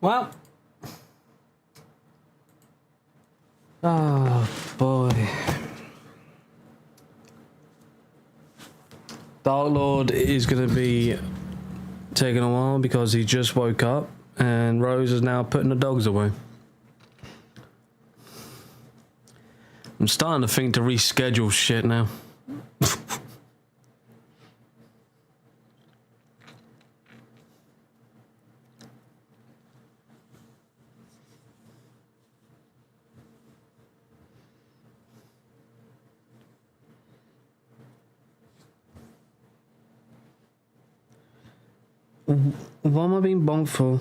Well. Oh, boy. Dark Lord is going to be taking a while because he just woke up and Rose is now putting the dogs away. I'm starting to think to reschedule shit now. What am I being bonked for?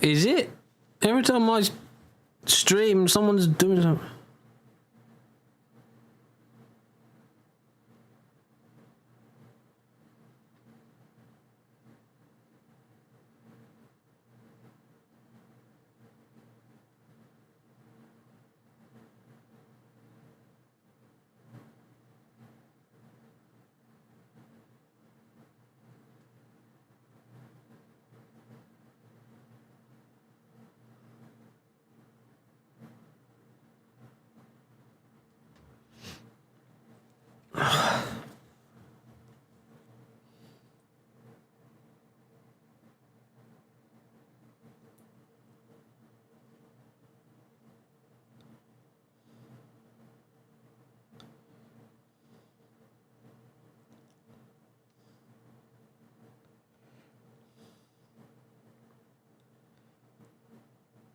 Is it? Every time I stream, someone's doing something.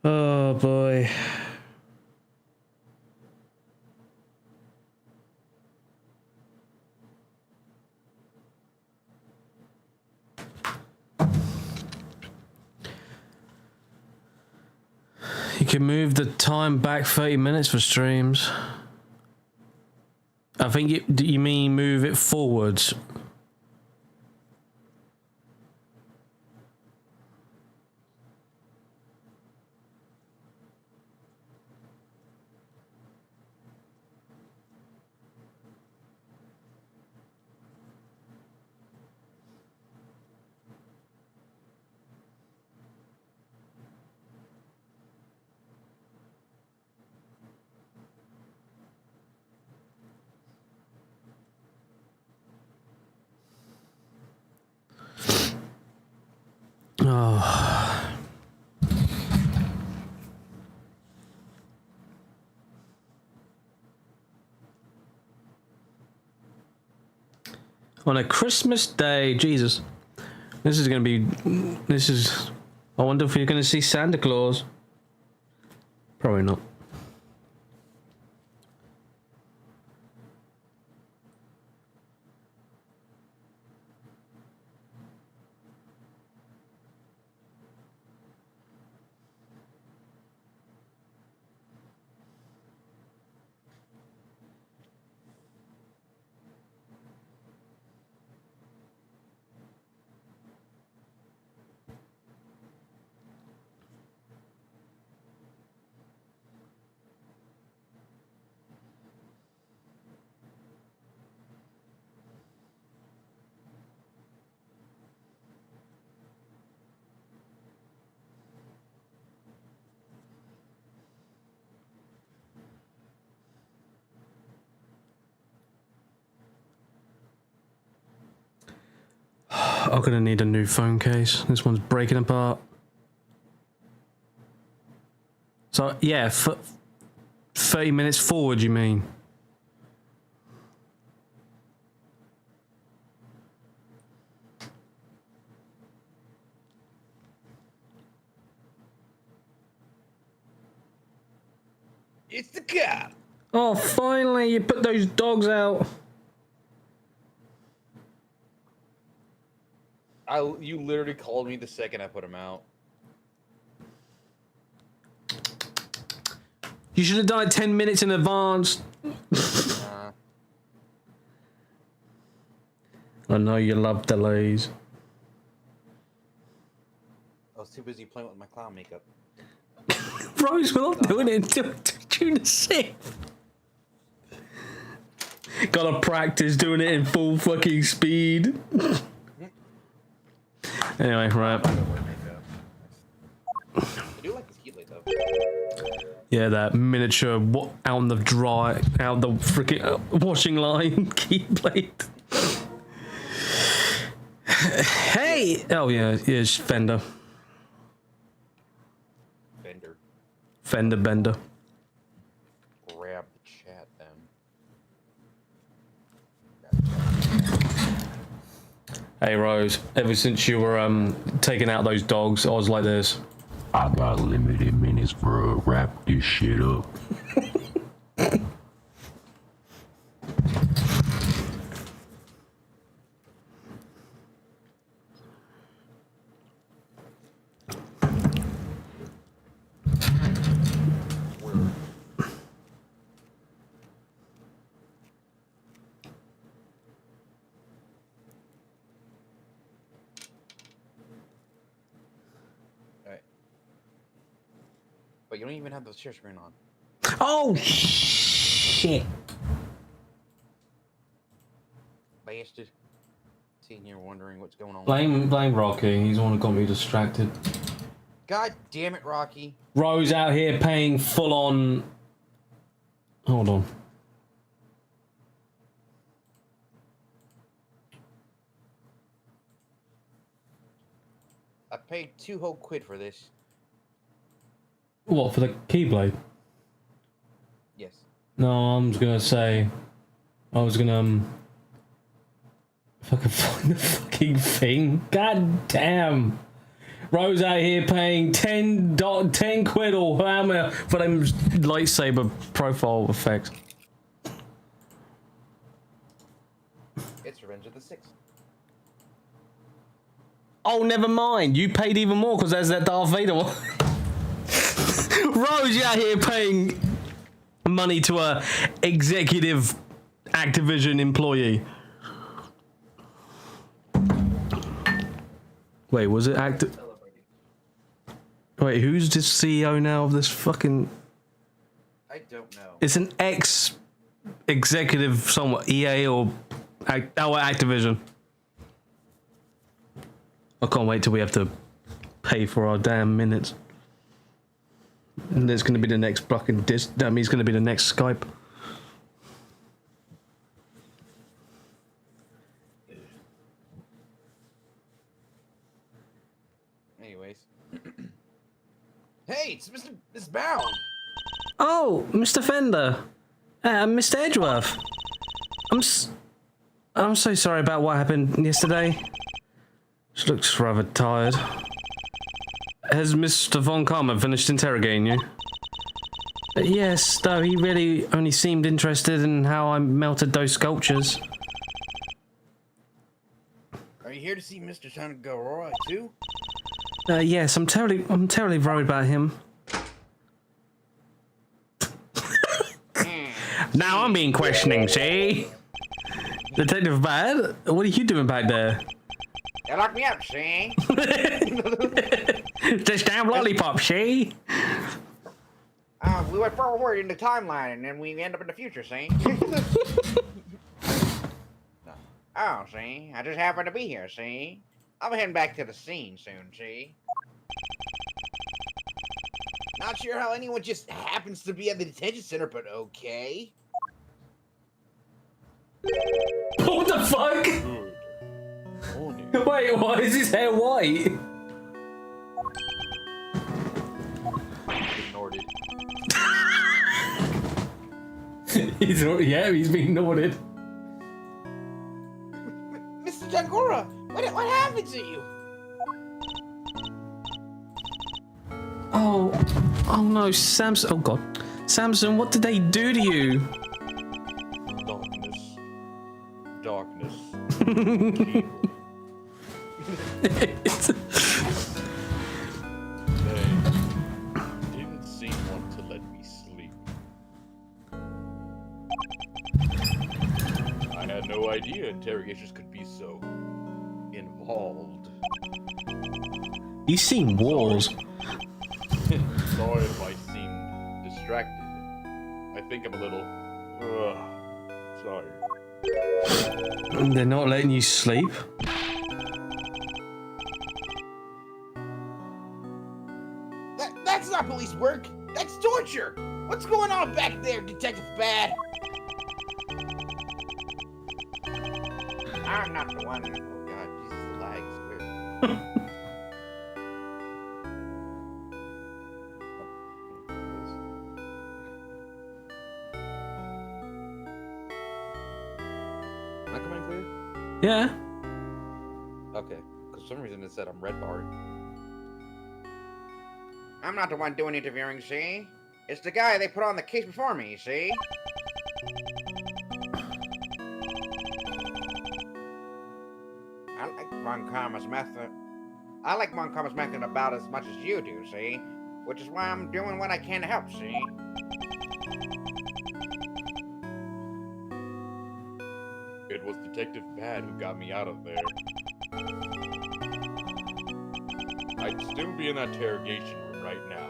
Oh boy. You can move the time back 30 minutes for streams. I think you mean move it forwards. Oh. On a Christmas day, Jesus. This is going to be... I wonder if you're going to see Santa Claus. Probably not. I'm gonna need a new phone case. This one's breaking apart. So yeah, 30 minutes forward, you mean? It's the cat. Oh, finally, you put those dogs out. You literally called me the second I put him out. You should have done it 10 minutes in advance. I know you love delays. I was too busy playing with my clown makeup. Rose, we're not doing it until June the 6th. Gotta practice doing it in full fucking speed. Anyway, right. I do like this heat light though. Yeah, that miniature out the freaking washing line keyblade. Hey! Oh yeah, it's Fender. Fender bender. Grab the chat then. Hey Rose, ever since you were taking out those dogs, I was like this. I got limited minutes for wrap this shit up. But you don't even have the share screen on. Oh shit! Bastard. Sitting here wondering what's going on. Blame Rocky. He's the one who got me distracted. God damn it, Rocky. Rose out here paying full on. Hold on. I paid 2 whole quid for this. What, for the Keyblade? Yes. No, I'm just gonna say. I was gonna if I could find the fucking thing. God damn. Rose out here paying 10 quid or hammer for them lightsaber profile effects. It's Revenge of the Sixth. Oh, never mind. You paid even more because there's that Darth Vader one. Rose, you out here paying money to a executive Activision employee. Wait, was it Wait, who's the CEO now of this fucking... I don't know. It's an ex-executive somewhat, EA or Activision. I can't wait till we have to pay for our damn minutes. And there's going to be the next fucking that means going to be the next Skype. Anyways. Hey, it's Mr. Bound. Oh, Mr. Fender. Mr. Edgeworth. I'm so sorry about what happened yesterday. She looks rather tired. Has Mr. Von Karma finished interrogating you? Yes, though he really only seemed interested in how I melted those sculptures. Are you here to see Mr. Tanagoroi too? Yes, I'm terribly worried about him. Now I'm being questioning, see? Detective Bad, what are you doing back there? You locked me up, see? This damn lollipop, see? We went forward in the timeline, and then we end up in the future, see? Oh, see? I just happened to be here, see? I'll be heading back to the scene soon, see? Not sure how anyone just happens to be at the detention center, but okay. What the fuck? Wait, why is his hair white? Ignored it. He's being ignored. Mr. Tangora, what happened to you? Oh no, Samson. Oh god. Samson, what did they do to you? Darkness. didn't seem want to let me sleep. I had no idea interrogations could be so involved. You've seen wars. Sorry if I seem distracted. I think I'm a little... sorry. They're not letting you sleep? That's not police work. That's torture. What's going on back there, Detective Bad? I'm not the one. Oh God, Jesus, the legs. Weird. Am I coming clear? Yeah. Okay. Because for some reason it said I'm red barred. I'm not the one doing interviewing, see? It's the guy they put on the case before me, see? I like Montgomery's method about as much as you do, see? Which is why I'm doing what I can to help, see? It was Detective Bad who got me out of there. I'd still be in that interrogation room right now,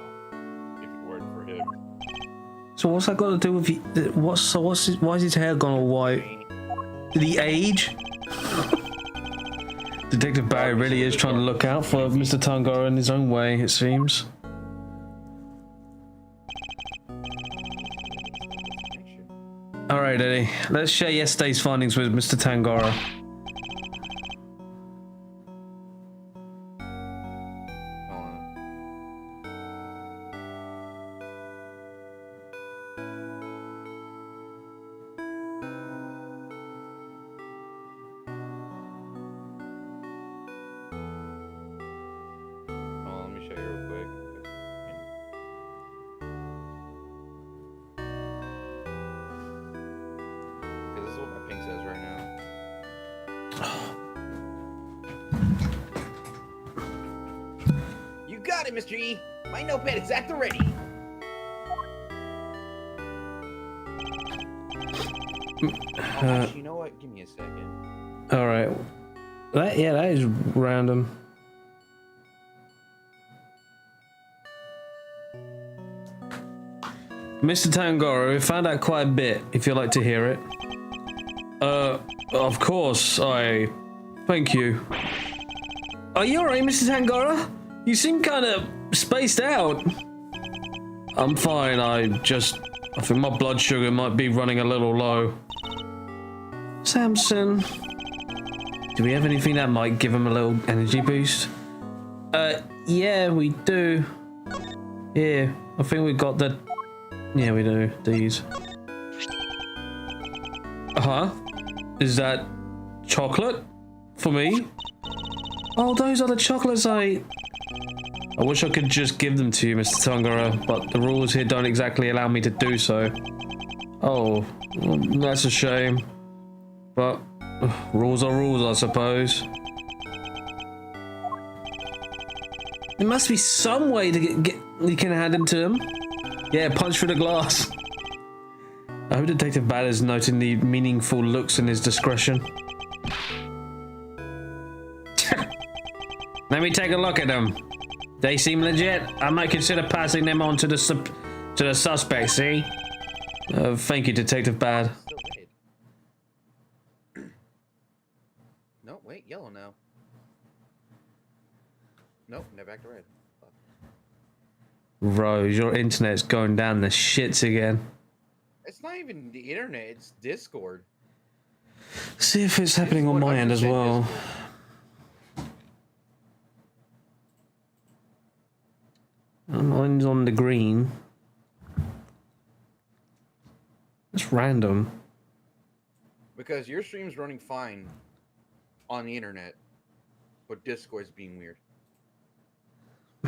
if it weren't for him. So what's that got to do with you? Why is his hair gone all white? Did he age? Detective Barry really is trying to look out for Mr. Tangara in his own way, it seems. Alright, Eddie. Let's share yesterday's findings with Mr. Tangara. Got it, Mr. E. My notepad is at the ready. You know what? Give me a second. All right. That is random. Mr. Tangara, we found out quite a bit. If you'd like to hear it. Of course. Thank you. Are you alright, Mr. Tangara? You seem kind of spaced out. I'm fine, I think my blood sugar might be running a little low. Samson, do we have anything that might give him a little energy boost? Yeah, we do. Here, I think we got the... Yeah, we do, these. Is that chocolate? For me? Oh, those are the chocolates I wish I could just give them to you, Mr. Tangara, but the rules here don't exactly allow me to do so. Oh, well, that's a shame. But rules are rules, I suppose. There must be some way to get you can hand them to him. Yeah, punch through the glass. I hope Detective Bad is noting the meaningful looks in his discretion. Let me take a look at them. They seem legit. I might consider passing them on to the suspect, see? Thank you, Detective Bad. No, wait, yellow now. Nope, now back to red. Rose, your internet's going down the shits again. It's not even the internet, it's Discord. See if it's happening on my end as well. Mine's on the green. It's random. Because your stream's running fine on the internet, but Discord's being weird.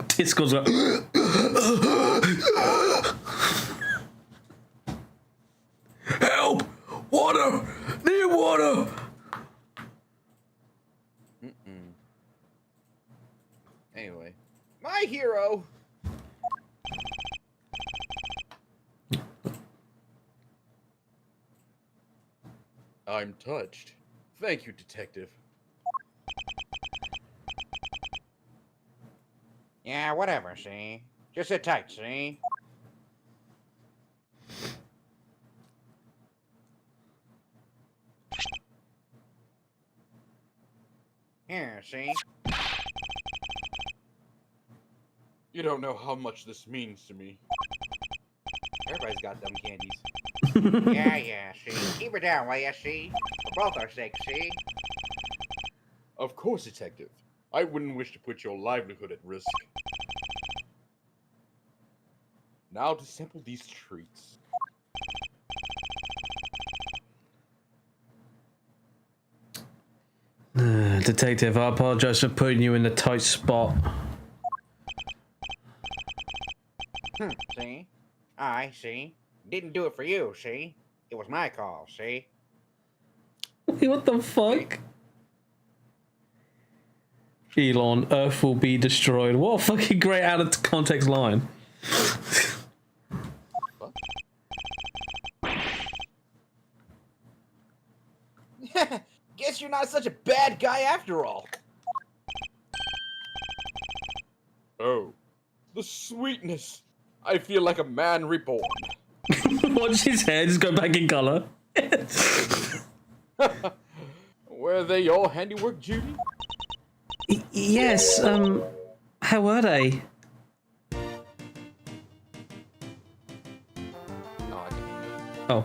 Discord's like... Help! Water! Need water! Anyway, my hero. I'm touched. Thank you, detective. Yeah, whatever, see? Just sit tight, see? Here, see? You don't know how much this means to me. Everybody's got dumb candies. Yeah, see? Keep her down, will ya, see? For both our sakes, see? Of course, detective. I wouldn't wish to put your livelihood at risk. Now to sample these treats. Detective, I apologize for putting you in a tight spot. See? I see. Didn't do it for you, see? It was my call, see? Wait, what the fuck? Elon, Earth will be destroyed. What a fucking great out of context line. Guess you're not such a bad guy after all. Oh, the sweetness. I feel like a man reborn. Watch his hair just go back in color. Were they your handiwork, Judy? Yes, how were they? Oh.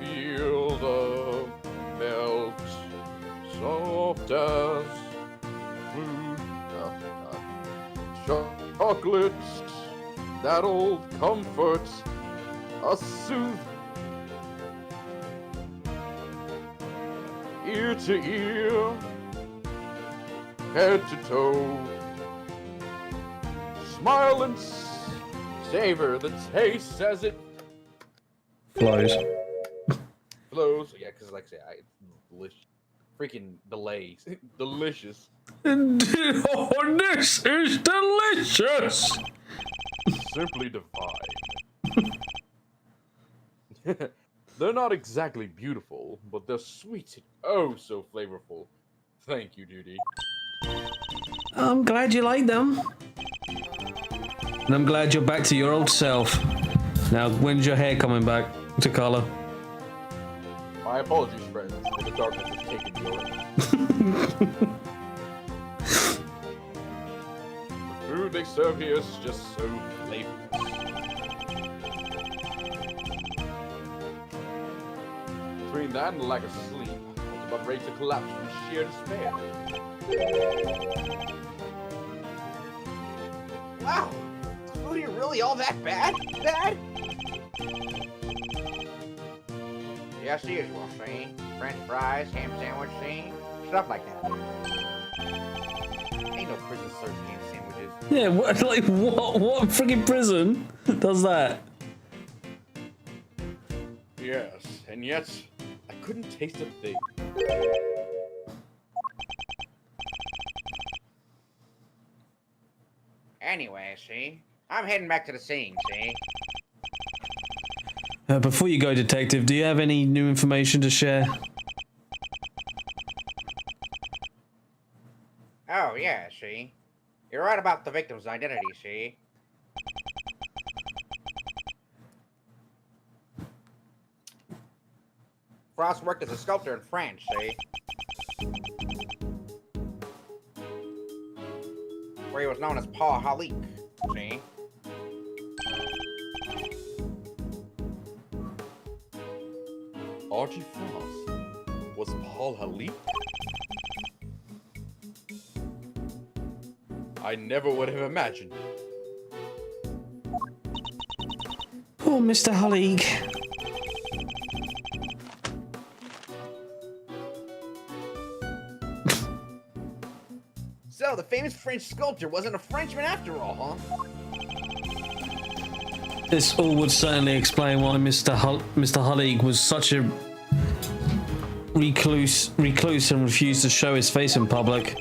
Feel the melt, soft as fruit, chocolates, that old comfort, a soothe, ear to ear, head to toe, smile and savor the taste as it Flows. flows. Yeah, because like I say, it's delicious. Freaking delays. Delicious. Oh, this is delicious! Simply divine. They're not exactly beautiful, but they're sweet and oh so flavorful. Thank you, Judy. I'm glad you like them. And I'm glad you're back to your old self. Now, when's your hair coming back to color? My apologies, friends. The darkness has taken me away. The food they serve here is just so flavorful. Between that and the lack of sleep, I was about ready to collapse from sheer despair. Wow. Is food here really all that bad? Bad? Yes, the usual, see? French fries, ham sandwich, see? Stuff like that. Ain't no prison serves ham sandwiches. Yeah, what, like, what freaking prison does that? Yes, and yet, I couldn't taste a thing. Anyway, see? I'm heading back to the scene, see? Before you go, Detective, do you have any new information to share? Oh, yeah, see? You're right about the victim's identity, see? Frost worked as a sculptor in France, see? Where he was known as Paul Halik, see? Archie Frost was Paul Halik? I never would have imagined. Poor Mr. Hullig. So, the famous French sculptor wasn't a Frenchman after all, huh? This all would certainly explain why Mr. Hullig was such a recluse and refused to show his face in public.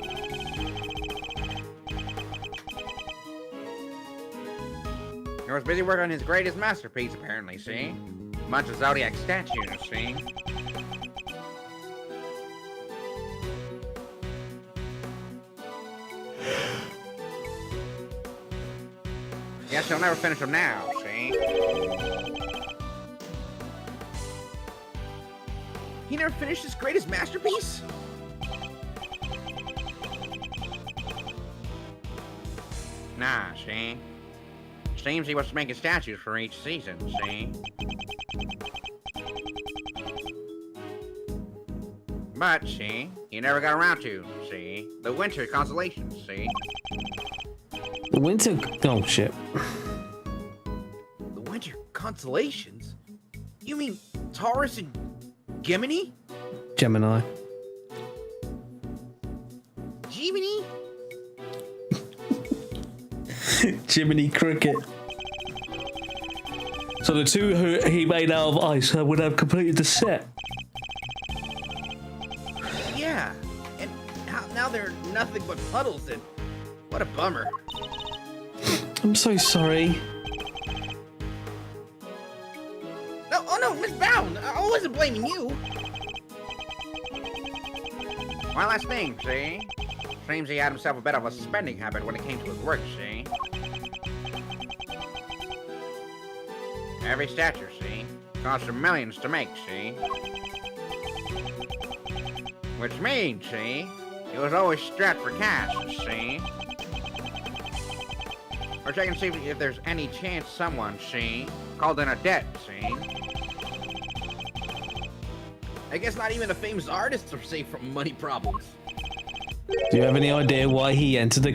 busy working on his greatest masterpiece, apparently, see? Bunch of Zodiac statues, see? Guess he'll never finish them now, see? He never finished his greatest masterpiece? Nah, see? Seems he was making statues for each season, see? But, see, he never got around to, see? The winter constellations, see? The winter. Oh shit. The winter constellations? You mean Taurus and Gemini? Gemini. Gemini? Jiminy Cricket. So the two who he made out of ice would have completed the set. Yeah, and now they're nothing but puddles, and what a bummer. I'm so sorry. No, oh no, Miss Bound, I wasn't blaming you. One last thing, see? Seems he had himself a bit of a spending habit when it came to his work, see? Every statue, see? Cost him millions to make, see? Which means, see? He was always strapped for cash, see? We're checking to see if there's any chance someone, see? Called in a debt, see? I guess not even the famous artists are safe from money problems. Do you have any idea why he entered the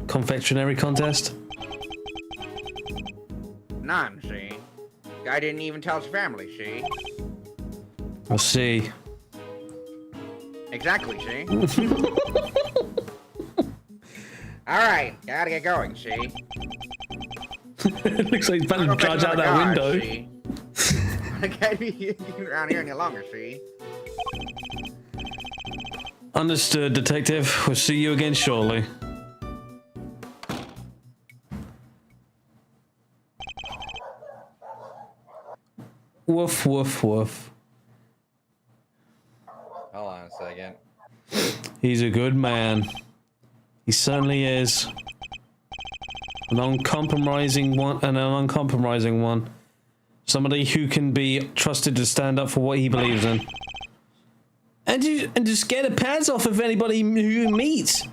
confectionery contest? None, see? Guy didn't even tell his family, see? I see. Exactly, see? Alright, gotta get going, see? It looks like he's about to charge out that window. See? I can't be around here any longer, see? Understood, Detective. We'll see you again shortly. Woof, woof, woof. Hold on a second. He's a good man. He certainly is. An uncompromising one, Somebody who can be trusted to stand up for what he believes in. And to scare the pads off of anybody who you meet.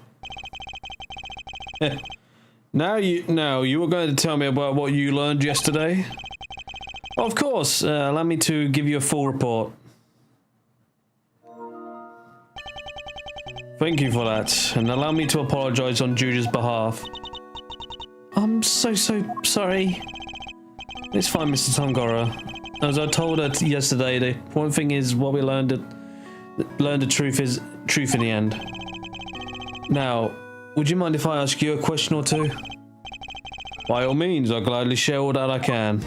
Now you were going to tell me about what you learned yesterday? Of course, allow me to give you a full report. Thank you for that, and allow me to apologize on Judy's behalf. I'm so sorry. It's fine, Mr. Tongora. As I told her yesterday, the one thing is what we learned the truth is truth in the end. Now, would you mind if I ask you a question or two? By all means, I'll gladly share all that I can.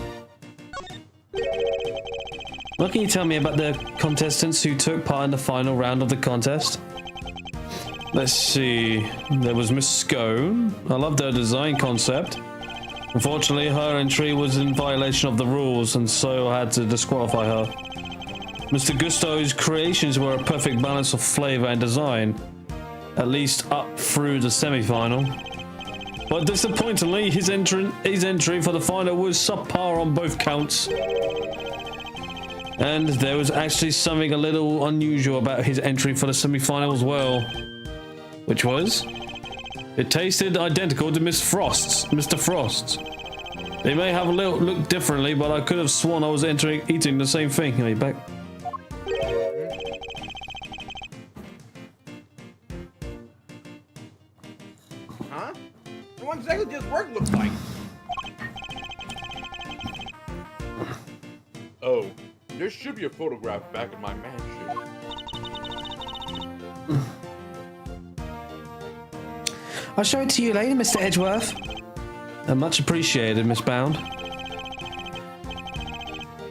What can you tell me about the contestants who took part in the final round of the contest? Let's see. There was Miss Scone. I loved her design concept. Unfortunately, her entry was in violation of the rules, and so I had to disqualify her. Mr. Gusto's creations were a perfect balance of flavor and design, at least up through the semi-final. But disappointingly, his entry for the final was subpar on both counts. And there was actually something a little unusual about his entry for the semi-final as well. Which was? It tasted identical to Mr. Frost's. They may have looked differently, but I could have sworn I was eating the same thing. Are you back? Huh? What exactly does work look like? Oh, there should be a photograph back in my mansion. I'll show it to you later, Mr. Edgeworth. Much appreciated, Miss Bound.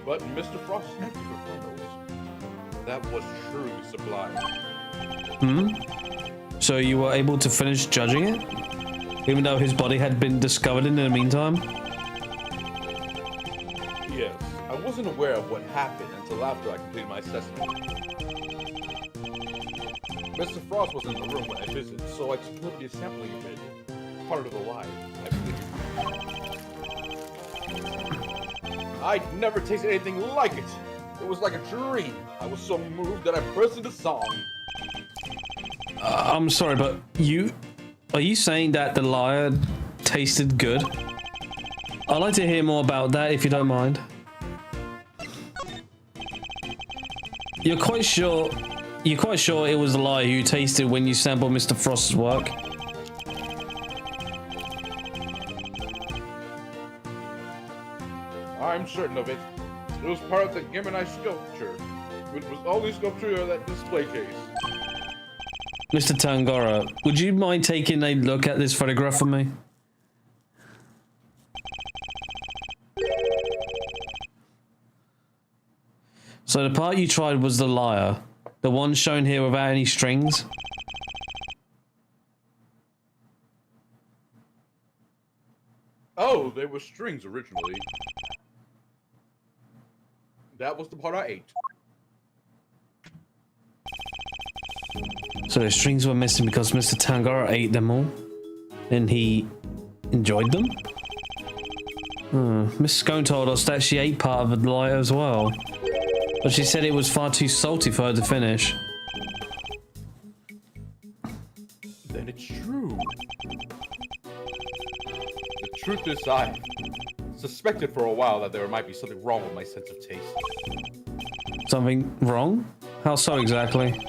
But Mr. Frost's extra photos, that was truly sublime. So you were able to finish judging it? Even though his body had been discovered in the meantime? wasn't aware of what happened until after I completed my assessment. Mr. Frost wasn't in the room when I visited, so I took a sampling of it. Part of the lie, I believe. I'd never tasted anything like it. It was like a dream. I was so moved that I burst into song. I'm sorry, but are you saying that the liar tasted good? I'd like to hear more about that if you don't mind. You're quite sure it was the liar who tasted when you sampled Mr. Frost's work? I'm certain of it. It was part of the Gambit sculpture, which was the only sculpture of that display case. Mr. Tangara, would you mind taking a look at this photograph for me? So the part you tried was the liar. The one shown here without any strings? Oh, there were strings originally. That was the part I ate. So the strings were missing because Mr. Tangara ate them all? And he enjoyed them? Miss Scone told us that she ate part of the liar as well. But she said it was far too salty for her to finish. Then it's true. The truth is, I suspected for a while that there might be something wrong with my sense of taste. Something wrong? How so exactly?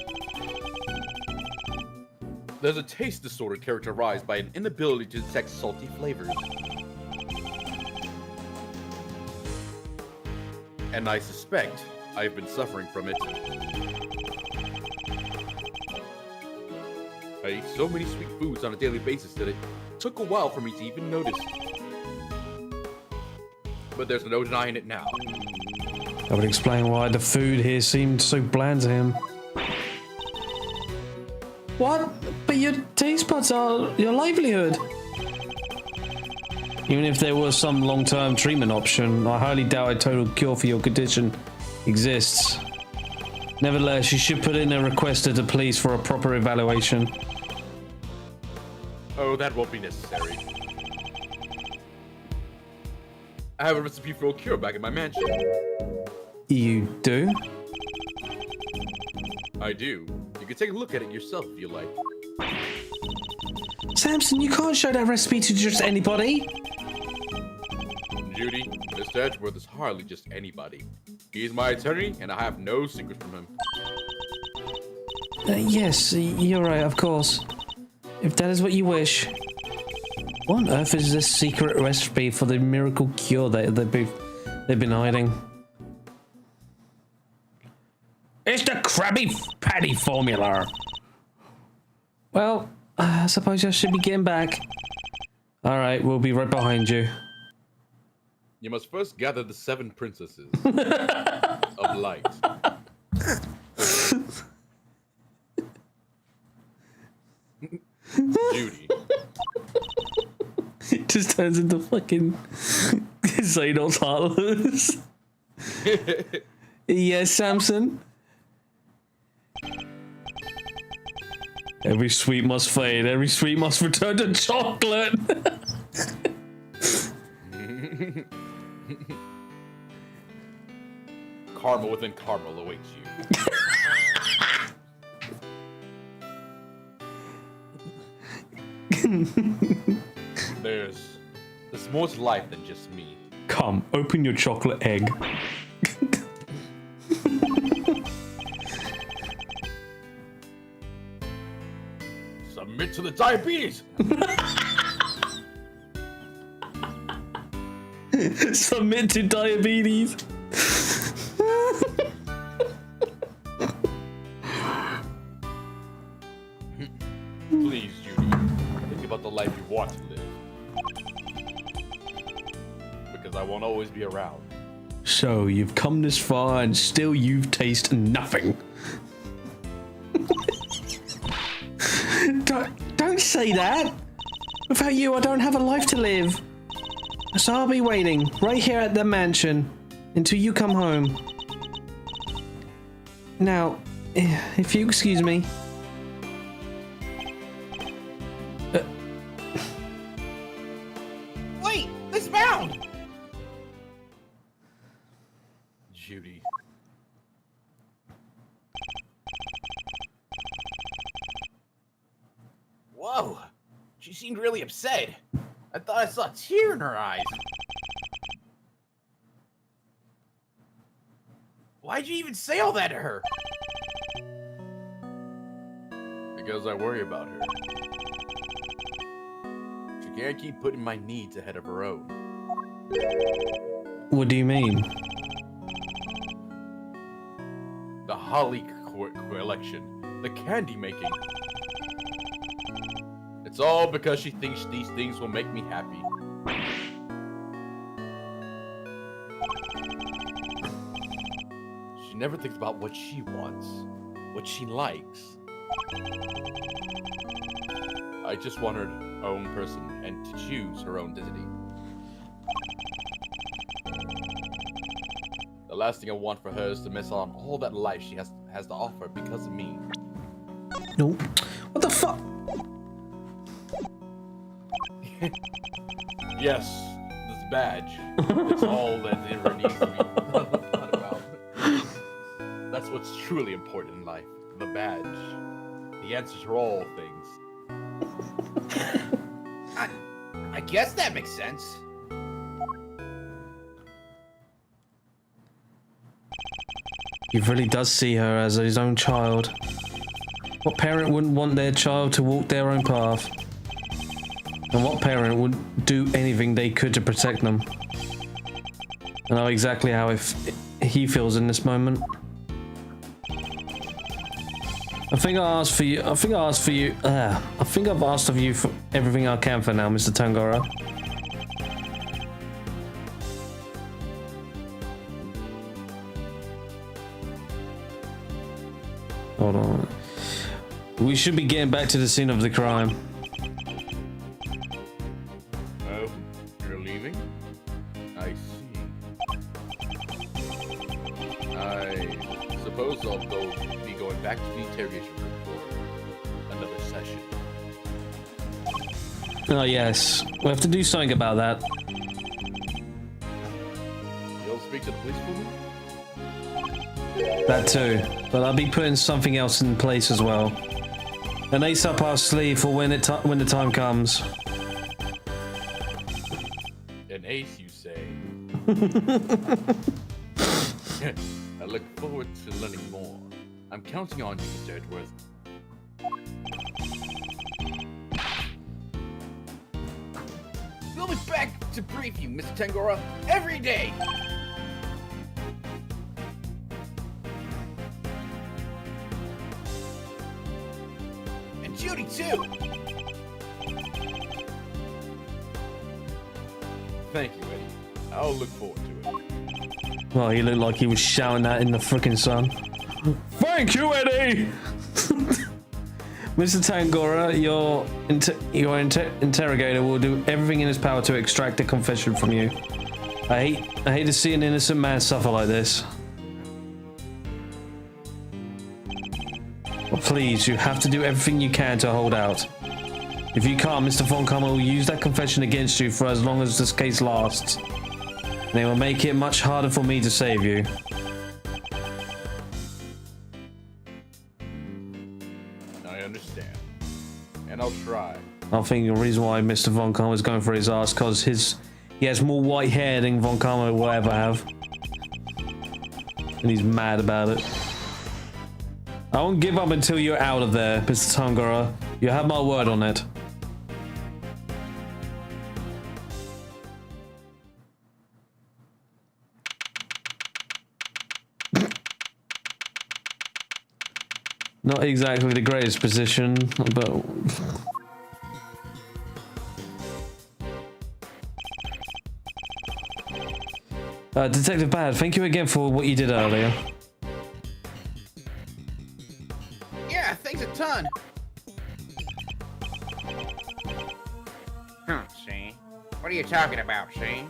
There's a taste disorder characterized by an inability to detect salty flavors. And I suspect I've been suffering from it. I eat so many sweet foods on a daily basis that it took a while for me to even notice. But there's no denying it now. That would explain why the food here seemed so bland to him. What? But your taste buds are your livelihood. Even if there was some long-term treatment option, I highly doubt a total cure for your condition exists. Nevertheless, you should put in a request to the police for a proper evaluation. Oh, that won't be necessary. I have a recipe for a cure back in my mansion. You do? I do. You can take a look at it yourself if you like. Samson, you can't show that recipe to just anybody. Judy, Mr. Edgeworth is hardly just anybody. He's my attorney, and I have no secrets from him. Yes, you're right, of course. If that is what you wish. What on earth is this secret recipe for the miracle cure that they've been hiding? It's the Krabby Patty formula. Well, I suppose I should be getting back. Alright, we'll be right behind you. You must first gather the 7 princesses of light. Judy. It just turns into fucking Zaynol's Heartless. Yes, Samson? Every sweet must fade, every sweet must return to chocolate. Karma within karma awaits you. There's more to life than just me. Come, open your chocolate egg. Submit to the diabetes! Submit to diabetes. Please, Judy, think about the life you want to live. Because I won't always be around. So, you've come this far and still you've tasted nothing. Don't say that! Without you, I don't have a life to live. So I'll be waiting, right here at the mansion, until you come home. Now, if you excuse me. Wait, this bound. Judy. Whoa, she seemed really upset. I thought I saw a tear in her eyes. Why'd you even say all that to her? Because I worry about her. She can't keep putting my needs ahead of her own. What do you mean? The holly collection. The candy making. It's all because she thinks these things will make me happy. She never thinks about what she wants, what she likes. I just want her own person and to choose her own destiny. The last thing I want for her is to miss on all that life she has to offer because of me. Nope. What the fuck? Yes, this badge. It's all that ever needs to be thought about. That's what's truly important in life. The badge. The answer to all things. I guess that makes sense. He really does see her as his own child. What parent wouldn't want their child to walk their own path? And what parent would do anything they could to protect them? I know exactly how he feels in this moment. I think I asked for you. I think I've asked of you for everything I can for now, Mr. Tangora. Hold on. We should be getting back to the scene of the crime. Oh, you're leaving? I see. I suppose I'll be going back to the interrogation room for another session. Oh yes, we have to do something about that. You'll speak to the police for me? That too, but I'll be putting something else in place as well. An ace up our sleeve for when the time comes. An ace, you say? I look forward to learning more. I'm counting on you, Mr. Edgeworth. We'll be back to brief you, Mr. Tangora, every day. And Judy, too. Thank you, Eddie. I'll look forward to it. Well, he looked like he was shouting that in the frickin' sun. Thank you, Eddie! Mr. Tangora, your interrogator will do everything in his power to extract a confession from you. I hate to see an innocent man suffer like this. But please, you have to do everything you can to hold out. If you can't, Mr. Von Kammer will use that confession against you for as long as this case lasts. And it will make it much harder for me to save you. I understand. And I'll try. I think the reason why Mr. Von Kammer is going for his ass because he has more white hair than Von Kammer will ever have. And he's mad about it. I won't give up until you're out of there, Mr. Tangora. You have my word on it. Not exactly the greatest position, but... Detective Bad, thank you again for what you did earlier. Yeah, thanks a ton. See? What are you talking about, see?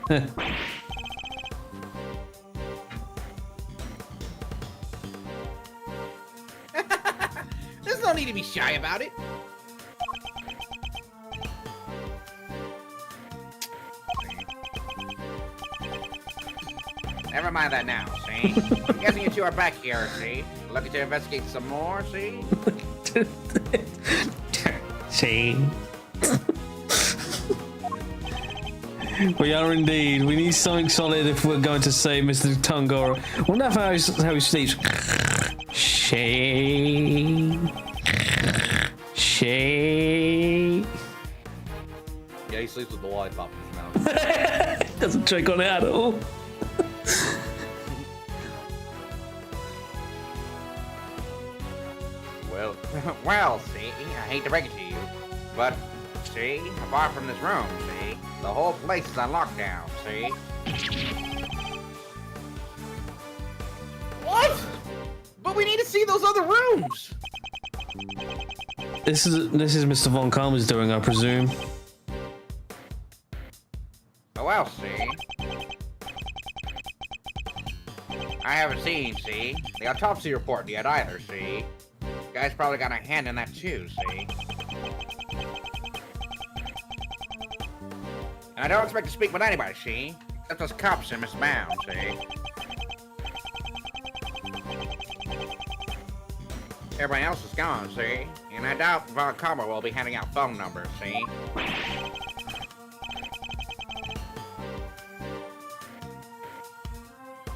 There's no need to be shy about it. Never mind that now, see? I'm guessing you two are back here, see? Looking to investigate some more, see? See? We are indeed. We need something solid if we're going to save Mr. Tungora. Wonder how he sleeps. Shame. Shame. Yeah, he sleeps with the lollipop in his mouth. Doesn't check on it at all. Well, Well, see, I hate to break it to you, but, see, apart from this room, see, the whole place is on lockdown, see? what? But we need to see those other rooms. This is Mr. Von Karma's doing, I presume. Oh, well, see. I haven't seen, see, the autopsy report yet either, see? Guy's probably got a hand in that too, see? And I don't expect to speak with anybody, see? Except those cops and Miss Bound, see? Everybody else is gone, see? And I doubt Von Karma will be handing out phone numbers, see?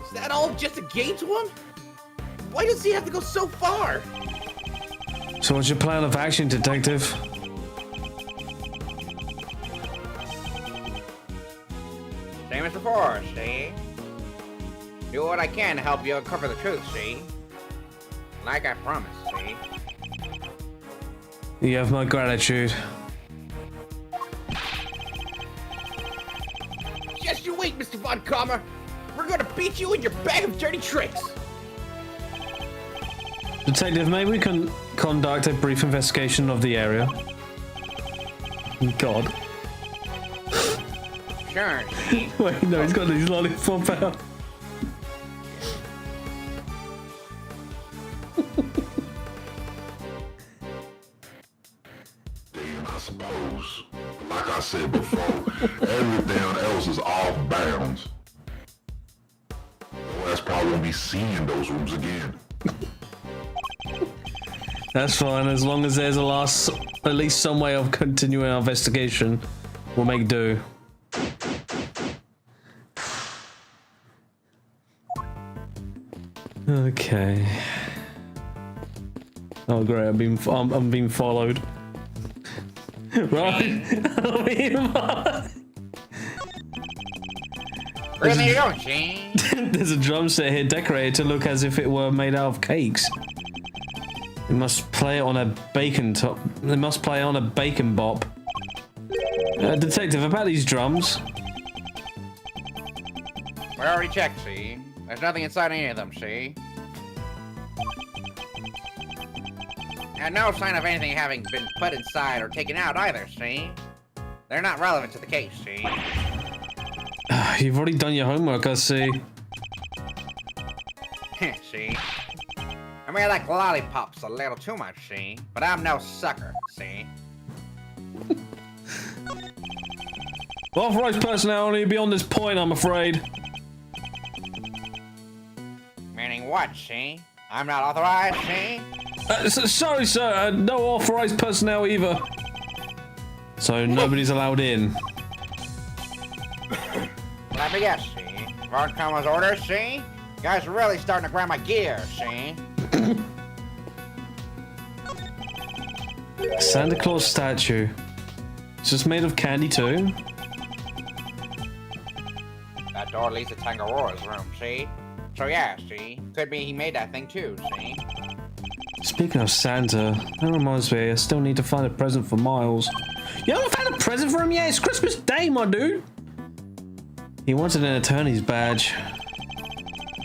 Is that all just a game to him? Why does he have to go so far? So what's your plan of action, detective? Same as before, see? Do what I can to help you uncover the truth, see? Like I promised, see? You have my gratitude. Just you wait, Mr. Von Karma. We're gonna beat you in your bag of dirty tricks. Detective, maybe we can conduct a brief investigation of the area. God. Sure, see? Wait, no, he's got these lollipop out. Then I suppose, like I said before, everything else is off bounds. Well, that's probably won't be seeing those rooms again. That's fine, as long as there's at least some way of continuing our investigation, we'll make do. Okay. Oh great, I'm being followed. Right? I'm being followed. Where are you going, Shane? There's a drum set here decorated to look as if it were made out of cakes. It must play on a bacon top. It must play on a bacon bop. Detective, about these drums. We already checked, see? There's nothing inside any of them, see? And no sign of anything having been put inside or taken out either, see? They're not relevant to the case, see? You've already done your homework, I see. See? I mean, I like lollipops a little too much, see? But I'm no sucker, see? Authorized personnel only beyond this point, I'm afraid. Meaning what, see? I'm not authorized, see? Sorry, sir. No authorized personnel either. So nobody's allowed in. Let me guess, see? Von Karma's orders, see? You guys are really starting to grind my gears, see? Santa Claus statue. It's just made of candy too. That door leads to Tangarora's room, see? So yeah, see? Could be he made that thing too, see? Speaking of Santa, that reminds me, I still need to find a present for Miles. You haven't found a present for him yet? It's Christmas Day, my dude! He wanted an attorney's badge.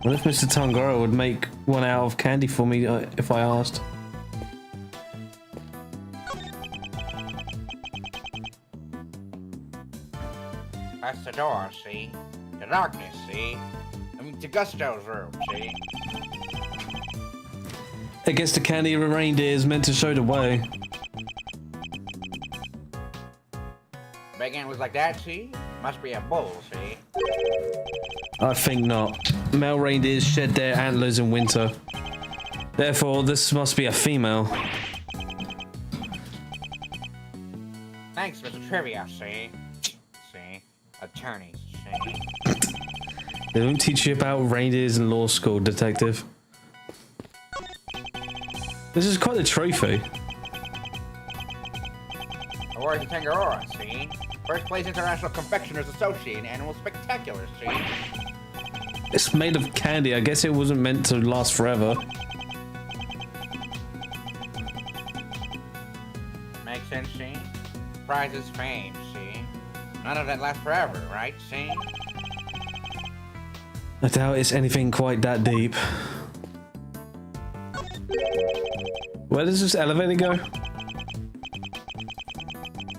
What if Mr. Tungora would make one out of candy for me if I asked? That's the door, see? To darkness, see? I mean, to Gusto's room, see? I guess the candy reindeer is meant to show the way. Big antlers like that, see? Must be a bull, see? I think not. Male reindeers shed their antlers in winter. Therefore, this must be a female. Thanks, Mr. Trivia, see? See? Attorneys, see? They don't teach you about reindeers in law school, detective. This is quite a trophy. Awards of Tangaroa, see? First place International Confectioners Association Annual Spectacular, see? It's made of candy. I guess it wasn't meant to last forever. Makes sense, see? Prizes fame, see? None of that lasts forever, right, see? I doubt it's anything quite that deep. Where does this elevator go?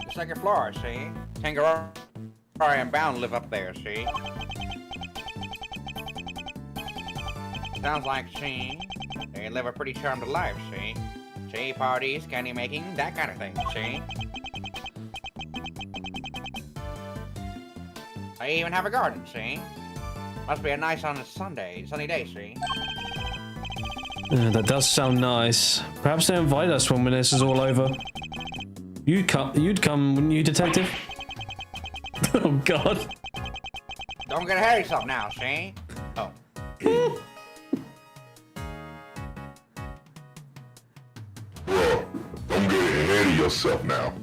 The second floor, see? Tangaroa and Bound live up there, see? Sounds like, see? They live a pretty charmed life, see? See, parties, candy making, that kind of thing, see? They even have a garden, see? Must be a nice on a sunny day, see? That does sound nice. Perhaps they'll invite us when this is all over. You'd come, wouldn't you, detective? Oh God. Don't get ahead of yourself now, see? Oh. Bro, don't get ahead of yourself now.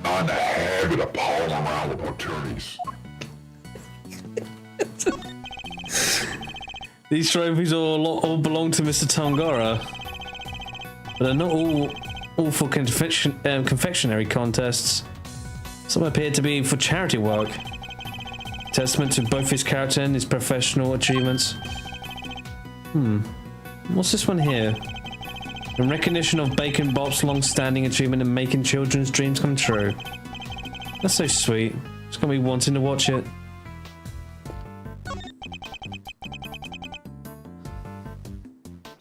Not in the habit of palling around with attorneys. These trophies all belong to Mr. Tangara. But they're not all for confectionery contests. Some appear to be for charity work. Testament to both his character and his professional achievements. What's this one here? In recognition of Bacon Bop's long-standing achievement in making children's dreams come true. That's so sweet. It's gonna be wanting to watch it.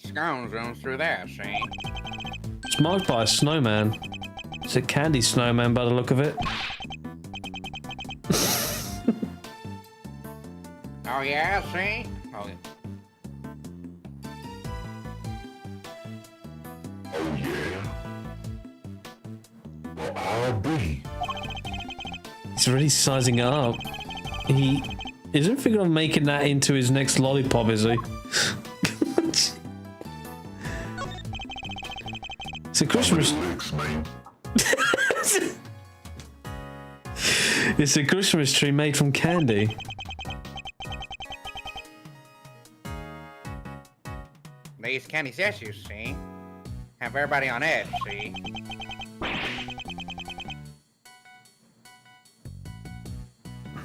Scones runs through there, see? It's marked by a snowman. It's a candy snowman by the look of it. Oh yeah, see? Oh, Oh yeah? Well, I'll be. He's really sizing it up. He isn't thinking of making that into his next lollipop, is he? It's a Christmas. Licks, man. It's a Christmas tree made from candy. these candy statues, see? Have everybody on edge, see?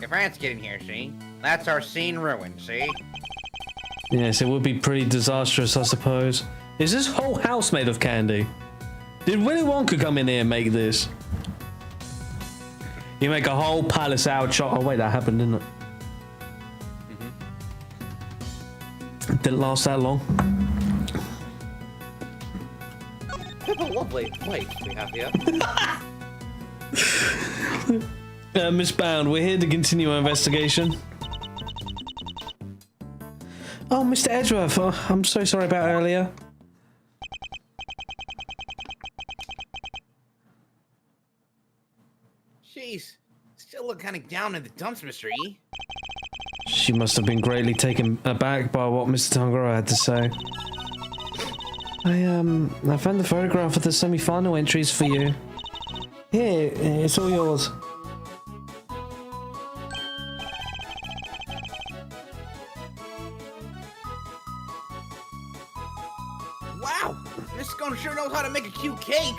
If ants get in here, see? That's our scene ruined, see? Yes, it would be pretty disastrous, I suppose. Is this whole house made of candy? Did Willy Wonka come in here and make this? You make a whole palace out of chocolate. Oh wait, that happened, didn't it? It didn't last that long. What a lovely place we have here. Miss Bound, we're here to continue our investigation. Oh, Mr. Edgeworth, I'm so sorry about earlier. Jeez, still look kind of down in the dumps, Mr. E. She must have been greatly taken aback by what Mr. Tangaro had to say. I found the photograph of the semi-final entries for you. Here, it's all yours. Wow, Miss Scone sure knows how to make a cute cake.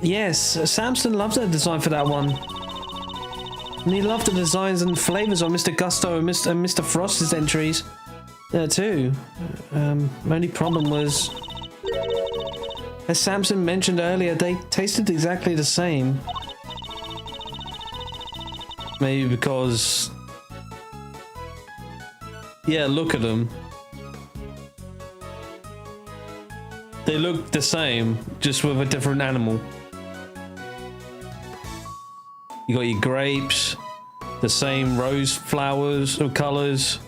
Yes, Samson loved the design for that one. And he loved the designs and flavors on Mr. Gusto and Mr. Frost's entries. Too. Only problem was As Samson mentioned earlier, they tasted exactly the same. Maybe because... Yeah, look at them. They look the same, just with a different animal. You got your grapes, the same rose flowers or colors.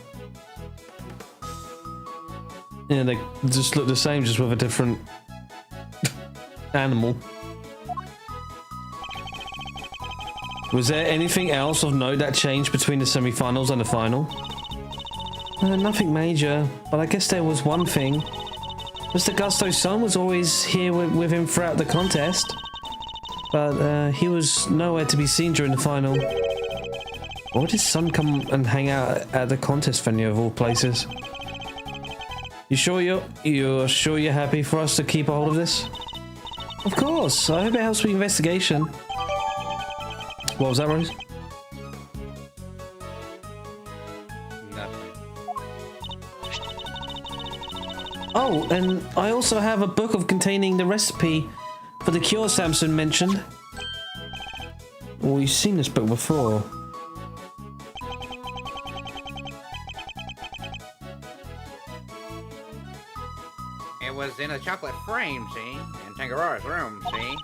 Yeah, they just look the same, just with a different animal. Was there anything else of note that changed between the semi-finals and the final? Nothing major, but I guess there was one thing. Mr. Gusto's son was always here with him throughout the contest, but he was nowhere to be seen during the final. Why would his son come and hang out at the contest venue of all places? You're sure you're happy for us to keep a hold of this? Of course. I hope it helps with the investigation. What was that, Rose? Nothing. Oh, and I also have a book containing the recipe for the cure Samson mentioned. Well, you've seen this book before. It was in a chocolate frame, see? In Tangarora's room, see?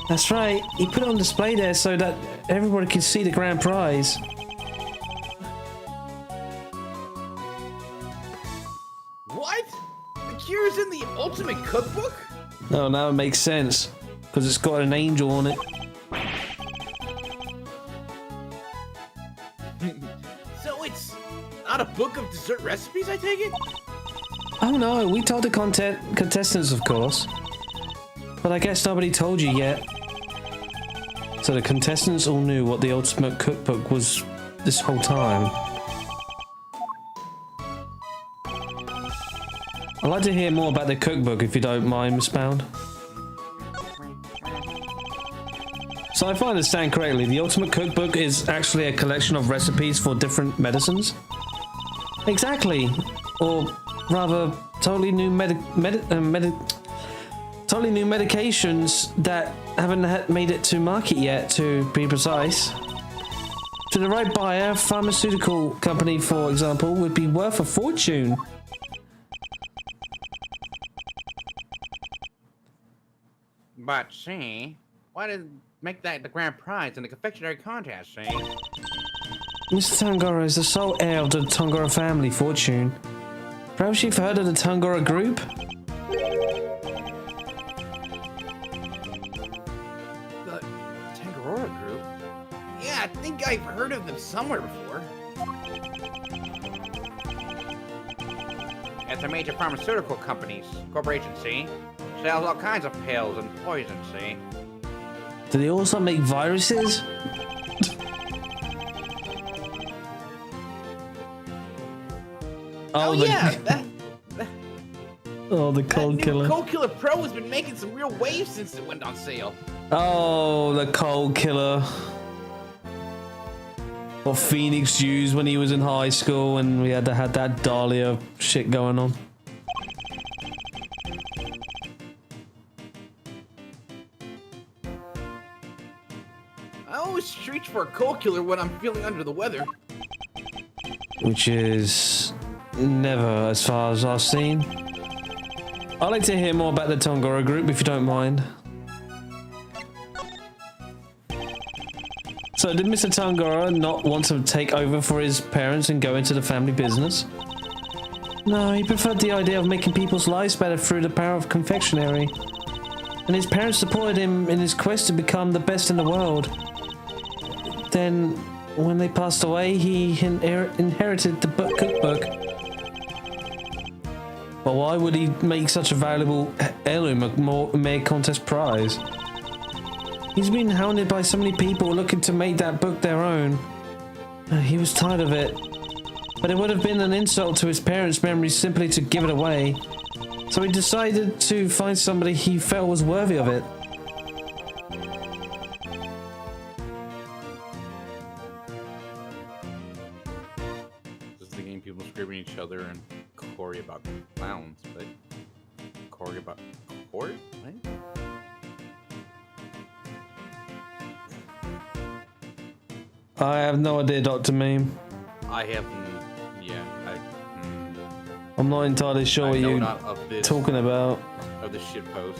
That's right. He put it on display there so that everybody can see the grand prize. What? The cure's in the ultimate cookbook? Oh, now it makes sense. Because it's got an angel on it. So it's not a book of dessert recipes, I take it? Oh no, we told the contestants, of course. But I guess nobody told you yet. So the contestants all knew what the ultimate cookbook was this whole time. I'd like to hear more about the cookbook if you don't mind, Miss Bound. So if I understand correctly, the ultimate cookbook is actually a collection of recipes for different medicines? Exactly. Or rather, totally new totally new medications that haven't made it to market yet, to be precise. To the right buyer, pharmaceutical company, for example, would be worth a fortune. But, see, why did make that the grand prize in the confectionery contest, see? Mr. Tangora is the sole heir of the Tangora family fortune. Perhaps you've heard of the Tangora group? The Tangarora group? Yeah, I think I've heard of them somewhere before. It's a major pharmaceutical corporation, see? Sells all kinds of pills and poisons, see? Do they also make viruses? Oh, the, yeah, oh, the cold that killer. new Cold Killer Pro has been making some real waves since it went on sale. Oh, the cold killer. What Phoenix used when he was in high school and we had that Dahlia shit going on. I always reach for a Cold Killer when I'm feeling under the weather. Which is never as far as I've seen. I'd like to hear more about the Tangora group if you don't mind. So did Mr. Tangora not want to take over for his parents and go into the family business? No, he preferred the idea of making people's lives better through the power of confectionery. And his parents supported him in his quest to become the best in the world. Then, when they passed away, he inherited the cookbook. But why would he make such a valuable heirloom a mere contest prize? He's been hounded by so many people looking to make that book their own. He was tired of it. But it would have been an insult to his parents' memories simply to give it away. So he decided to find somebody he felt was worthy of it. This is the game people screaming at each other and Corey about clowns, but Corey about report? Right? I have no idea, Dr. Meme. I have, yeah, I'm not entirely sure I what know you're not of this, talking about. of this shit post.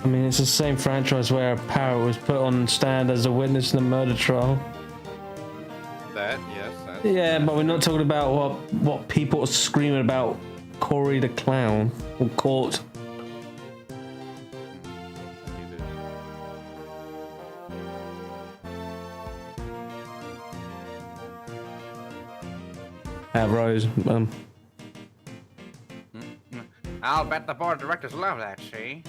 I mean, it's the same franchise where a parrot was put on stand as a witness in a murder trial. That, yes. That's, Yeah, but we're not talking about what people are screaming about Corey the Clown or Court. Rose. I'll bet the board of directors love that, see?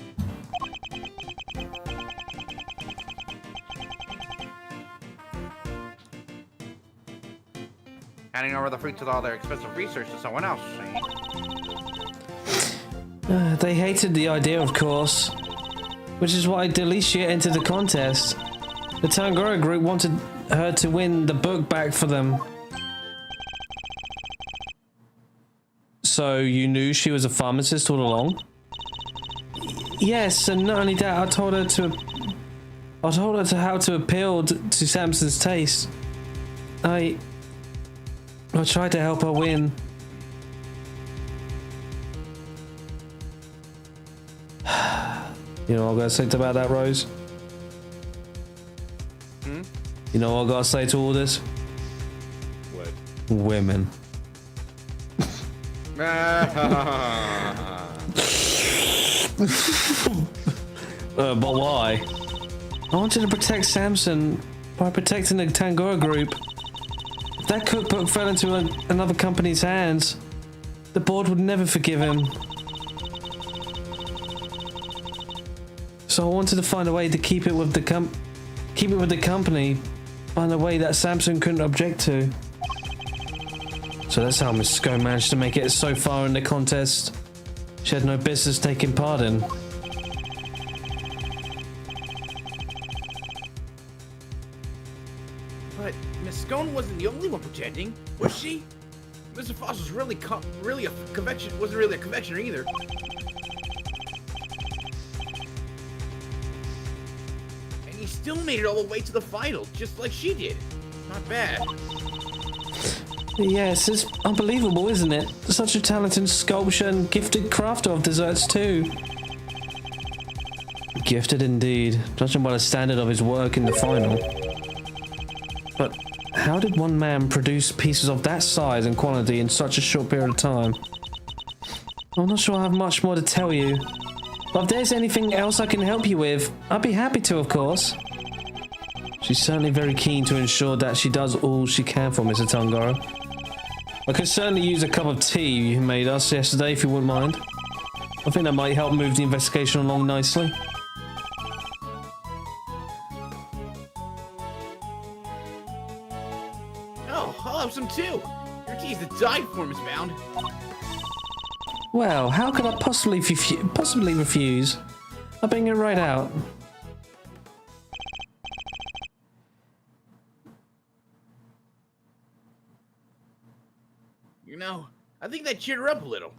Handing over the fruits of all their expensive research to someone else, see? They hated the idea, of course, which is why Delicia entered the contest. The Tangora group wanted her to win the book back for them. So you knew she was a pharmacist all along? Yes, and not only that, I told her how to appeal to Samson's taste. I tried to help her win. You know what I gotta say about that, Rose? You know what I gotta say to all this? What? Women. But why? I wanted to protect Samson by protecting the Tangora group. If that cookbook fell into another company's hands, the board would never forgive him. So I wanted to find a way to keep it with the company, find a way that Samson couldn't object to. So that's how Miss Sko managed to make it so far in the contest. She had no business taking part in. But Miss Scone wasn't the only one pretending, was she? Mr. Foss was really a convention, wasn't really a conventioner either. And he still made it all the way to the final, just like she did. Not bad. Yes, it's unbelievable, isn't it? Such a talented sculptor and gifted crafter of desserts too. Gifted indeed, judging by the standard of his work in the final. But how did one man produce pieces of that size and quality in such a short period of time? I'm not sure I have much more to tell you. But if there's anything else I can help you with, I'd be happy to, of course. She's certainly very keen to ensure that she does all she can for Mr. Tangara. I could certainly use a cup of tea you made us yesterday if you wouldn't mind. I think that might help move the investigation along nicely. Oh, I'll have some too. Your tea's to die for, Miss Bound. Well, how could I possibly refuse? I'll bring it right out. You know, I think that cheered her up a little.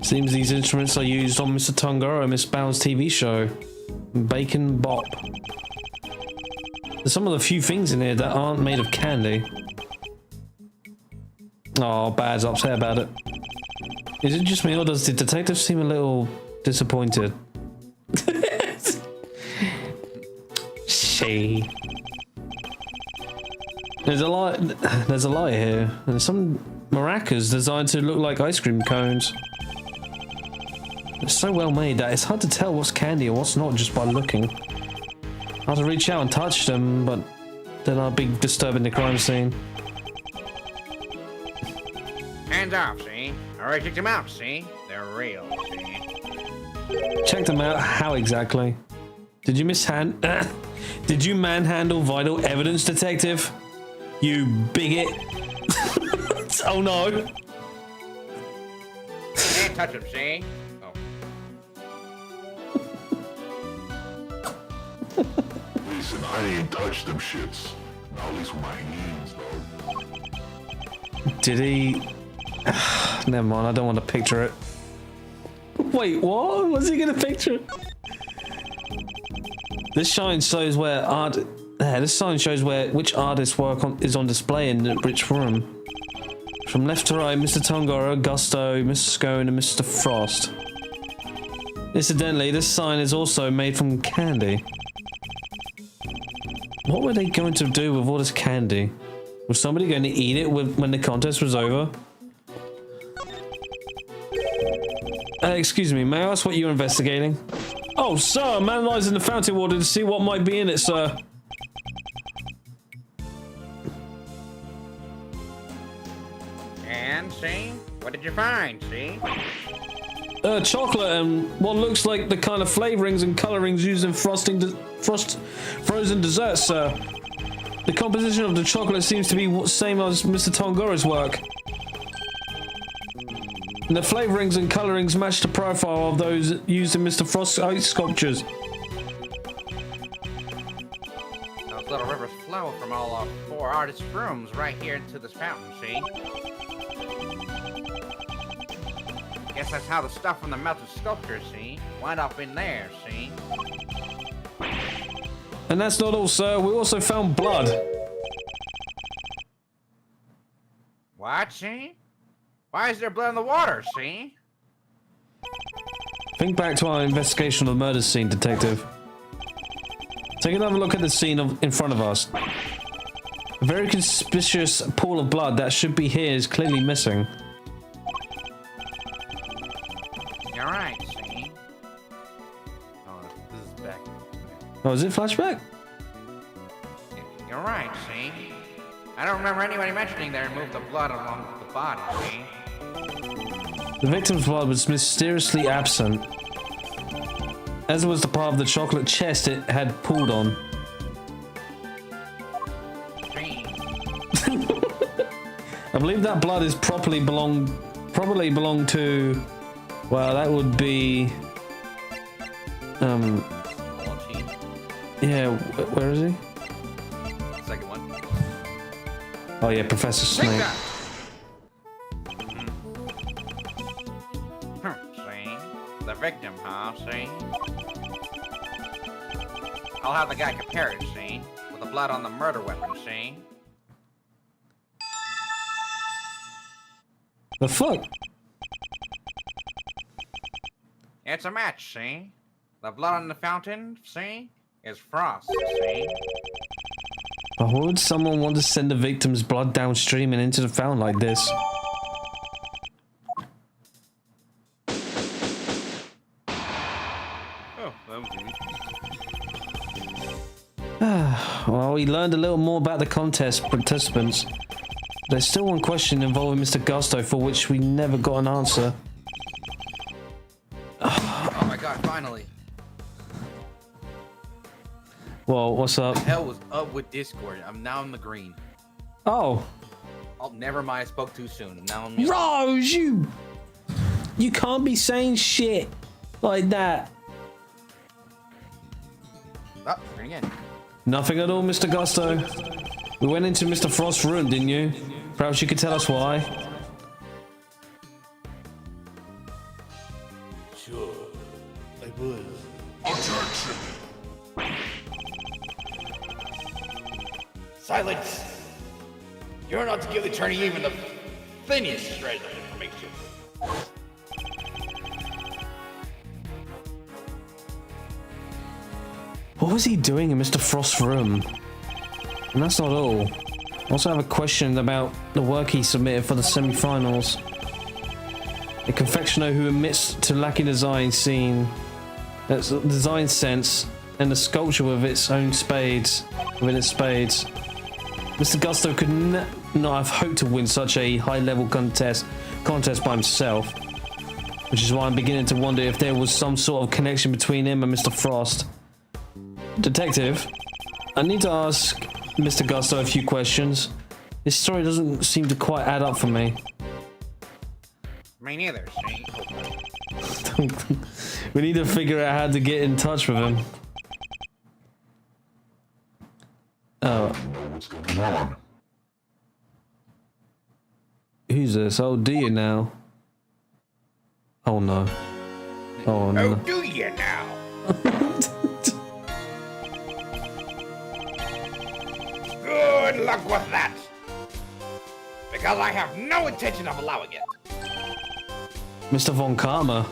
Seems these instruments are used on Mr. Tangara and Miss Bound's TV show, Bacon Bop. There's some of the few things in here that aren't made of candy. Oh, Bad's upset about it. Is it just me or does the detective seem a little disappointed? She. There's a light here, and some maracas designed to look like ice cream cones. It's so well made that it's hard to tell what's candy and what's not just by looking. I have to reach out and touch them, but then I'll be disturbing the crime scene. Hands off, see? Already checked them out, see? They're real, see? Check them out. How exactly? Did you Did you manhandle vital evidence, detective? You bigot. Oh no. touch him, see? Oh. Listen, I ain't touched them shits. Not at least with my hands, though. Did he? Never mind. I don't want to picture it. Wait, what? Was he gonna picture it? This sign shows where art. This sign shows which artist's work is on display in the rich room. From left to right, Mr. Tongoro, Gusto, Mr. Scone, and Mr. Frost. Incidentally, this sign is also made from candy. What were they going to do with all this candy? Was somebody going to eat it when the contest was over? Excuse me, may I ask what you're investigating? Oh, sir, I'm analysing the fountain water to see what might be in it, sir. And, see? What did you find, see? Chocolate and what looks like the kind of flavorings and colorings used in frozen desserts, sir. The composition of the chocolate seems to be the same as Mr. Tongoro's work. And the flavorings and colorings match the profile of those used in Mr. Frost's ice sculptures. Those little rivers flow from all our 4 artists' rooms right here into this fountain, see? Guess that's how the stuff from the melted sculpture, see? Wound up in there, see? And that's not all, sir. We also found blood. What, see? Why is there blood in the water, see? Think back to our investigation of the murder scene, detective. Take another look at the scene in front of us. A very conspicuous pool of blood that should be here is clearly missing. You're right, see? Oh, this is back. Oh, is it flashback? You're right, see? I don't remember anybody mentioning they removed the blood along with the body, see? The victim's blood was mysteriously absent, as was the part of the chocolate chest it had pulled on. See? I believe that blood is probably belonged to, well, that would be, yeah, where is he? Second one. Oh yeah, Professor Snape. Take that! See? The victim, huh, see? I'll have the guy compare it, see? With the blood on the murder weapon, see? The fuck? It's a match, see? The blood on the fountain, see? Is Frost, see? But why would someone want to send the victim's blood downstream and into the fountain like this? Oh, that was easy. Well, we learned a little more about the contest participants. There's still one question involving Mr. Gusto for which we never got an answer. Oh my god, finally. Well, what's up? What the hell was up with Discord? I'm now in the green. Oh. Oh, never mind. I spoke too soon. Now I'm yellow. Rose, you can't be saying shit like that. Oh, green again. Nothing at all, Mr. Gusto. We went into Mr. Frost's room, didn't you? Perhaps you could tell us why. Sure, I was. Objection! Silence! You're not to give the attorney even the thinnest shred of information. What was he doing in Mr. Frost's room? And that's not all. I also have a question about the work he submitted for the semi-finals. A confectioner who admits to lacking design sense, and the sculpture with its own spades, within its spades. Mr. Gusto could not have hoped to win such a high-level contest by himself, which is why I'm beginning to wonder if there was some sort of connection between him and Mr. Frost. Detective, I need to ask Mr. Gusto a few questions. This story doesn't seem to quite add up for me. Me neither, see? We need to figure out how to get in touch with him. Oh. What's going on? Who's this? Oh, do you now? Oh no. Oh no. Oh, do you now? Good luck with that. Because I have no intention of allowing it. Mr. Von Karma.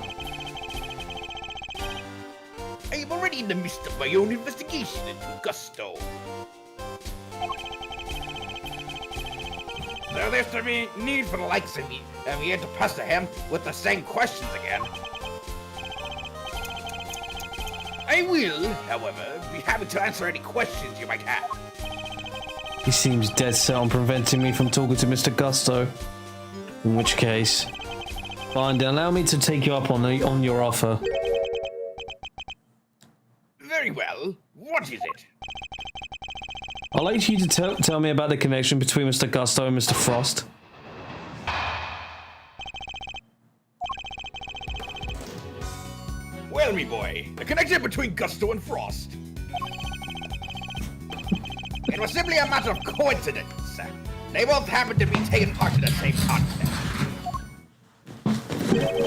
I am already in the midst of my own investigation into Gusto. So there's no need for the likes of me here to pester him with the same questions again. I will, however, be happy to answer any questions you might have. He seems dead set on preventing me from talking to Mr. Gusto. In which case, fine, then allow me to take you up on your offer. Very well. What is it? I'd like you to tell me about the connection between Mr. Gusto and Mr. Frost. Well, me boy, the connection between Gusto and Frost. It was simply a matter of coincidence. They both happened to be taking part in the same contest.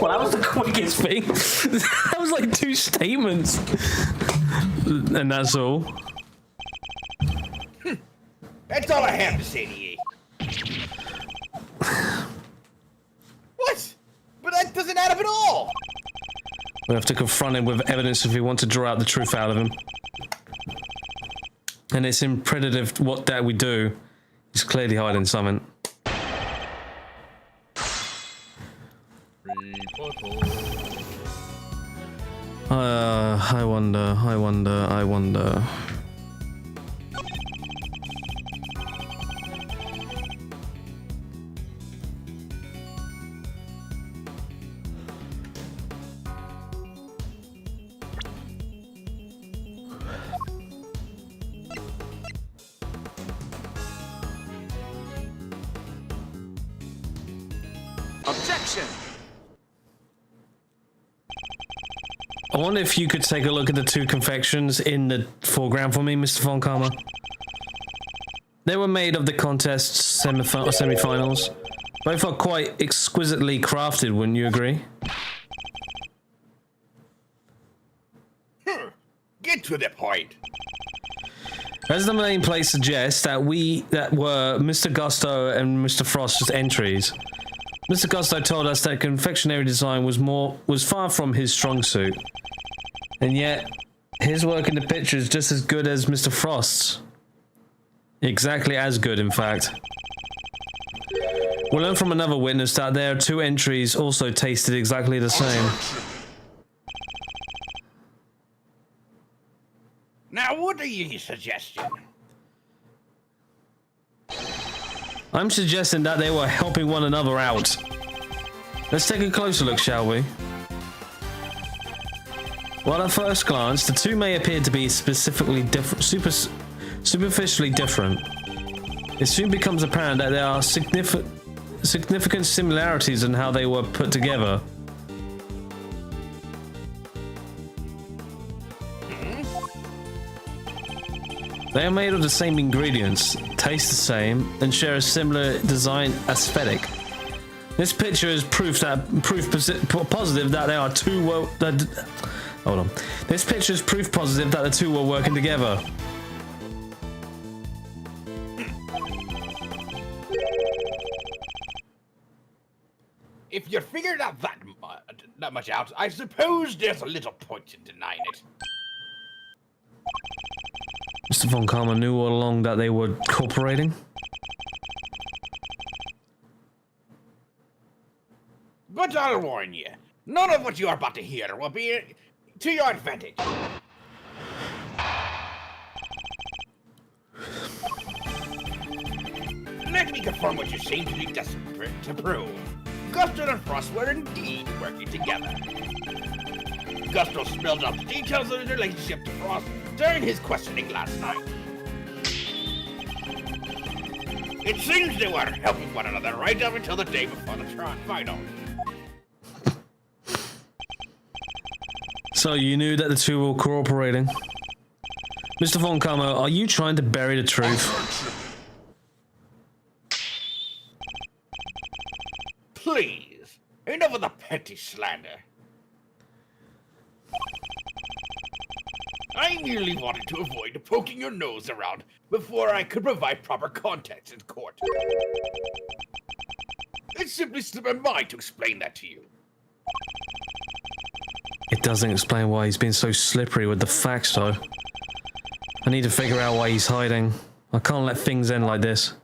Well, that was the quickest thing. That was like 2 statements. And that's all. That's all I have to say to ye. What? But that doesn't add up at all. We have to confront him with evidence if we want to draw out the truth out of him. And it's imperative what that we do. He's clearly hiding something. I wonder. Objection! I wonder if you could take a look at the 2 confections in the foreground for me, Mr. Von Karma. They were made of the contest's semi-finals. Both are quite exquisitely crafted, wouldn't you agree? Get to the point. As the nameplate suggests, that were Mr. Gusto and Mr. Frost's entries. Mr. Gusto told us that confectionery design was far from his strong suit. And yet, his work in the picture is just as good as Mr. Frost's. Exactly as good, in fact. We'll learn from another witness that their 2 entries also tasted exactly the same. Now, what are you suggesting? I'm suggesting that they were helping one another out. Let's take a closer look, shall we? While at first glance, the 2 may appear to be specifically different, superficially different, it soon becomes apparent that there are significant similarities in how they were put together. They are made of the same ingredients, taste the same, and share a similar design aesthetic. This picture is proof positive that there are 2 hold on. This picture is proof positive that the 2 were working together. If you figured out that much out, I suppose there's a little point in denying it. Mr. Von Karma knew all along that they were cooperating. But I'll warn you, none of what you are about to hear will be to your advantage. Let me confirm what you seem to be desperate to prove. Gusto and Frost were indeed working together. Gusto spilled out the details of his relationship to Frost during his questioning last night. It seems they were helping one another right up until the day before the final. So you knew that the two were cooperating. Mr. Von Karma, are you trying to bury the truth? Please, enough of the petty slander. I merely wanted to avoid poking your nose around before I could provide proper context in court. It simply slipped my mind to explain that to you. It doesn't explain why he's been so slippery with the facts, though. I need to figure out why he's hiding. I can't let things end like this.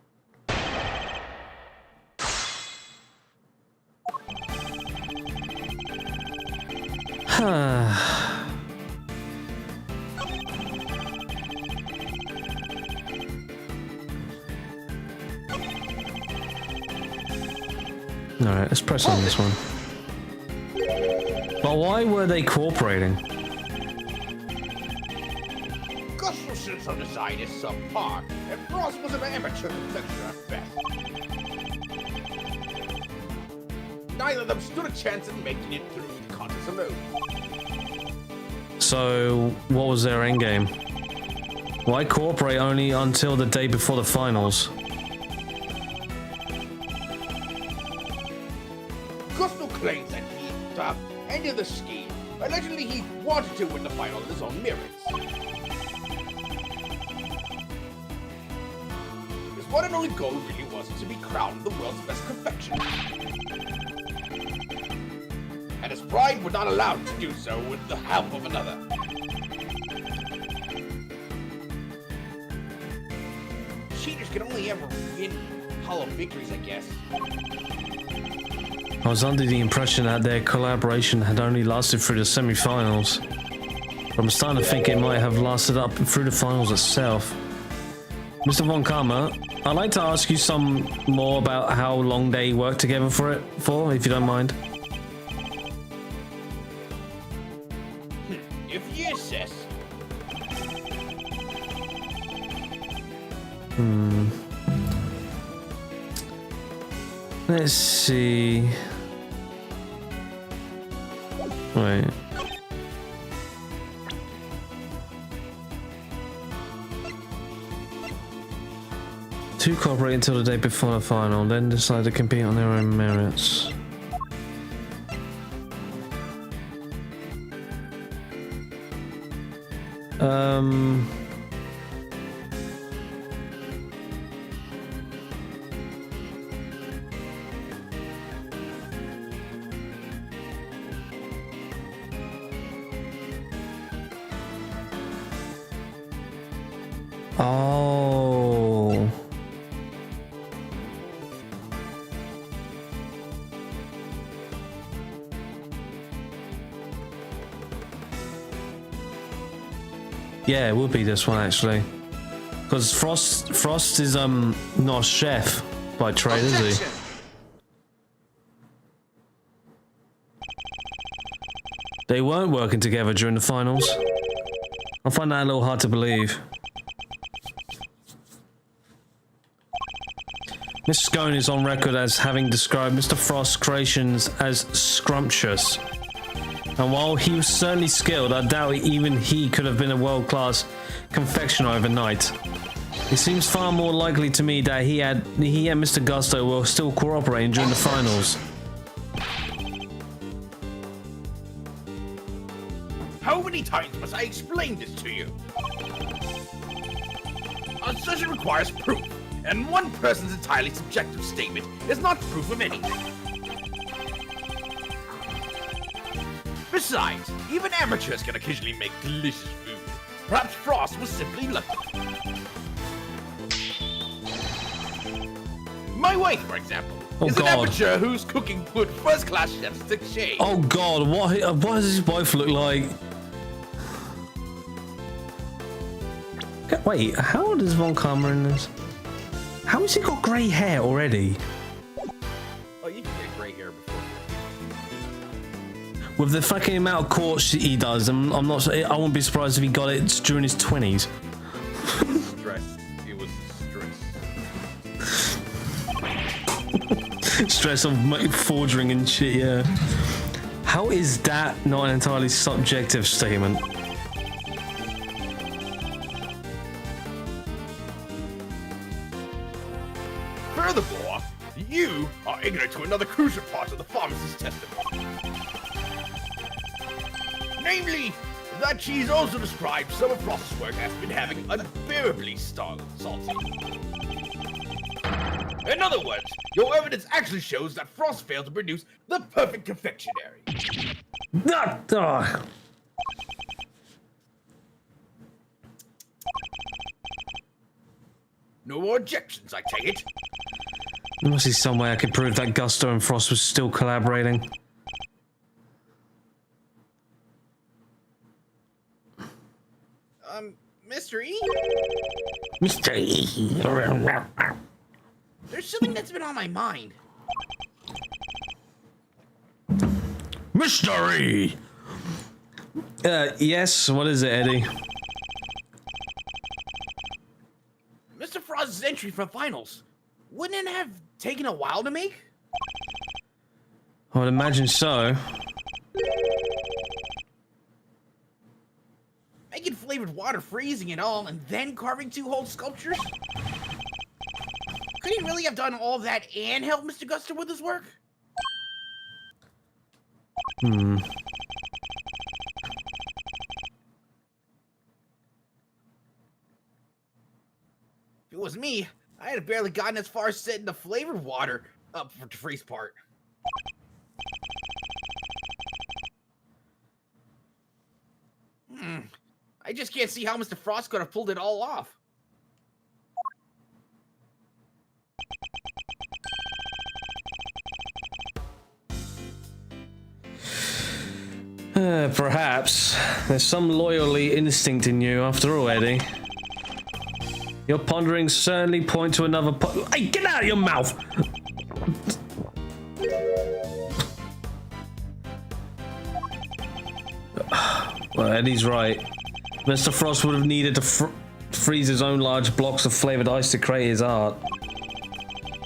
Alright, let's press on this one. But why were they cooperating? Gustafson's on design is subpar, and Frost was an amateur confectioner at best. Neither of them stood a chance at making it through the contest alone. So, what was their endgame? Why cooperate only until the day before the finals? Gusto claims that he ended the scheme. Allegedly, he wanted to win the final on his own merits. His one and only goal really was to be crowned the world's best confectioner. And his pride would not allow him to do so with the help of another. Cheaters can only ever win hollow victories, I guess. I was under the impression that their collaboration had only lasted through the semi-finals. I'm starting to think it might have lasted up through the finals itself. Mr. Von Karma, I'd like to ask you some more about how long they worked together for, if you don't mind. If you insist. Let's see. Wait. Two cooperate until the day before the final, then decide to compete on their own merits. Oh. Yeah, it would be this one actually, because Frost is not a chef by trade, is he? They weren't working together during the finals. I find that a little hard to believe. Mr. Scone is on record as having described Mr. Frost's creations as scrumptious. And while he was certainly skilled, I doubt even he could have been a world-class confectioner overnight. It seems far more likely to me that he and Mr. Gusto were still cooperating during the finals. How many times must I explain this to you? A session requires proof, and one person's entirely subjective statement is not proof of anything. Besides, even amateurs can occasionally make delicious food. Perhaps Frost was simply lucky. My wife, for example, is an amateur whose cooking put first-class chefs to shame. Oh God, what does his wife look like? Wait, how old is Von Karma in this? How has he got grey hair already? Oh, you can get grey hair before. With the fucking amount of courts he does, I'm not. I wouldn't be surprised if he got it during his 20s. Stress. It was stress. Stress of forging and shit. Yeah. How is that not an entirely subjective statement? Furthermore, you are ignorant to another crucial part of the pharmacist's testimony. Namely, that she's also described some of Frost's work as been having unbearably salty. In other words, your evidence actually shows that Frost failed to produce the perfect confectionery. No more objections, I take it. There must be some way I could prove that Gusto and Frost was still collaborating. Mr. E? Mr. E. There's something that's been on my mind. Mr. E. Yes, what is it, Eddie? Mr. Frost's entry for finals. Wouldn't it have taken a while to make? I would imagine so. Making flavored water freezing and all, and then carving 2 whole sculptures? Could he really have done all that and help Mr. Gusto with his work? Hmm. If it was me, I had barely gotten as far as setting the flavored water up for the freeze part. I just can't see how Mr. Frost could have pulled it all off. Perhaps. There's some loyalty instinct in you after all, Eddie. Your ponderings certainly point to another Hey, get out of your mouth! Well, Eddie's right. Mr. Frost would have needed to freeze his own large blocks of flavored ice to create his art.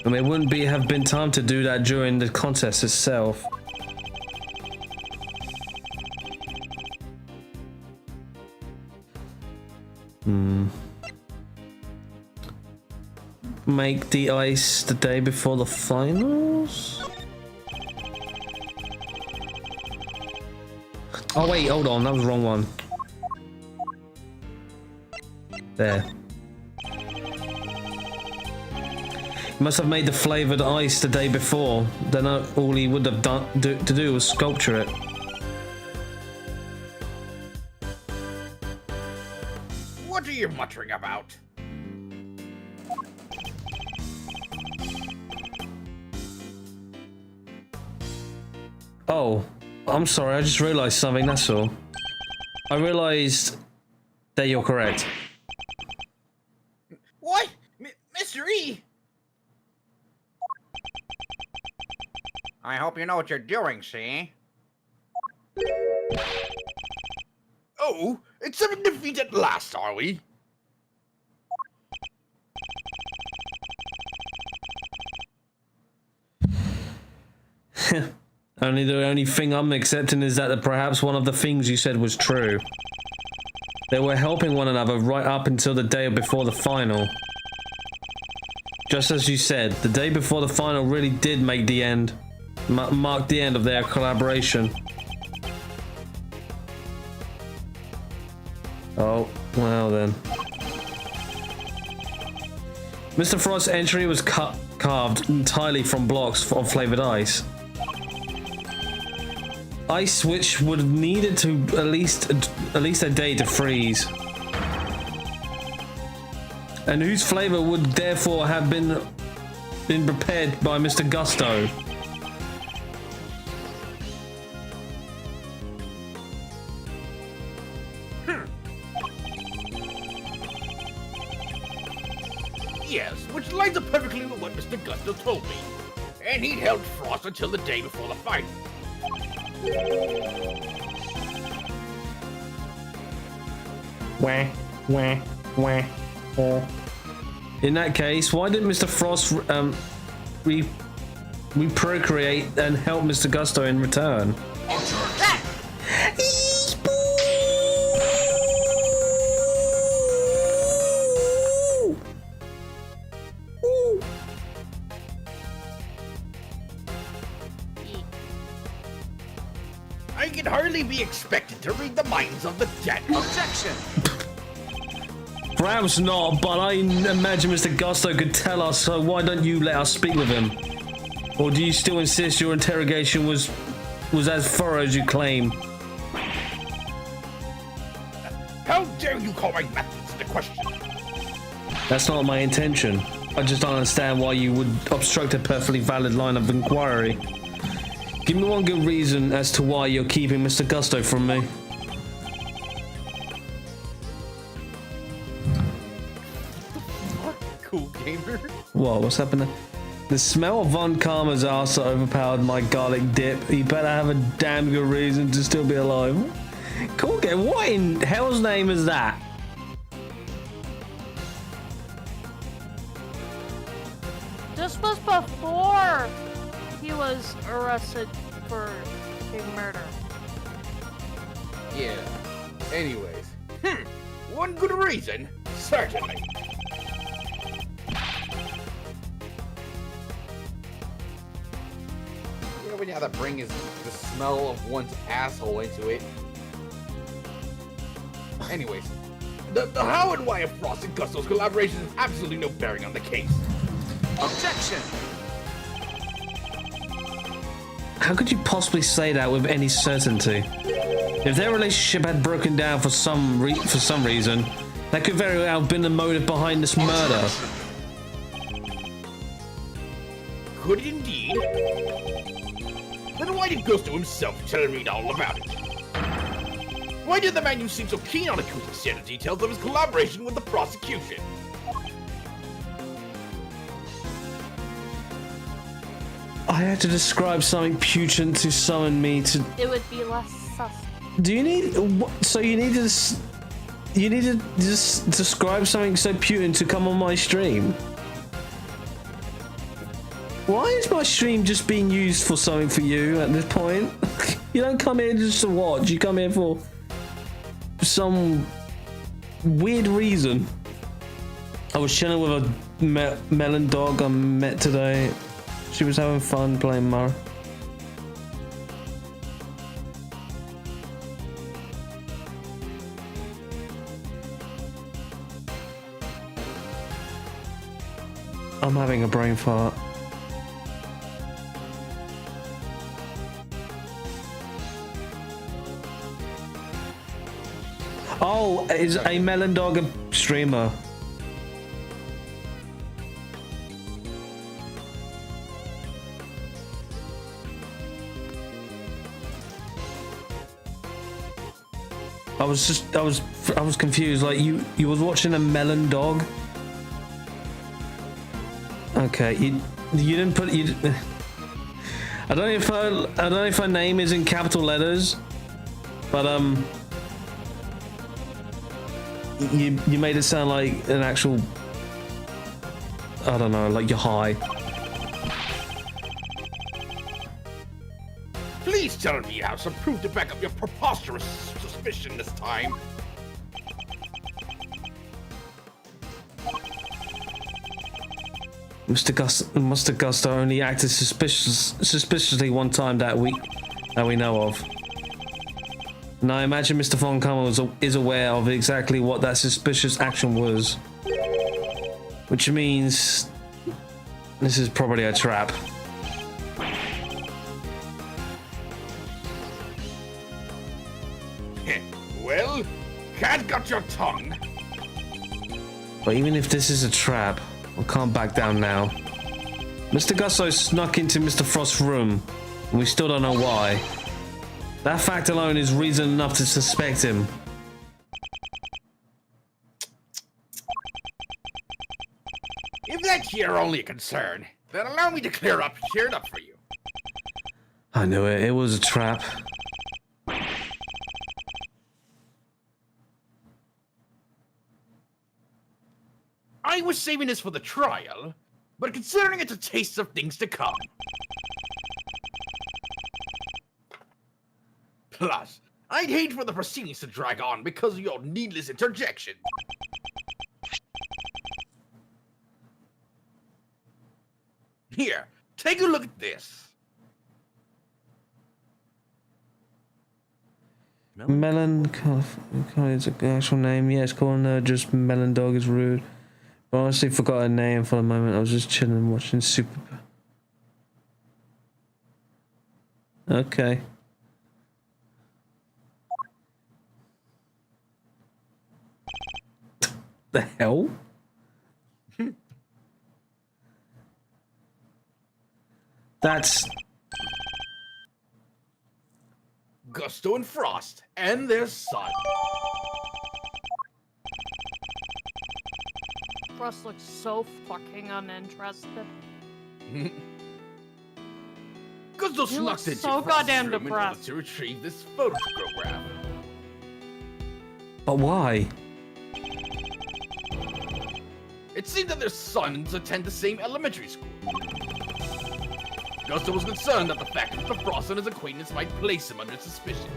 And there wouldn't have been time to do that during the contest itself. Make the ice the day before the finals? Oh wait, hold on, that was the wrong one. There. He must have made the flavored ice the day before. Then all he would have done to do was sculpture it. What are you muttering about? Oh, I'm sorry, I just realized something, that's all. I realized that you're correct. What? Mr. E? I hope you know what you're doing, see? Oh, accepting defeat at last, are we? The only thing I'm accepting is that perhaps one of the things you said was true. They were helping one another right up until the day before the final. Just as you said, the day before the final really did make the end, mark the end of their collaboration. Oh, well then. Mr. Frost's entry was carved entirely from blocks of flavored ice. Ice which would have needed to at least a day to freeze, and whose flavor would therefore have been prepared by Mr. Gusto. Yes, which lines up perfectly with what Mr. Gusto told me. And he'd held Frost until the day before the fight. In that case, why didn't Mr. Frost procreate and help Mr. Gusto in return? I can hardly be expected to read the minds of the dead. Objection! Perhaps not, but I imagine Mr. Gusto could tell us, so why don't you let us speak with him? Or do you still insist your interrogation was as thorough as you claim? How dare you call my methods into question? That's not my intention. I just don't understand why you would obstruct a perfectly valid line of inquiry. Give me one good reason as to why you're keeping Mr. Gusto from me. Cool gamer. Whoa, what's happening? The smell of Von Karma's ass overpowered my garlic dip. He better have a damn good reason to still be alive. Cool game. What in hell's name is that? This was before he was arrested for a murder. Yeah. Anyways. One good reason? Certainly. You know when you have to bring the smell of one's asshole into it. Anyways. The how and why of Frost and Gusto's collaboration has absolutely no bearing on the case. Objection! How could you possibly say that with any certainty? If their relationship had broken down for some reason, that could very well have been the motive behind this murder. Could it indeed? Then why did Gusto himself tell me all about it? Why did the man you seem so keen on accusing share the details of his collaboration with the prosecution? I had to describe something putrid to summon me to. It would be less sus. Do you need? So you need to. You need to just describe something so putrid to come on my stream. Why is my stream just being used for something for you at this point? You don't come here just to watch. You come here for some weird reason. I was chilling with a melon dog I met today. She was having fun playing Mario. I'm having a brain fart. Oh, is a melon dog a streamer? I was confused. Like you was watching a melon dog. Okay, you didn't put you. I don't know if her name is in capital letters, but you made it sound like an actual. I don't know, like you're high. Please tell me you have some proof to back up your preposterous suspicion this time. Mr. Gusto only acted suspiciously one time that we know of. And I imagine Mr. Von Kammer is aware of exactly what that suspicious action was. Which means this is probably a trap. Well, cat got your tongue. But even if this is a trap, I can't back down now. Mr. Gusto snuck into Mr. Frost's room, and we still don't know why. That fact alone is reason enough to suspect him. If that's your only concern, then allow me to clear it up for you. I knew it. It was a trap. I was saving this for the trial, but considering it's a taste of things to come. Plus, I'd hate for the proceedings to drag on because of your needless interjection. Here, take a look at this. Melon is an actual name. Yes, calling her just Melon Dog is rude. I honestly forgot her name for a moment. I was just chilling watching Super. Okay. The hell? That's Gusto and Frost, and their son. Russ looks so fucking uninterested. Gusto He snuck looks into so Frost's goddamn room in order depressed. to retrieve this photograph. but why? It seemed that their sons attend the same elementary school. Gusto was concerned that the fact that the Frost and his acquaintance might place him under suspicion.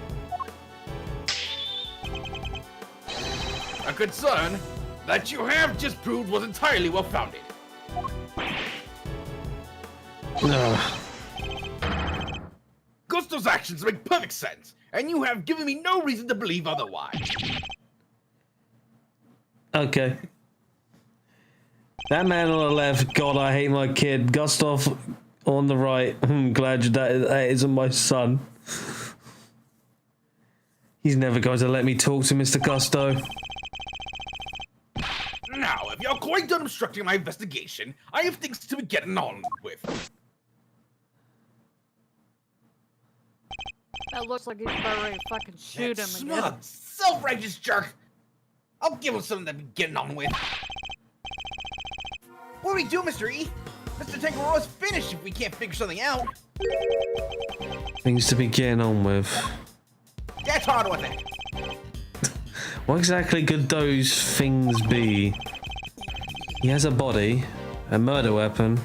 A concern that you have just proved was entirely well-founded. Ugh. Gusto's actions make perfect sense, and you have given me no reason to believe otherwise. Okay. That man on the left, God, I hate my kid. Gustav on the right, I'm glad that isn't my son. He's never going to let me talk to Mr. Gusto. Now, if you're quite done obstructing my investigation, I have things to be getting on with. That looks like he's about ready to fucking shoot him again. Smug, self-righteous jerk. I'll give him something to be getting on with. What do we do, Mr. E? Mr. Tangaroa's finished if we can't figure something out. Things to be getting on with. Get on with it. What exactly could those things be? He has a body, a murder weapon,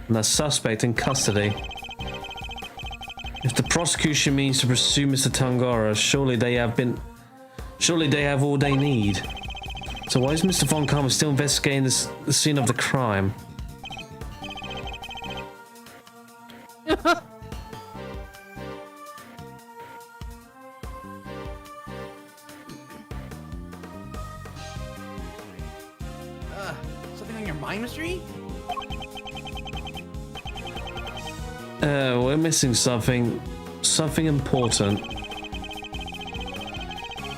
and a suspect in custody. If the prosecution means to pursue Mr. Tangara, surely they have all they need. So why is Mr. Von Karma still investigating the scene of the crime? Something on your mind, Mr. E? We're missing something important.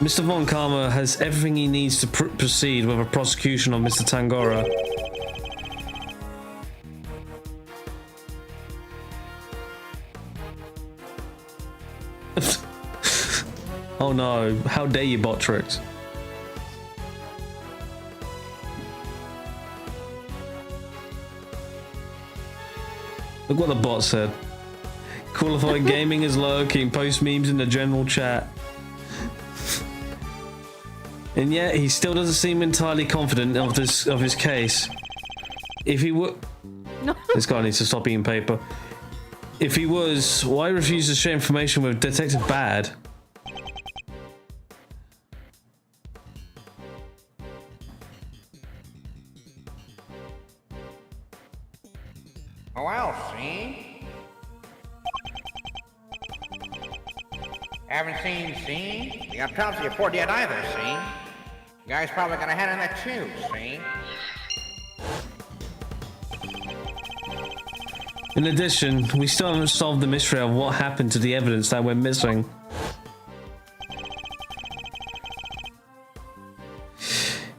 Mr. Von Karma has everything he needs to proceed with a prosecution of Mr. Tangara. Oh no, how dare you, bot tricks. Look what the bot said. Qualified gaming is lurking, post memes in the general chat. And yet he still doesn't seem entirely confident of his case. If he were, this guy needs to stop eating paper. If he was, why refuse to share information with Detective Bad? Oh, well, see? Haven't seen the autopsy report yet either, see? You guys probably gonna head on that too, see? In addition, we still haven't solved the mystery of what happened to the evidence that we're missing.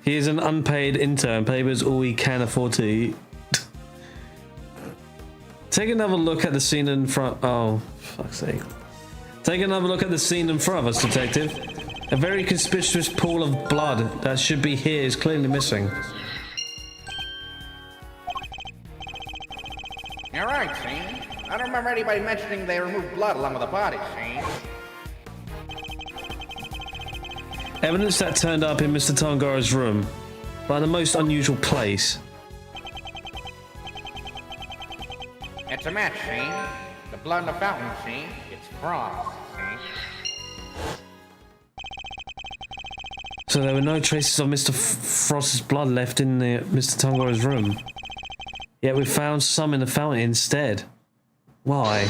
He is an unpaid intern. Paper is all he can afford to eat. Take another look at the scene in front. Oh, fuck's sake. Take another look at the scene in front of us, detective. A very conspicuous pool of blood that should be here is clearly missing. You're right, see? I don't remember anybody mentioning they removed blood along with the body, see? Evidence that turned up in Mr. Tangara's room, but in the most unusual place. It's a match, see? The blood in the fountain, see? It's frost, see? So there were no traces of Mr. Frost's blood left in Mr. Tongoro's room. Yet we found some in the fountain instead. Why?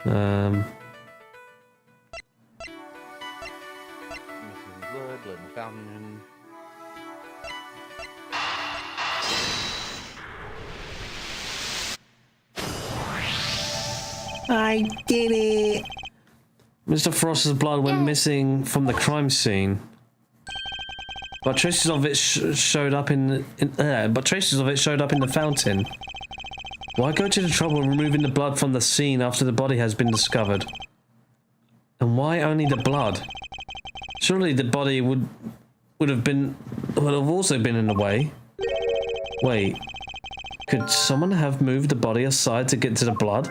Missing blood, blood in the fountain. I did it! Mr. Frost's blood went missing from the crime scene, but traces of it showed up in the fountain. Why go to the trouble of removing the blood from the scene after the body has been discovered? And why only the blood? Surely the body would have also been in the way. Wait, could someone have moved the body aside to get to the blood?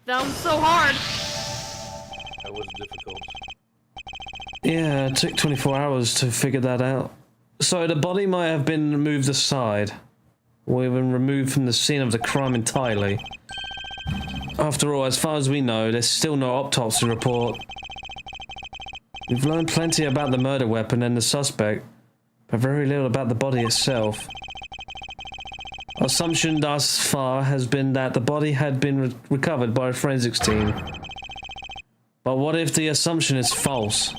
That was so hard. That was difficult. Yeah, it took 24 hours to figure that out. So the body might have been moved aside, or even removed from the scene of the crime entirely. After all, as far as we know, there's still no autopsy report. We've learned plenty about the murder weapon and the suspect, but very little about the body itself. Our assumption thus far has been that the body had been recovered by a forensics team. But what if the assumption is false?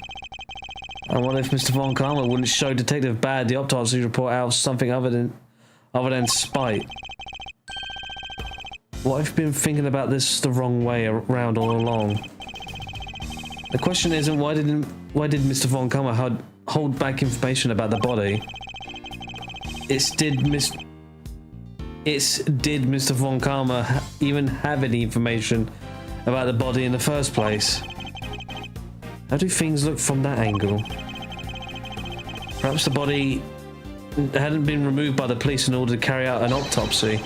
And what if Mr. Von Karma wouldn't show Detective Bad the autopsy report out of something other than spite? What if you've been thinking about this the wrong way around all along? The question isn't why did Mr. Von Karma hold back information about the body? Did Mr. Von Karma even have any information about the body in the first place? How do things look from that angle? Perhaps the body hadn't been removed by the police in order to carry out an autopsy.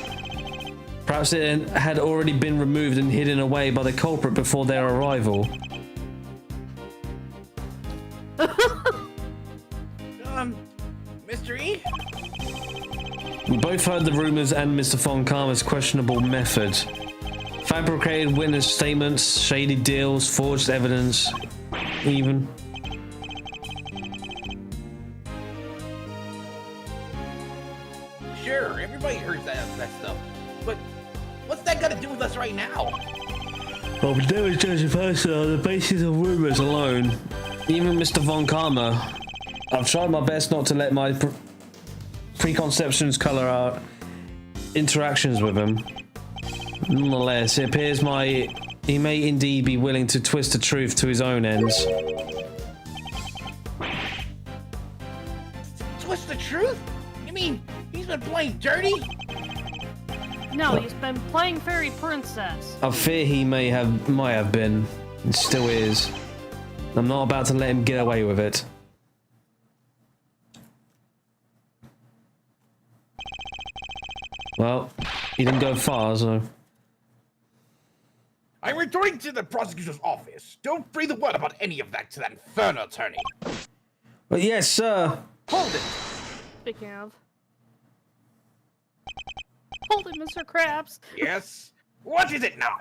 Perhaps it had already been removed and hidden away by the culprit before their arrival. Mr. E? We both heard the rumors and Mr. Von Karma's questionable methods. Fabricated witness statements, shady deals, forged evidence, even. Sure, everybody heard that stuff. But what's that got to do with us right now? Well, we do is judge a person on the basis of rumors alone. Even Mr. Von Karma. I've tried my best not to let my preconceptions colour our interactions with him. Nonetheless, it appears he may indeed be willing to twist the truth to his own ends. Twist the truth? You mean he's been playing dirty? No, he's been playing fairy princess. I fear he might have been, and still is. I'm not about to let him get away with it. Well, he didn't go far, so... I'm returning to the prosecutor's office. Don't breathe a word about any of that to that infernal attorney. But yes, sir. Hold it. Speaking of. Hold it, Mr. Krabs. Yes? What is it now?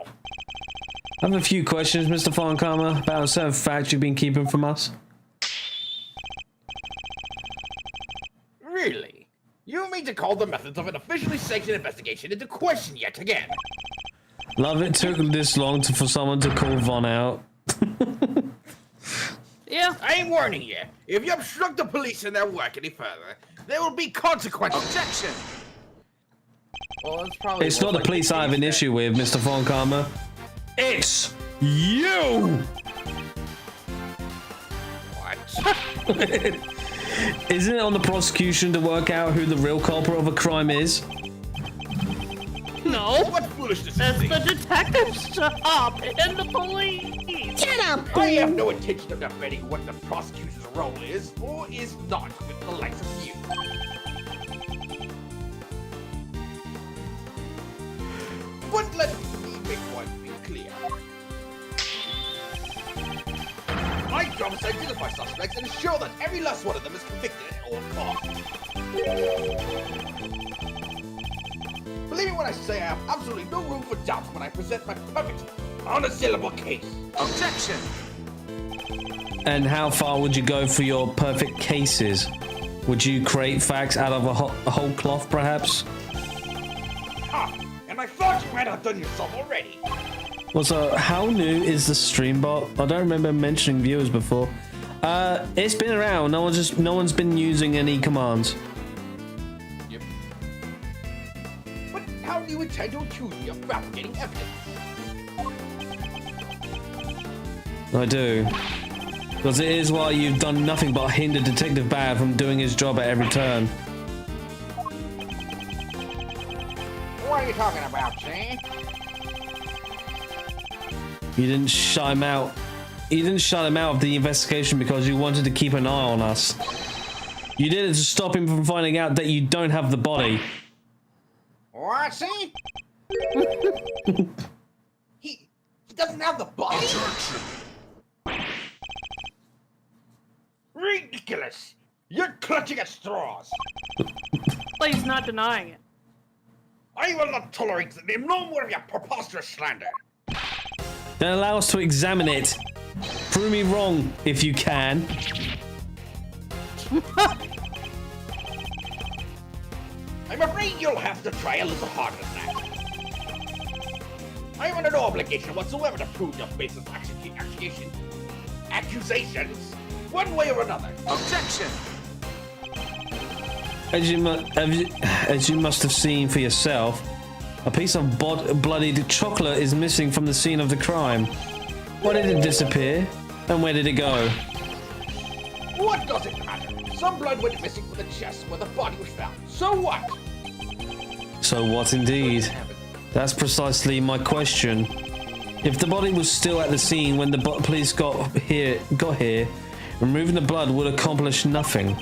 I have a few questions, Mr. Von Karma, about a certain fact you've been keeping from us. Really? You mean to call the methods of an officially sanctioned investigation into question yet again? Love it took this long for someone to call Von out. Yeah. I'm warning you. If you obstruct the police in their work any further, there will be consequences. Objection! Well, It's not the police I have an issue with, Mr. Von Karma. It's you! What? Isn't it on the prosecution to work out who the real culprit of a crime is? No. What foolishness That's is the this? detective's job and the police. Get up, I have no intention of debating what the prosecutor's role is or is not with the likes of you. But let me make one thing clear. My job is to identify suspects and ensure that every last one of them is convicted all costs. Believe me when I say I have absolutely no room for doubt when I present my perfect, unassailable case. Objection! And how far would you go for your perfect cases? Would you create facts out of a whole cloth, perhaps? Ha! And I thought you might have done yourself already. Well, so how new is the stream bot? I don't remember mentioning viewers before. It's been around. No one's been using any commands. Yep. But how do you intend to accuse me of fabricating evidence? I do. Because it is why you've done nothing but hinder Detective Bad from doing his job at every turn. What are you talking about, Shane? You didn't shut him out. You didn't shut him out of the investigation because you wanted to keep an eye on us. You did it to stop him from finding out that you don't have the body. What, see? he doesn't have the body? Ridiculous! You're clutching at straws! But he's not denying it. I will not tolerate no more of your preposterous slander! Then allow us to examine it. Prove me wrong if you can. I'm afraid you'll have to try a little harder than that. I am under no obligation whatsoever to prove your baseless accusations, one way or another. Objection! As you must have seen for yourself, a piece of bloodied chocolate is missing from the scene of the crime. Why did it disappear? And where did it go? What does it matter? Some blood went missing from the chest where the body was found. So what? So what indeed? That's precisely my question. If the body was still at the scene when the police got here, removing the blood would accomplish nothing.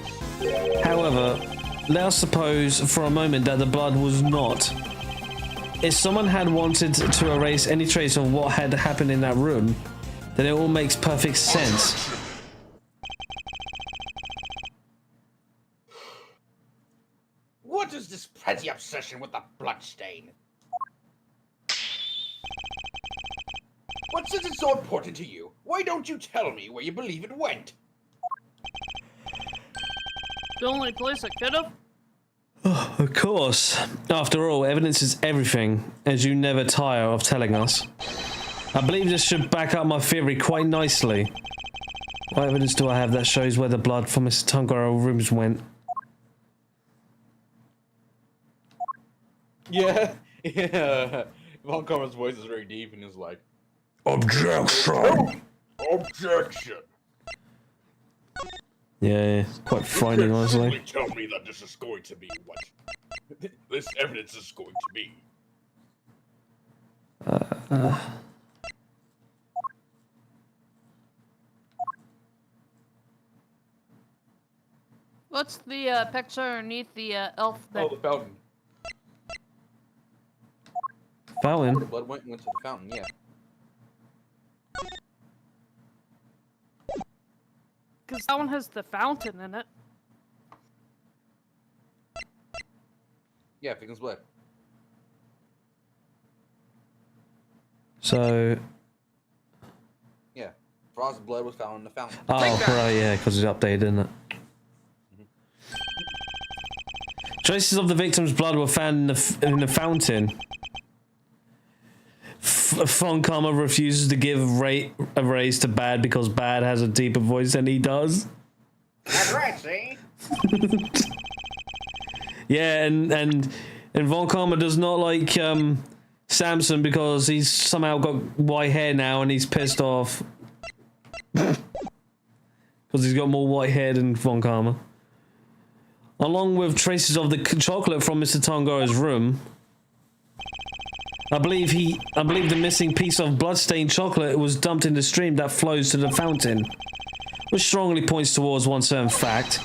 However, let us suppose for a moment that the blood was not. If someone had wanted to erase any trace of what had happened in that room, then it all makes perfect sense. What is this petty obsession with the bloodstain? But since it's so important to you, why don't you tell me where you believe it went? The only place it could have. Of course. After all, evidence is everything, as you never tire of telling us. I believe this should back up my theory quite nicely. What evidence do I have that shows where the blood from Mr. Tungaro rooms went? Yeah. Von Karma's voice is very deep and is like, Objection! Objection! Yeah, it's quite frightening, honestly. Tell me that this is going to be what this evidence is going to be. What's the picture underneath the elf thing? oh, the fountain. The Fountain? blood went to the fountain, yeah. Because that one has the fountain in it. Yeah, Fickens blood. So... Yeah. Frost's blood was found in the fountain. Oh, right, yeah, because it's updated, isn't it? Traces of the victim's blood were found in the fountain. Von Karma refuses to give a raise to Bad because Bad has a deeper voice than he does. That's right, see? Yeah, and Von Karma does not like Samson because he's somehow got white hair now and he's pissed off. Because he's got more white hair than Von Karma. Along with traces of the chocolate from Mr. Tangaro's room. I believe the missing piece of bloodstained chocolate was dumped in the stream that flows to the fountain. Which strongly points towards one certain fact.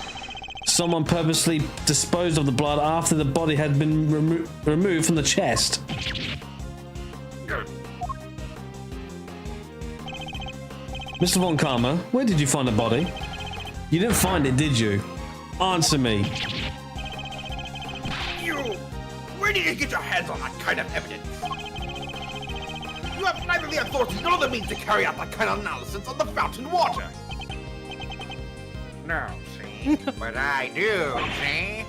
Someone purposely disposed of the blood after the body had been removed from the chest. Mr. Von Karma, where did you find the body? You didn't find it, did you? Answer me. Where did you get your hands on that kind of evidence? You have neither the authority nor the means to carry out that kind of analysis on the fountain water. No, see? But I do, see?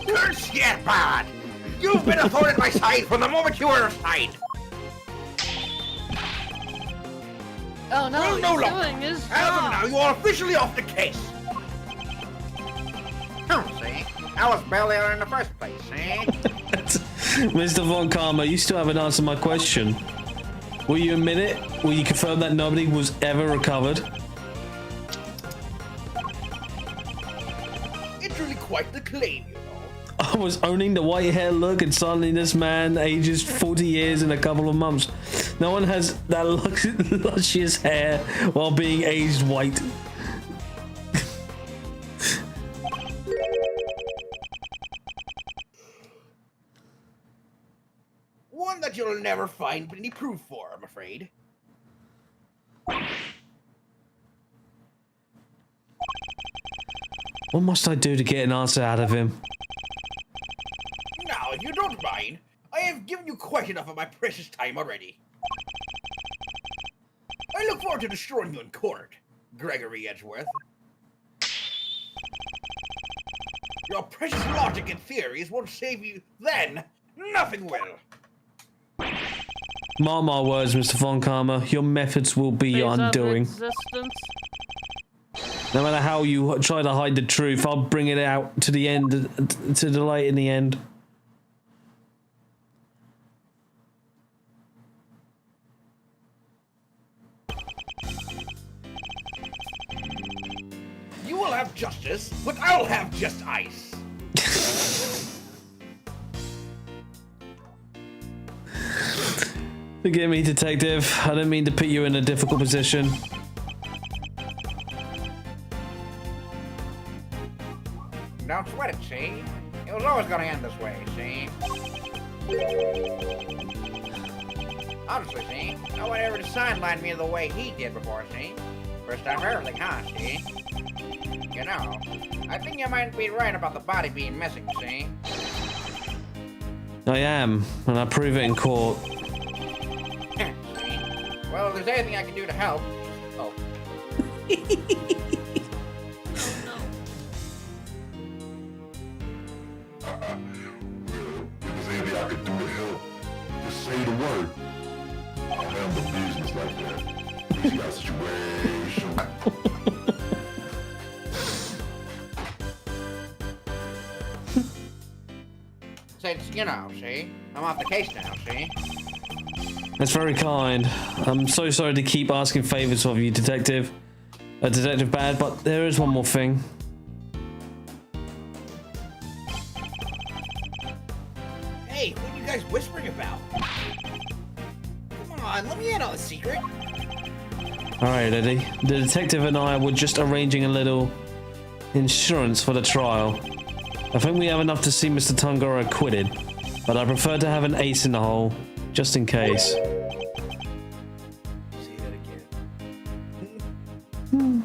Curse yet, bad! You've been a thorn in my side from the moment you were assigned! Oh no, Well, he's no longer. doing his As of now, job. you are officially off the case. See? I was barely out in the first place, see? Mr. Von Karma, you still haven't answered my question. Will you admit it? Will you confirm that nobody was ever recovered? It's really quite the claim, you know. I was owning the white hair look, and suddenly this man ages 40 years in a couple of months. No one has that luscious hair while being aged white. One that you'll never find any proof for, I'm afraid. What must I do to get an answer out of him? Now, if you don't mind, I have given you quite enough of my precious time already. I look forward to destroying you in court, Gregory Edgeworth. Your precious logic and theories won't save you then. Nothing will. Mark my words, Mr. Von Karma, your methods will be your Phase of undoing. existence. No matter how you try to hide the truth, I'll bring it out to the end, to the light in the end. You will have justice, but I'll have just ice. Forgive me, detective. I didn't mean to put you in a difficult position. Don't sweat it, see? It was always gonna end this way, see? Honestly, see? No one ever sidelined me the way he did before, see? First time for everything, huh, see? You know, I think you might be right about the body being missing, see? I am, and I prove it in court. See? Well, if there's anything I can do to help, oh. If there's anything I could do to help, just say the word. I'll handle business like that. You got a situation. Since, you know, see? I'm off the case now, see? That's very kind. I'm so sorry to keep asking favors of you, Detective. Detective Bad, but there is one more thing. Hey, what are you guys whispering about? Come on, let me in on the secret. Alright, Eddie. The detective and I were just arranging a little insurance for the trial. I think we have enough to see Mr. Tungora acquitted, but I prefer to have an ace in the hole, just in case. Say that again.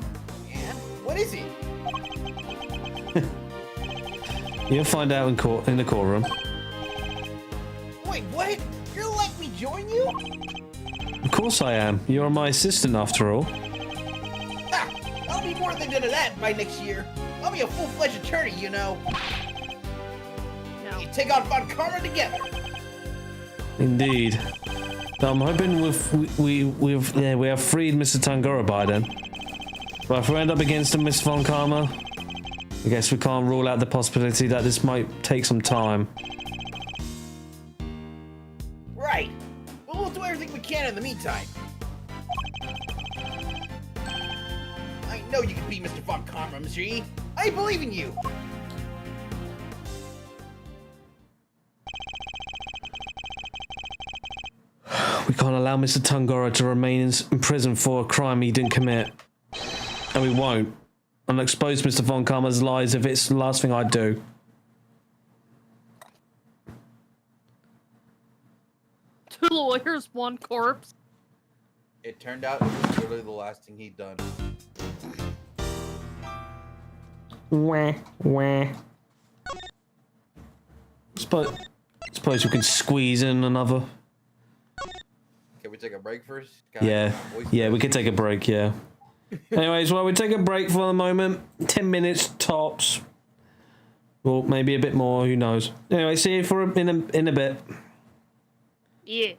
Yeah? What is it? You'll find out in the courtroom. Wait, what? You're gonna let me join you? Of course I am. You're my assistant after all. Ah, I'll be more than that by next year. I'll be a full-fledged attorney, you know. No. You take on Von Karma together. Indeed. Now, I'm hoping we have freed Mr. Tungora by then. But if we end up against him, Miss Von Karma, I guess we can't rule out the possibility that this might take some time. Right. But we'll do everything we can in the meantime. I know you can beat Mr. Von Karma, Mr. E. I believe in you. We can't allow Mr. Tungora to remain in prison for a crime he didn't commit. And we won't. I'll expose Mr. Von Karma's lies if it's the last thing I do. Two lawyers, one corpse. It turned out it was literally the last thing he'd done. Wah, wah. Suppose we can squeeze in another. Can we take a break first? Yeah, yeah, we could take a break, yeah. Anyways, well, we take a break for the moment. 10 minutes tops. Well, maybe a bit more, who knows. Anyway, see you in a bit. Yeah.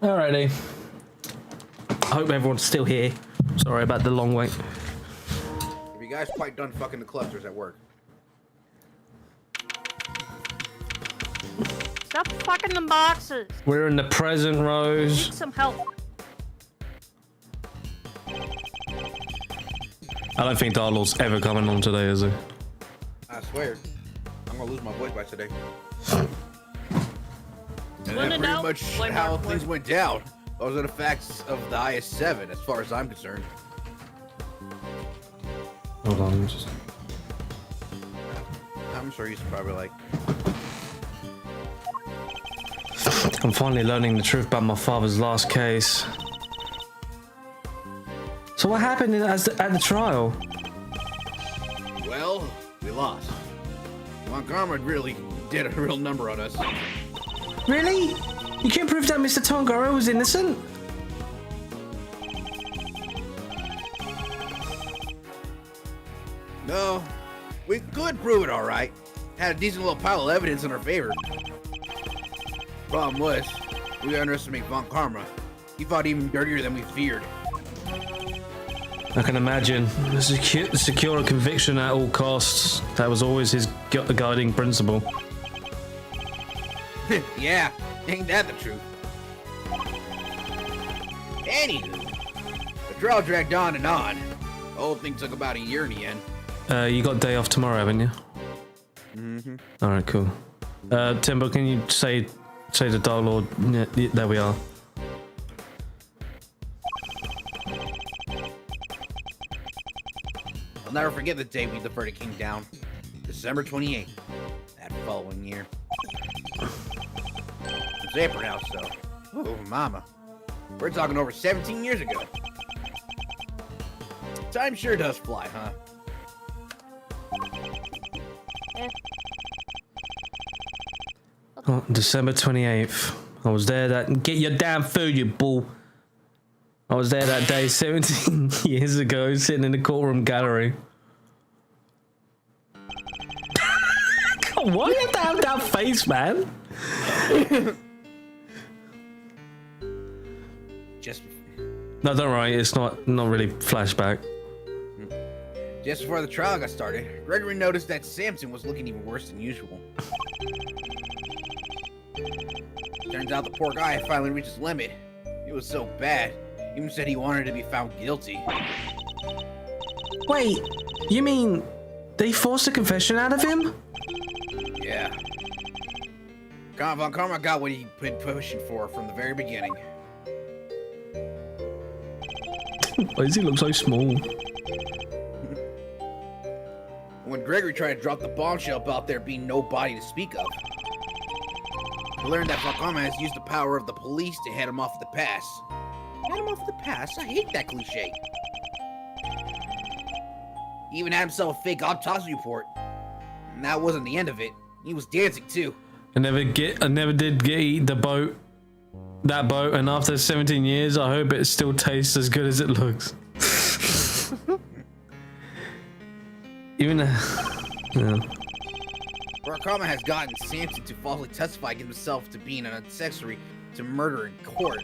Alrighty. I hope everyone's still here. Sorry about the long wait. Have you guys quite done fucking the clusters at work? Stop fucking the boxes. We're in the present, Rose. Need some help. I don't think Darlord's ever coming on today, is he? I swear. I'm gonna lose my voice by today. And Let that's it pretty out. much Blame how Mark. things went down. Those are the facts of the IS-7, as far as I'm concerned. Hold on, just... I'm sure he's probably like, I'm finally learning the truth about my father's last case. So what happened at the trial? well, we lost. Montgomery really did a real number on us. Really? You can't prove that Mr. Tongaro was innocent? No, we could prove it all right. Had a decent little pile of evidence in our favor. Problem was, we underestimated Von Karma. He fought even dirtier than we feared. I can imagine. Secure a conviction at all costs. That was always his guiding principle. Yeah, ain't that the truth? Anywho, the trial dragged on and on. The whole thing took about a year in the end. You got day off tomorrow, haven't you? Mm-hmm. All right, cool. Timber, can you say to Darlord? Yeah, there we are. I'll never forget the day we deferred the king down. December 28th, that following year. It's April now, so. Oh, mama. We're talking over 17 years ago. Time sure does fly, huh? Oh, December 28th. I was there that... Get your damn food, you bull. I was there that day 17 years ago, sitting in the courtroom gallery. Why do you have to have that face, man? Just No, don't worry. It's not really flashback. before the trial got started, Gregory noticed that Samson was looking even worse than usual. Turns out the poor guy had finally reached his limit. It was so bad, he even said he wanted to be found guilty. Wait, you mean they forced a confession out of him? Yeah. Von Karma got what he'd been pushing for from the very beginning. Why does he look so small? When Gregory tried to drop the bombshell about there being no body to speak of, he learned that Von Karma has used the power of the police to head him off the pass. Head him off the pass? I hate that cliche. He even had himself a fake autopsy report. And that wasn't the end of it. He was dancing too. I never did eat the boat. That boat, and after 17 years, I hope it still tastes as good as it looks. Even yeah. Karma has gotten Samson to falsely testify against himself to being an accessory to murder in court.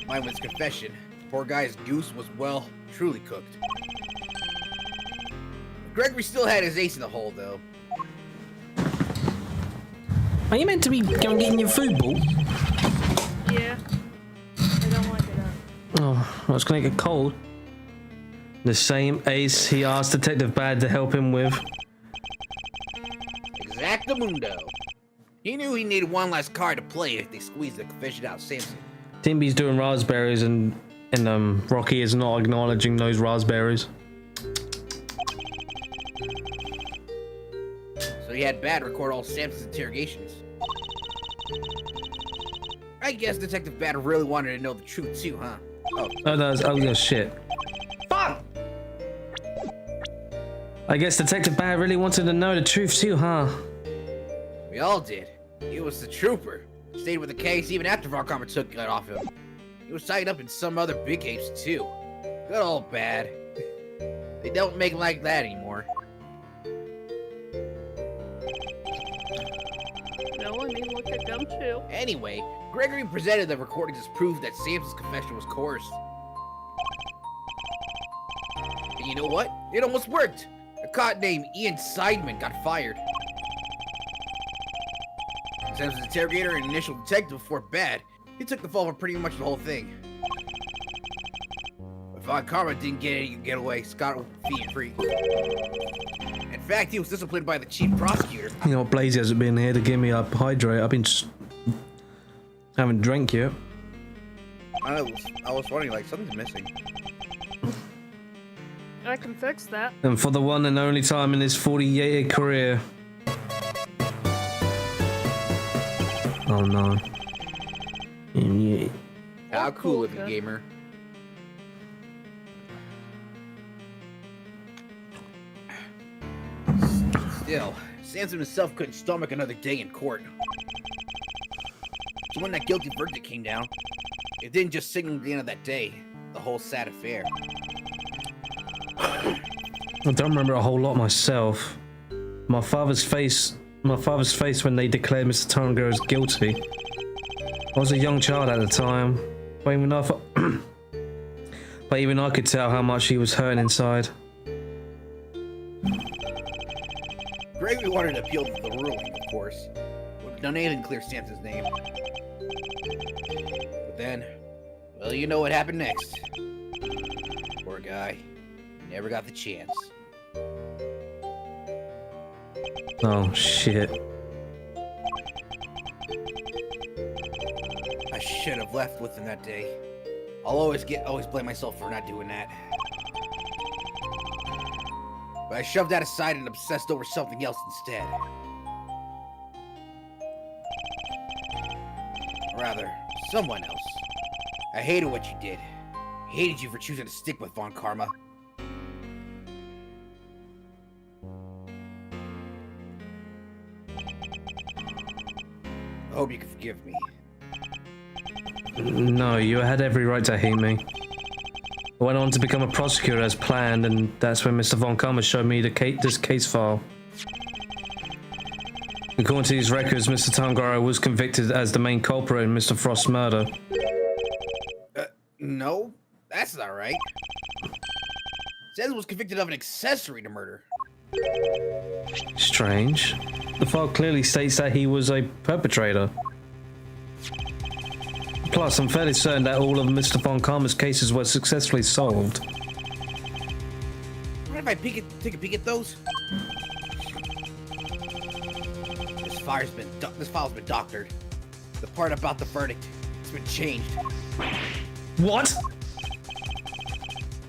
Mine was confession. Poor guy's goose was, well, truly cooked. Gregory still had his ace in the hole, though. Are you meant to be going getting your food, Ball? Yeah. I don't like it. Oh, it's gonna get cold. The same ace he asked Detective Bad to help him with. Exactamundo. He knew he needed one last card to play if they squeezed the confession out of Samson. Timby's doing raspberries and Rocky is not acknowledging those raspberries. So he had Bad record all Samson's interrogations. I guess Detective Bad really wanted to know the truth too, huh? Oh, Oh yeah, shit. Fuck! I guess Detective Bad really wanted to know the truth too, huh? we all did. He was the trooper. Stayed with the case even after Von took it off him. He was tied up in some other big case too. Good old Bad. They don't make like that anymore. No, I mean, look at them too. Anyway, Gregory presented the recordings as proof that Samson's confession was coerced. And you know what? It almost worked. A cop named Ian Seidman got fired. Samson's interrogator and initial detective before Bad, he took the fall for pretty much the whole thing. But Von Karma didn't get away scot-free. In fact, he was disciplined by the chief prosecutor. You know, Blazy hasn't been here to give me a hydrate. I've been haven't drank yet. I was wondering, like, something's missing. I can fix that. And for the one and only time in his 40-year career. Oh no. Yeah. How cool of you, gamer. Still, Samson himself couldn't stomach another day in court. So when that guilty verdict came down, it didn't just signal the end of that day, the whole sad affair. I don't remember a whole lot myself. My father's face when they declared Mr. Tango as guilty. I was a young child at the time, but even I could tell how much he was hurting inside. Gregory wanted to appeal to the ruling, of course, but none of it clear Samson's name. But then, well, you know what happened next. Poor guy, never got the chance. Oh shit. I should have left with him that day. I'll always blame myself for not doing that. But I shoved that aside and obsessed over something else instead. Or rather, someone else. I hated what you did. I hated you for choosing to stick with Von Karma. I hope you can forgive me. No, you had every right to hate me. I went on to become a prosecutor as planned, and that's when Mr. Von Karma showed me this case file. According to these records, Mr. Tangaro was convicted as the main culprit in Mr. Frost's murder. No, that's not right. Says was convicted of an accessory to murder. Strange. The file clearly states that he was a perpetrator. Plus, I'm fairly certain that all of Mr. Von Karma's cases were successfully solved. Mind if I take a peek at those? This file's been doctored. The part about the verdict, it's been changed. What?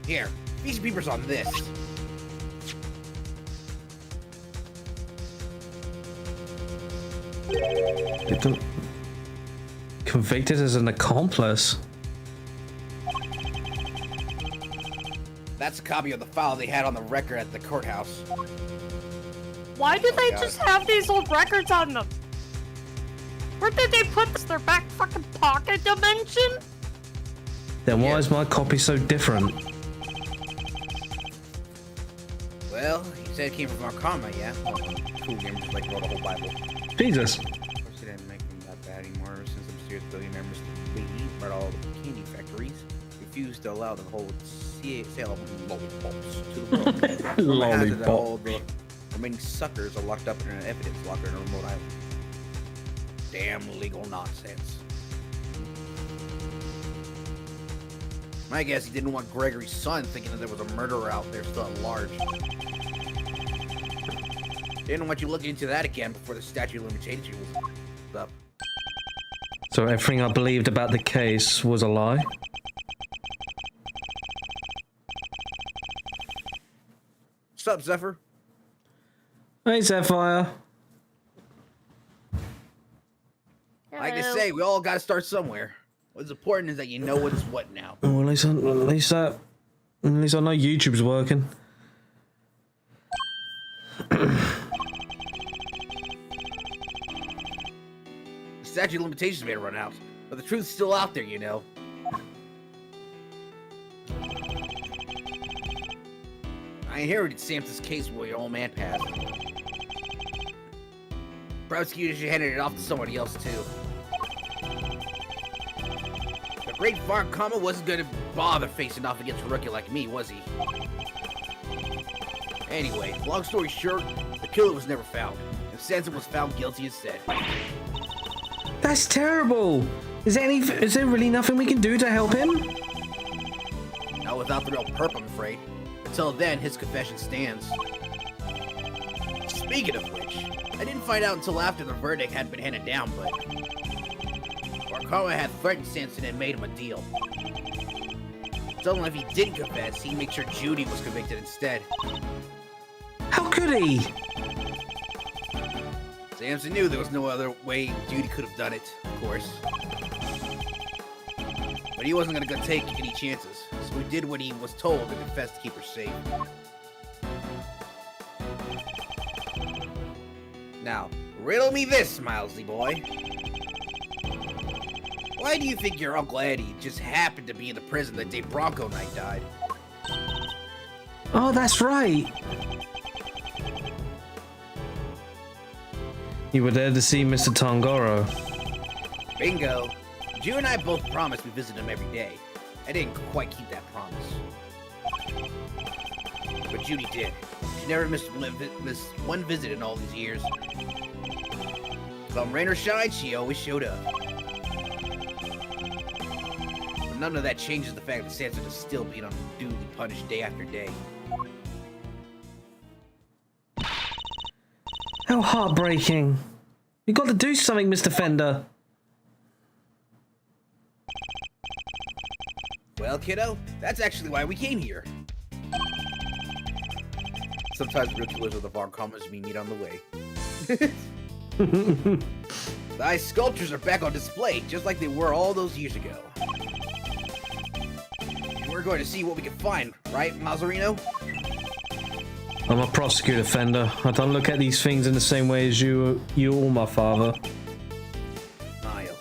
Here, piece of papers on this. Convicted as an accomplice. That's a copy of the file they had on the record at the courthouse. Why do they God. just have these old records on them? Where did they put this? Their back fucking pocket dimension? Then why is my copy so different? Well, you said it came from Arcama, yeah? Cool game, just like wrote a whole Bible. Jesus. Of course, it didn't make them that bad anymore ever since the mysterious billionaire Mr. Lee brought all the candy factories, refused to allow the whole sale of lollipops to the world. Lollipop. All the remaining suckers are locked up in an evidence locker in a remote island. Damn legal nonsense. My guess he didn't want Gregory's son thinking that there was a murderer out there still at large. Didn't want you looking into that again before the statute of limitations was up. So everything I believed about the case was a lie? What's up, Zephyr? Hey, Sapphire. Like I say, we all gotta start somewhere. What's important is that you know what is what now. Well, at least I know YouTube's working. The statute of limitations may have run out, but the truth's still out there, you know. I inherited Samson's case while your old man passed. Prosecutor should handed it off to somebody else too. The great Varn Kama wasn't gonna bother facing off against a rookie like me, was he? Anyway, long story short, the killer was never found, and Samson was found guilty instead. That's terrible. Is there really nothing we can do to help him? Not without the real perp, I'm afraid. Until then, his confession stands. Speaking of which, I didn't find out until after the verdict had been handed down, but Arcama had threatened Samson and made him a deal. Told him if he didn't confess, he'd make sure Judy was convicted instead. How could he? Samson knew there was no other way Judy could have done it, of course. But he wasn't gonna take any chances, so he did what he was told and confessed to keep her safe. Now, riddle me this, Milesley boy. Why do you think your Uncle Eddie just happened to be in the prison the day Bronco Knight died? Oh, that's right. You were there to see Mr. Tongoro. Bingo. Ju and I both promised we visit him every day. I didn't quite keep that promise. But Judy did. She never missed one visit in all these years. Come rain or shine, she always showed up. But none of that changes the fact that Samson is still being unduly punished day after day. How heartbreaking. You got to do something, Mr. Fender. Well, kiddo, that's actually why we came here. Sometimes real killers are the Von Commas we meet on the way. The ice sculptures are back on display, just like they were all those years ago. And we're going to see what we can find, right, Mazzarino? I'm a prosecutor, Fender. I don't look at these things in the same way as you or my father. Miles.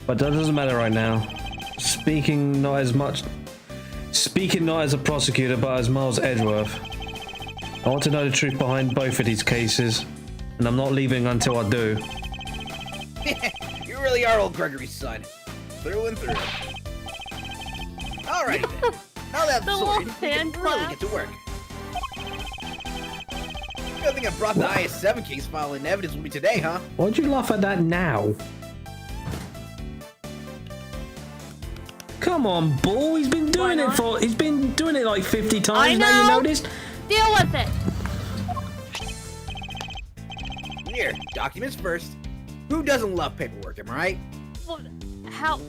But that doesn't matter right now. Speaking not as a prosecutor, but as Miles Edgeworth. I want to know the truth behind both of these cases, and I'm not leaving until I do. You really are old Gregory's son. Through and through. Alrighty then. Now that's The sorted, we little can hand really clap. get to work. Good thing I brought the IS-7 case file in evidence with me today, huh? Why'd you laugh at that now? Come on, Bull. He's been doing it like 50 times I now, you know. noticed? Deal with it. Here, documents first. Who doesn't love paperwork, am I right? What? How?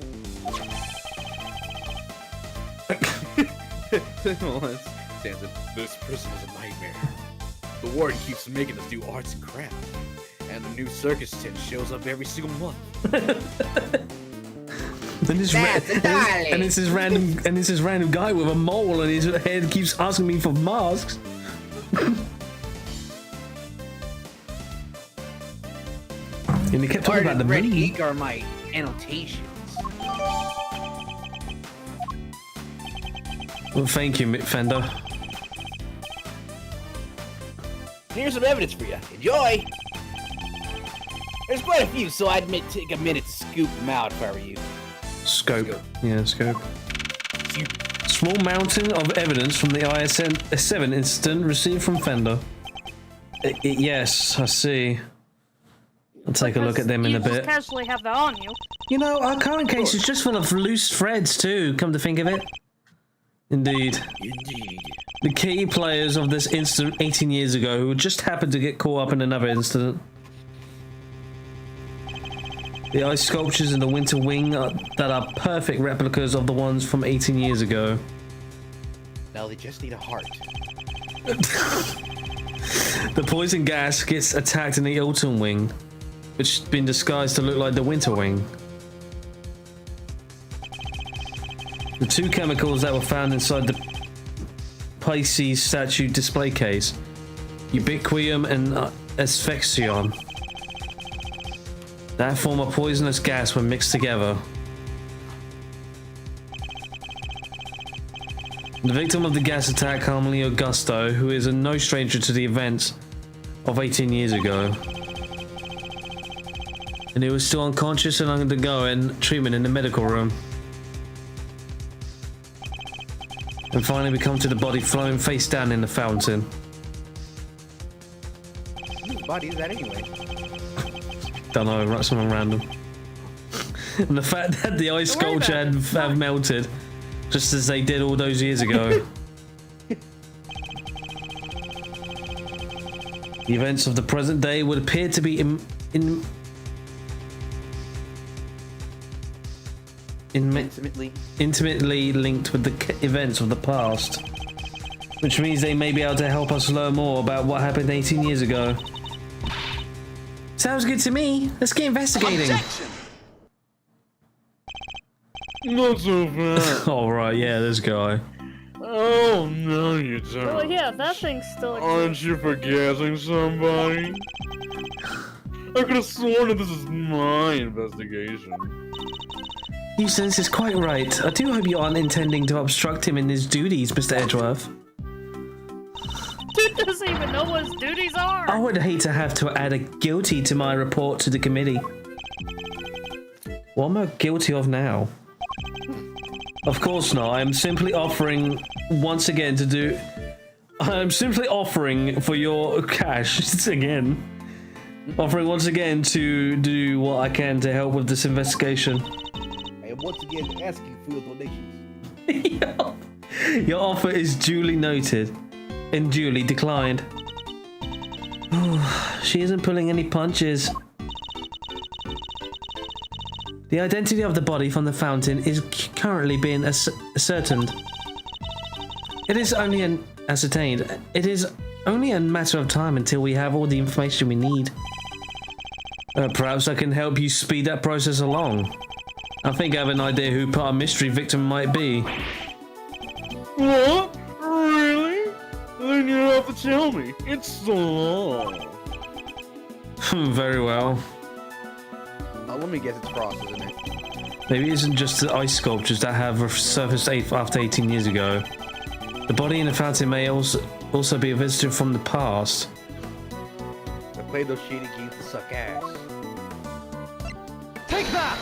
Samson, this prison is a nightmare. The warden keeps making us do arts and crafts, and the new circus tent shows up every single month. And it's this random guy with a mole and his head keeps asking me for masks. And he kept talking about the red moon. ink are my annotations. Well, thank you, Fender. Here's some evidence for you. Enjoy! There's quite a few, so I'd take a minute to scoop them out if I were you. Scope. Yeah, scope. Small mountain of evidence from the IS-7 incident received from Fender. Yes, I see. I'll take a look at them in a You just bit. casually have that on you. You know, our current case is just full of loose threads too, come to think of it. Indeed. Indeed. The key players of this incident 18 years ago who just happened to get caught up in another incident. The ice sculptures in the Winter Wing that are perfect replicas of the ones from 18 years ago. Now they just need a heart. The poison gas gets attacked in the Autumn Wing, which has been disguised to look like the Winter Wing. The two chemicals that were found inside the Pisces statue display case, ubiquium and asphyxion, that form a poisonous gas when mixed together. The victim of the gas attack, Harmony Augusto, who is no stranger to the events of 18 years ago, and who was still unconscious and undergoing treatment in the medical room. And finally we come to the body flowing face down in the fountain. Whose body is that anyway? Don't know, right, someone random. And the fact that the ice sculpture have melted, just as they did all those years ago. The events of the present day would appear to be intimately linked with the events of the past, which means they may be able to help us learn more about what happened 18 years ago. Sounds good to me. Let's get investigating. Not so fast. All right, yeah, this guy. Oh, no you don't. Oh yeah, that thing's still Aren't exists. you forgetting somebody? I could have sworn that this is my investigation. Eustace is quite right. I do hope you aren't intending to obstruct him in his duties, Mr. Edgeworth. Dude doesn't even know what his duties are. I would hate to have to add a guilty to my report to the committee. What am I guilty of now? Of course not. I'm simply offering once again to do... I'm simply offering for your cash again. Offering once again to do what I can to help with this investigation. I am once again asking for your donations. Your offer is duly noted and duly declined. She isn't pulling any punches. The identity of the body from the fountain is currently being ascertained. It is only ascertained. It is only a matter of time until we have all the information we need. Perhaps I can help you speed that process along. I think I have an idea who our mystery victim might be. What? Really? Then you have to tell me. It's so long. Very well. Let me guess, it's Frost, isn't it? Maybe it isn't just the ice sculptures that have surfaced after 18 years ago. The body in the fountain may also be a visitor from the past. I played those shady games to suck ass. Take that!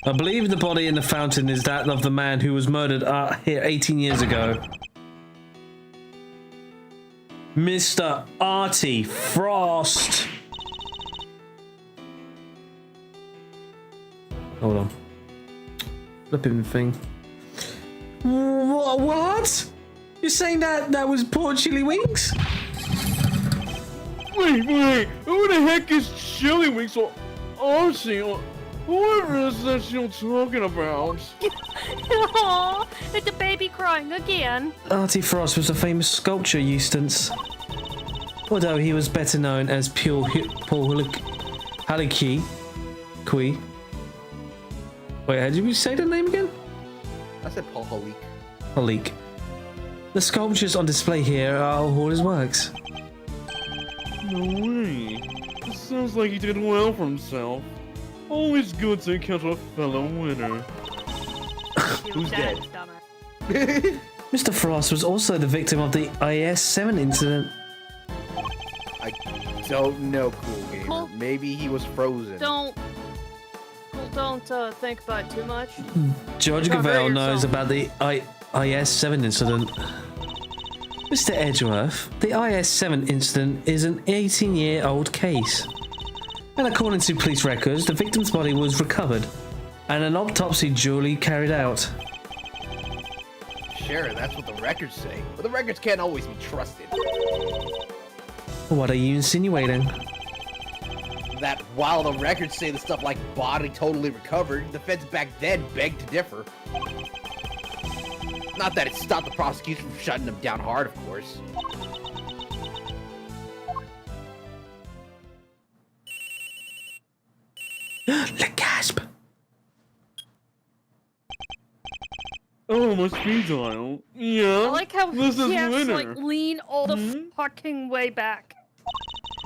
I believe the body in the fountain is that of the man who was murdered here 18 years ago. Mr. Artie Frost. Hold on. Flipping thing. What? You're saying that was poor Chili Wings? Wait. Who the heck is Chili Wings or Archie or whoever is that you're talking about? Aww, it's the baby crying again. Artie Frost was a famous sculptor, Eustace. Although he was better known as Paul Haliki. Wait, how did you say the name again? I said Paul Halik. Halik. The sculptures on display here are all his works. No way. Sounds like he did well for himself. Always good to encounter a fellow winner. Who's dead? Mr. Frost was also the victim of the IS-7 incident. I don't know, Cool Gamer. Well, Maybe he was frozen. Don't think about it too much. George Don't hurt Gavelle knows yourself. about the IS-7 incident. Mr. Edgeworth, the IS-7 incident is an 18-year-old case. And according to police records, the victim's body was recovered and an autopsy duly carried out. Sure, that's what the records say. But the records can't always be trusted. What are you insinuating? That while the records say the stuff like body totally recovered, the feds back then begged to differ. Not that it stopped the prosecution from shutting them down hard, of course. Le gasp! Oh, my speed dial. Yeah. I like how this is he has to winner. like lean all the fucking way back.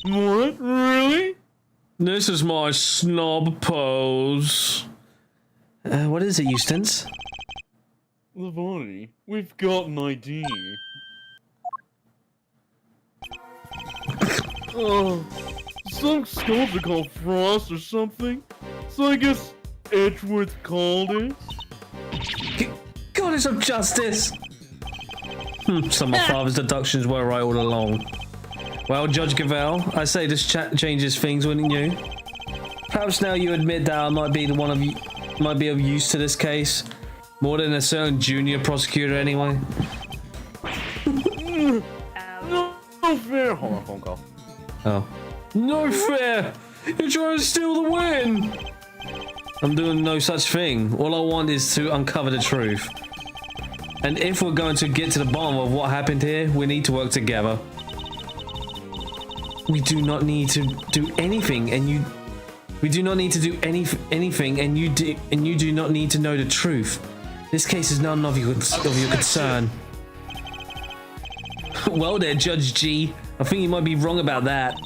What? Really? This is my snob pose. What is it, Eustace? Vani, we've got an ID. Oh, some sculptor called Frost or something. So I guess Edgeworth called it. Goddess of justice! Some of my father's deductions were right all along. Well, Judge Gavelle, I say this chat changes things, wouldn't you? Perhaps now you admit that I might be of use to this case. More than a certain junior prosecutor, anyway. No fair. Hold on, phone call. Oh. No fair! You're trying to steal the win! I'm doing no such thing. All I want is to uncover the truth. And if we're going to get to the bottom of what happened here, we need to work together. We do not need to do anything, and you... We do not need to do anything, and you do not need to know the truth. This case is none of your concern. Well there, Judge G. I think you might be wrong about that.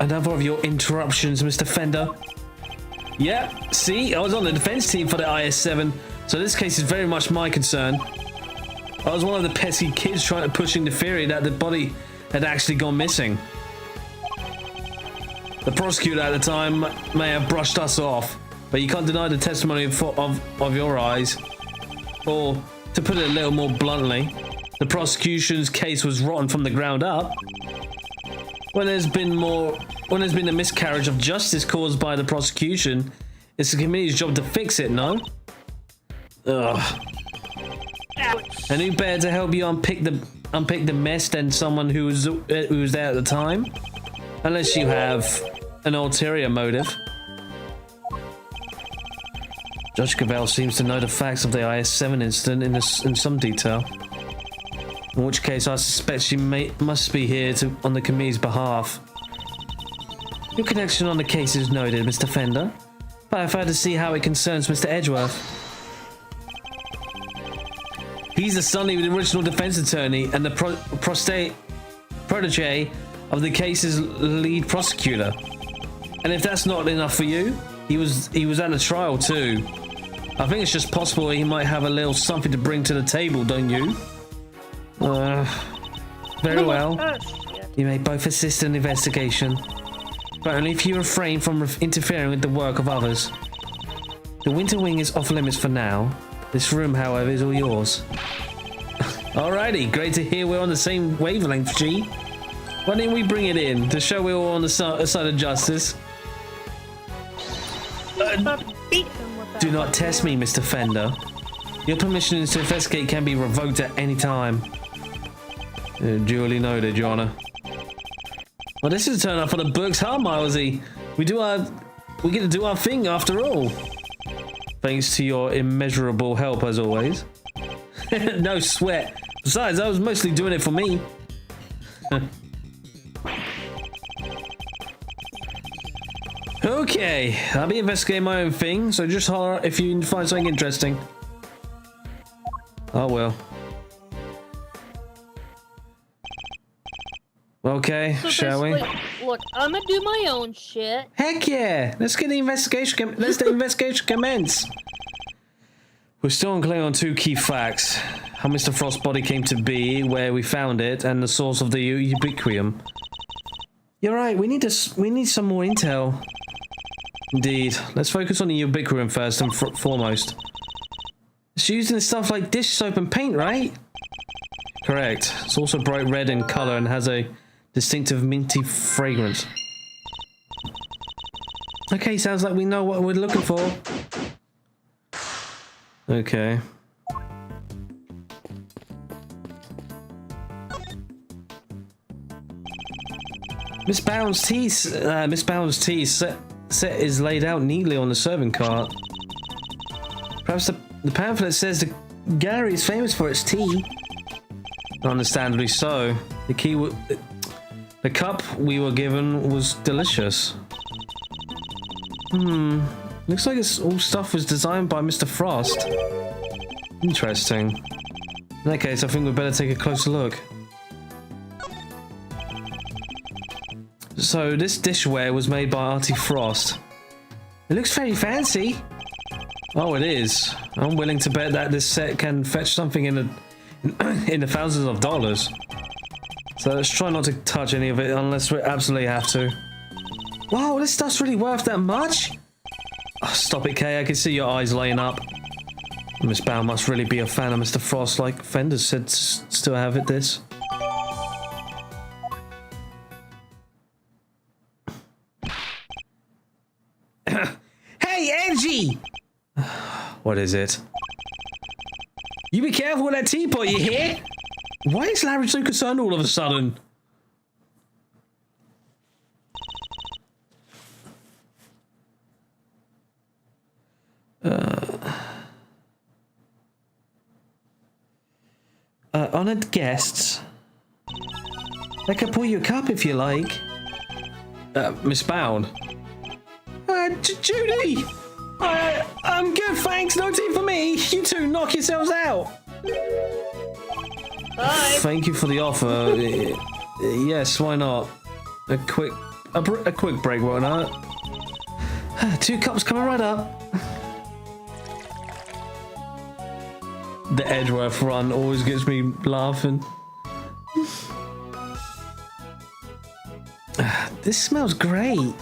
Another of your interruptions, Mr. Fender. Yeah, see? I was on the defense team for the IS-7, so this case is very much my concern. I was one of the pesky kids trying to pushing the theory that the body had actually gone missing. The prosecutor at the time may have brushed us off, but you can't deny the testimony of your eyes. Or, to put it a little more bluntly, the prosecution's case was rotten from the ground up. When there's been a miscarriage of justice caused by the prosecution, it's the committee's job to fix it, no? Ugh. Ouch. And who better to help you unpick the mess than someone who was there at the time? Unless you have an ulterior motive. Judge Gavelle seems to know the facts of the IS-7 incident in some detail. In which case, I suspect she must be here on the committee's behalf. Your connection on the case is noted, Mr. Fender, but I've had to see how it concerns Mr. Edgeworth. He's the son of the original defense attorney and the protege of the case's lead prosecutor. And if that's not enough for you, he was at the trial too. I think it's just possible he might have a little something to bring to the table, don't you? Very well. You may both assist in the investigation, but only if you refrain from interfering with the work of others. The Winter Wing is off limits for now. This room, however, is all yours. Alrighty, great to hear we're on the same wavelength, G. Why didn't we bring it in to show we're all on the side of justice? Do not test me, Mr. Fender. Your permission to investigate can be revoked at any time. Duly noted, Your Honor. Well, this is a turn up for the books, huh, Milesy? We get to do our thing after all. Thanks to your immeasurable help, as always. No sweat. Besides, I was mostly doing it for me. Okay, I'll be investigating my own thing, so just holler if you find something interesting. Oh well. Okay, So shall we? basically, Look, I'm gonna do my own shit. Heck yeah! Let's get the investigation. Let's the investigation commence. We're still unclear on two key facts: how Mr. Frost's body came to be, where we found it, and the source of the ubiquitous. You're right. We need some more intel. Indeed. Let's focus on the ubiquitous first and foremost. It's used in stuff like dish soap and paint, right? Correct. It's also bright red in color and has a distinctive minty fragrance. Okay, sounds like we know what we're looking for. Okay. Miss Bound's tea set is laid out neatly on the serving cart. Perhaps the pamphlet says the gallery is famous for its tea. Understandably so. The cup we were given was delicious. Looks like this all stuff was designed by Mr. Frost. Interesting. In that case, I think we'd better take a closer look. So, this dishware was made by Auntie Frost. It looks very fancy. Oh, it is. I'm willing to bet that this set can fetch something in the thousands of dollars. So let's try not to touch any of it unless we absolutely have to. Wow, this stuff's really worth that much? Oh, stop it, Kay. I can see your eyes lighting up. Miss Bound must really be a fan of Mr. Frost, like Fender said still have it this. Hey, Angie! What is it? You be careful with that teapot, you hear? Why is Larry so concerned all of a sudden? Honored guests. I can pour you a cup if you like. Miss Bound. Judy! I'm good, thanks. No tea for me. You two knock yourselves out. Bye. Thank you for the offer. Yes, why not? A quick break won't hurt. 2 cups coming right up. The Edgeworth run always gets me laughing. This smells great.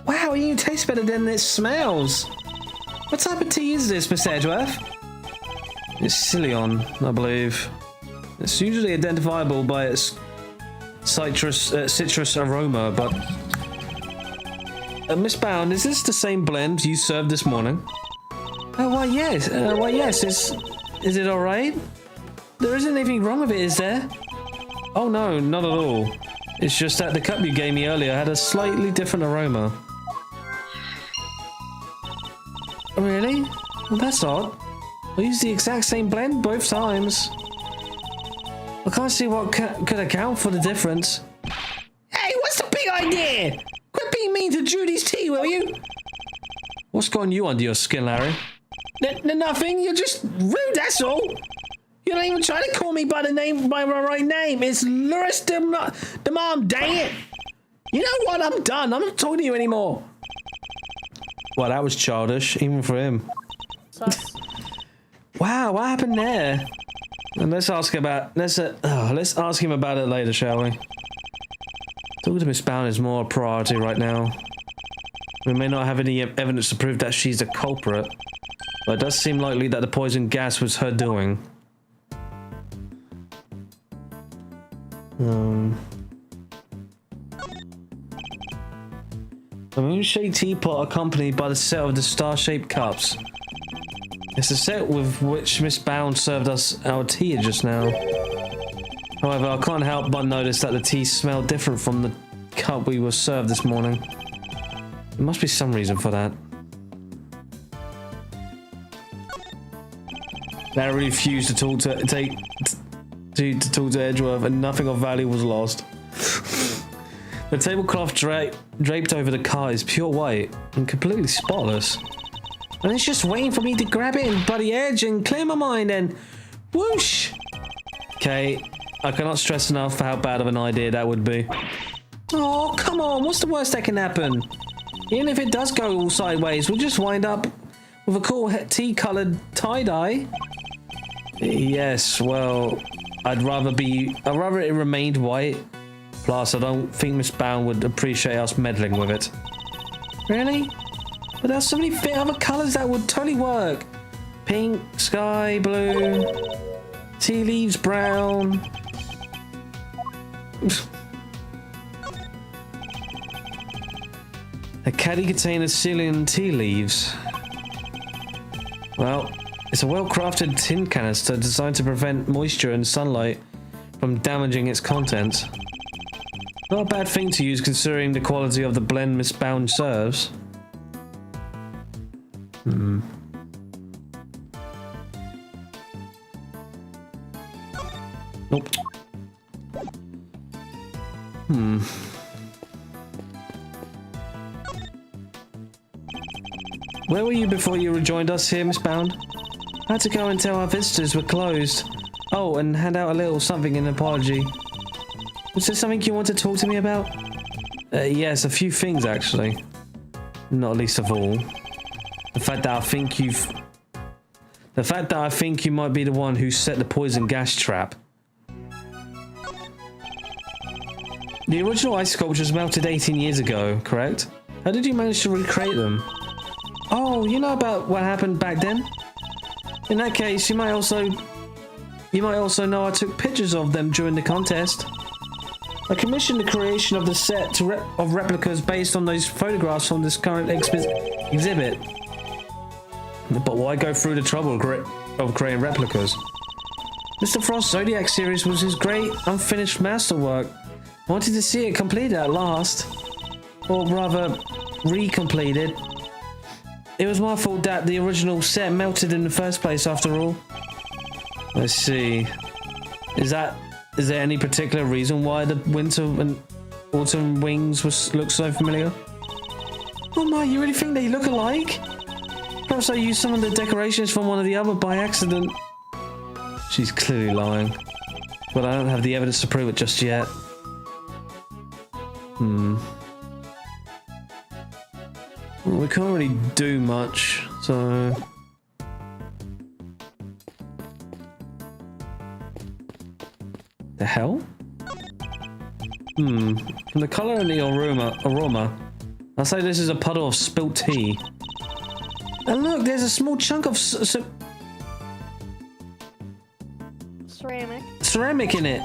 Wow, it even tastes better than it smells. What type of tea is this, Miss Edgeworth? It's Cillian, I believe. It's usually identifiable by its citrus aroma, but... Miss Bound, is this the same blend you served this morning? Oh, why yes. Is it alright? There isn't anything wrong with it, is there? Oh no, not at all. It's just that the cup you gave me earlier had a slightly different aroma. Really? Well, that's odd. I used the exact same blend both times. I can't see what could account for the difference. Hey, what's the big idea? Quit being mean to Judy's tea, will you? What's gotten you under your skin, Larry? Nothing. You're just rude, that's all. You're not even trying to call me by my right name. It's Luris de Mom, dang it. You know what? I'm done. I'm not talking to you anymore. Well, that was childish, even for him. Wow, what happened there? And let's ask him about it later, shall we? Talking to Miss Bound is more a priority right now. We may not have any evidence to prove that she's the culprit, but it does seem likely that the poison gas was her doing. A moon-shaped teapot accompanied by the set of the star-shaped cups. It's the set with which Miss Bound served us our tea just now. However, I can't help but notice that the tea smelled different from the cup we were served this morning. There must be some reason for that. Larry refused to talk to Edgeworth, and nothing of value was lost. The tablecloth draped over the cart is pure white and completely spotless. And it's just waiting for me to grab it and bloody edge and clear my mind and whoosh! Okay, I cannot stress enough how bad of an idea that would be. Oh, come on. What's the worst that can happen? Even if it does go all sideways, we'll just wind up with a cool tea-coloured tie-dye. Yes, well, I'd rather it remained white. Plus, I don't think Miss Bound would appreciate us meddling with it. Really? But there's so many other colours that would totally work. Pink, sky blue, tea leaves brown. A caddy containing a ceiling tea leaves. Well, it's a well-crafted tin canister designed to prevent moisture and sunlight from damaging its contents. Not a bad thing to use considering the quality of the blend Miss Bound serves. Nope. Where were you before you rejoined us here, Miss Bound? I had to go and tell our visitors were closed. Oh, and hand out a little something in apology. Was there something you want to talk to me about? Yes, a few things actually. Not least of all, the fact that I think you might be the one who set the poison gas trap. The original ice sculptures melted 18 years ago, correct? How did you manage to recreate them? Oh, you know about what happened back then? In that case, you might also know I took pictures of them during the contest. I commissioned the creation of the set of replicas based on those photographs from this current exhibit. But why go through the trouble of creating replicas? Mr. Frost's Zodiac series was his great unfinished masterwork. I wanted to see it completed at last. Or rather, re-completed. It was my fault that the original set melted in the first place after all. Let's see. Is there any particular reason why the winter and autumn wings look so familiar? Oh my, you really think they look alike? Perhaps I used some of the decorations from one of the other by accident. She's clearly lying. But I don't have the evidence to prove it just yet. Well, we can't really do much, so... The hell? From the colour and the aroma, I'll say this is a puddle of spilt tea. And look, there's a small chunk of ceramic in it.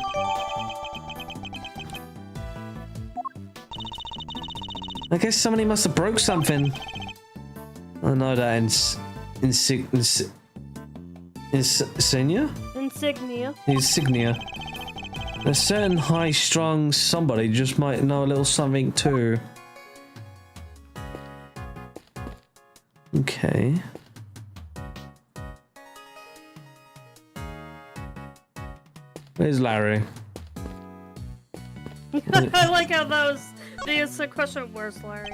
I guess somebody must have broke something. I know that insignia. A certain high-strung somebody just might know a little something too. Okay. Where's Larry? I like how it's a question, where's Larry?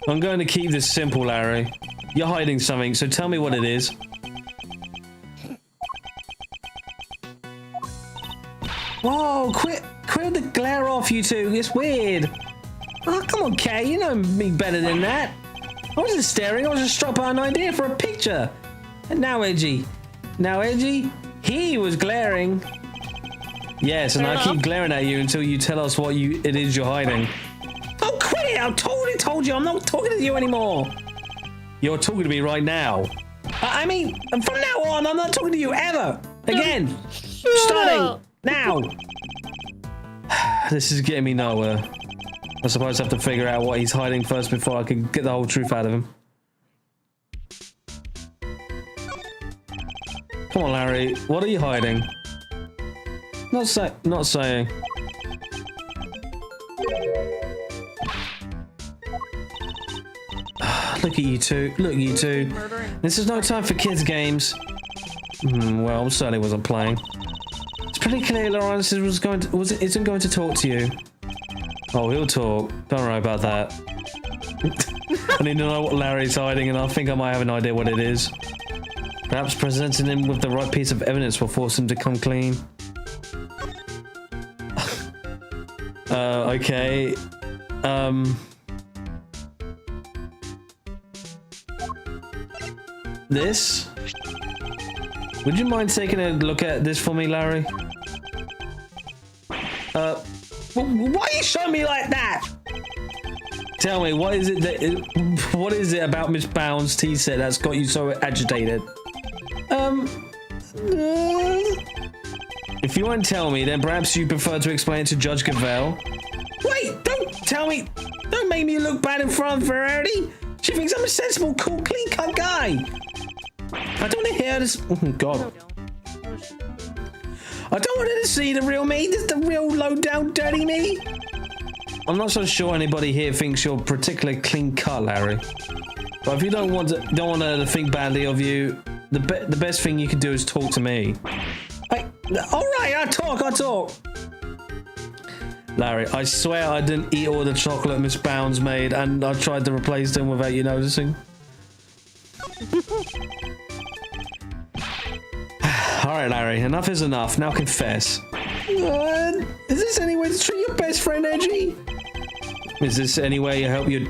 I'm going to keep this simple, Larry. You're hiding something, so tell me what it is. Whoa, quit the glare off, you two. It's weird. Oh, come on, Kay. You know me better than that. I wasn't staring. I was just struck by an idea for a picture. And now, Edgy. He was glaring. Yes, and I keep glaring at you until you tell us what it is you're hiding. Oh, quit it! I totally told you. I'm not talking to you anymore. You're talking to me right now. I mean, from now on, I'm not talking to you ever. Again. Starting now. This is getting me nowhere. I suppose I have to figure out what he's hiding first before I can get the whole truth out of him. Come on, Larry. What are you hiding? Not saying. Look at you two. This is no time for kids' games. Well, certainly wasn't playing. It's pretty clear Lawrence isn't going to talk to you. Oh, he'll talk. Don't worry about that. I need to know what Larry's hiding, and I think I might have an idea what it is. Perhaps presenting him with the right piece of evidence will force him to come clean. Okay. This? Would you mind taking a look at this for me, Larry? Why are you showing me like that? Tell me, what is it about Miss Bound's tea set that's got you so agitated? If you won't tell me, then perhaps you prefer to explain it to Judge Cavell. Wait, don't tell me. Don't make me look bad in front of Verity. She thinks I'm a sensible, cool, clean-cut guy. I don't want to hear this. Oh, God. I don't want her to see the real me. This is the real low-down, dirty me. I'm not so sure anybody here thinks you're particularly clean-cut, Larry. But if you don't want her to think badly of you, the best thing you can do is talk to me. All right, I'll talk. Larry, I swear I didn't eat all the chocolate Miss Bounds made, and I tried to replace them without you noticing. Alright, Larry, enough is enough. Now confess. Is this any way to treat your best friend, Edgy? Is this any way you help you?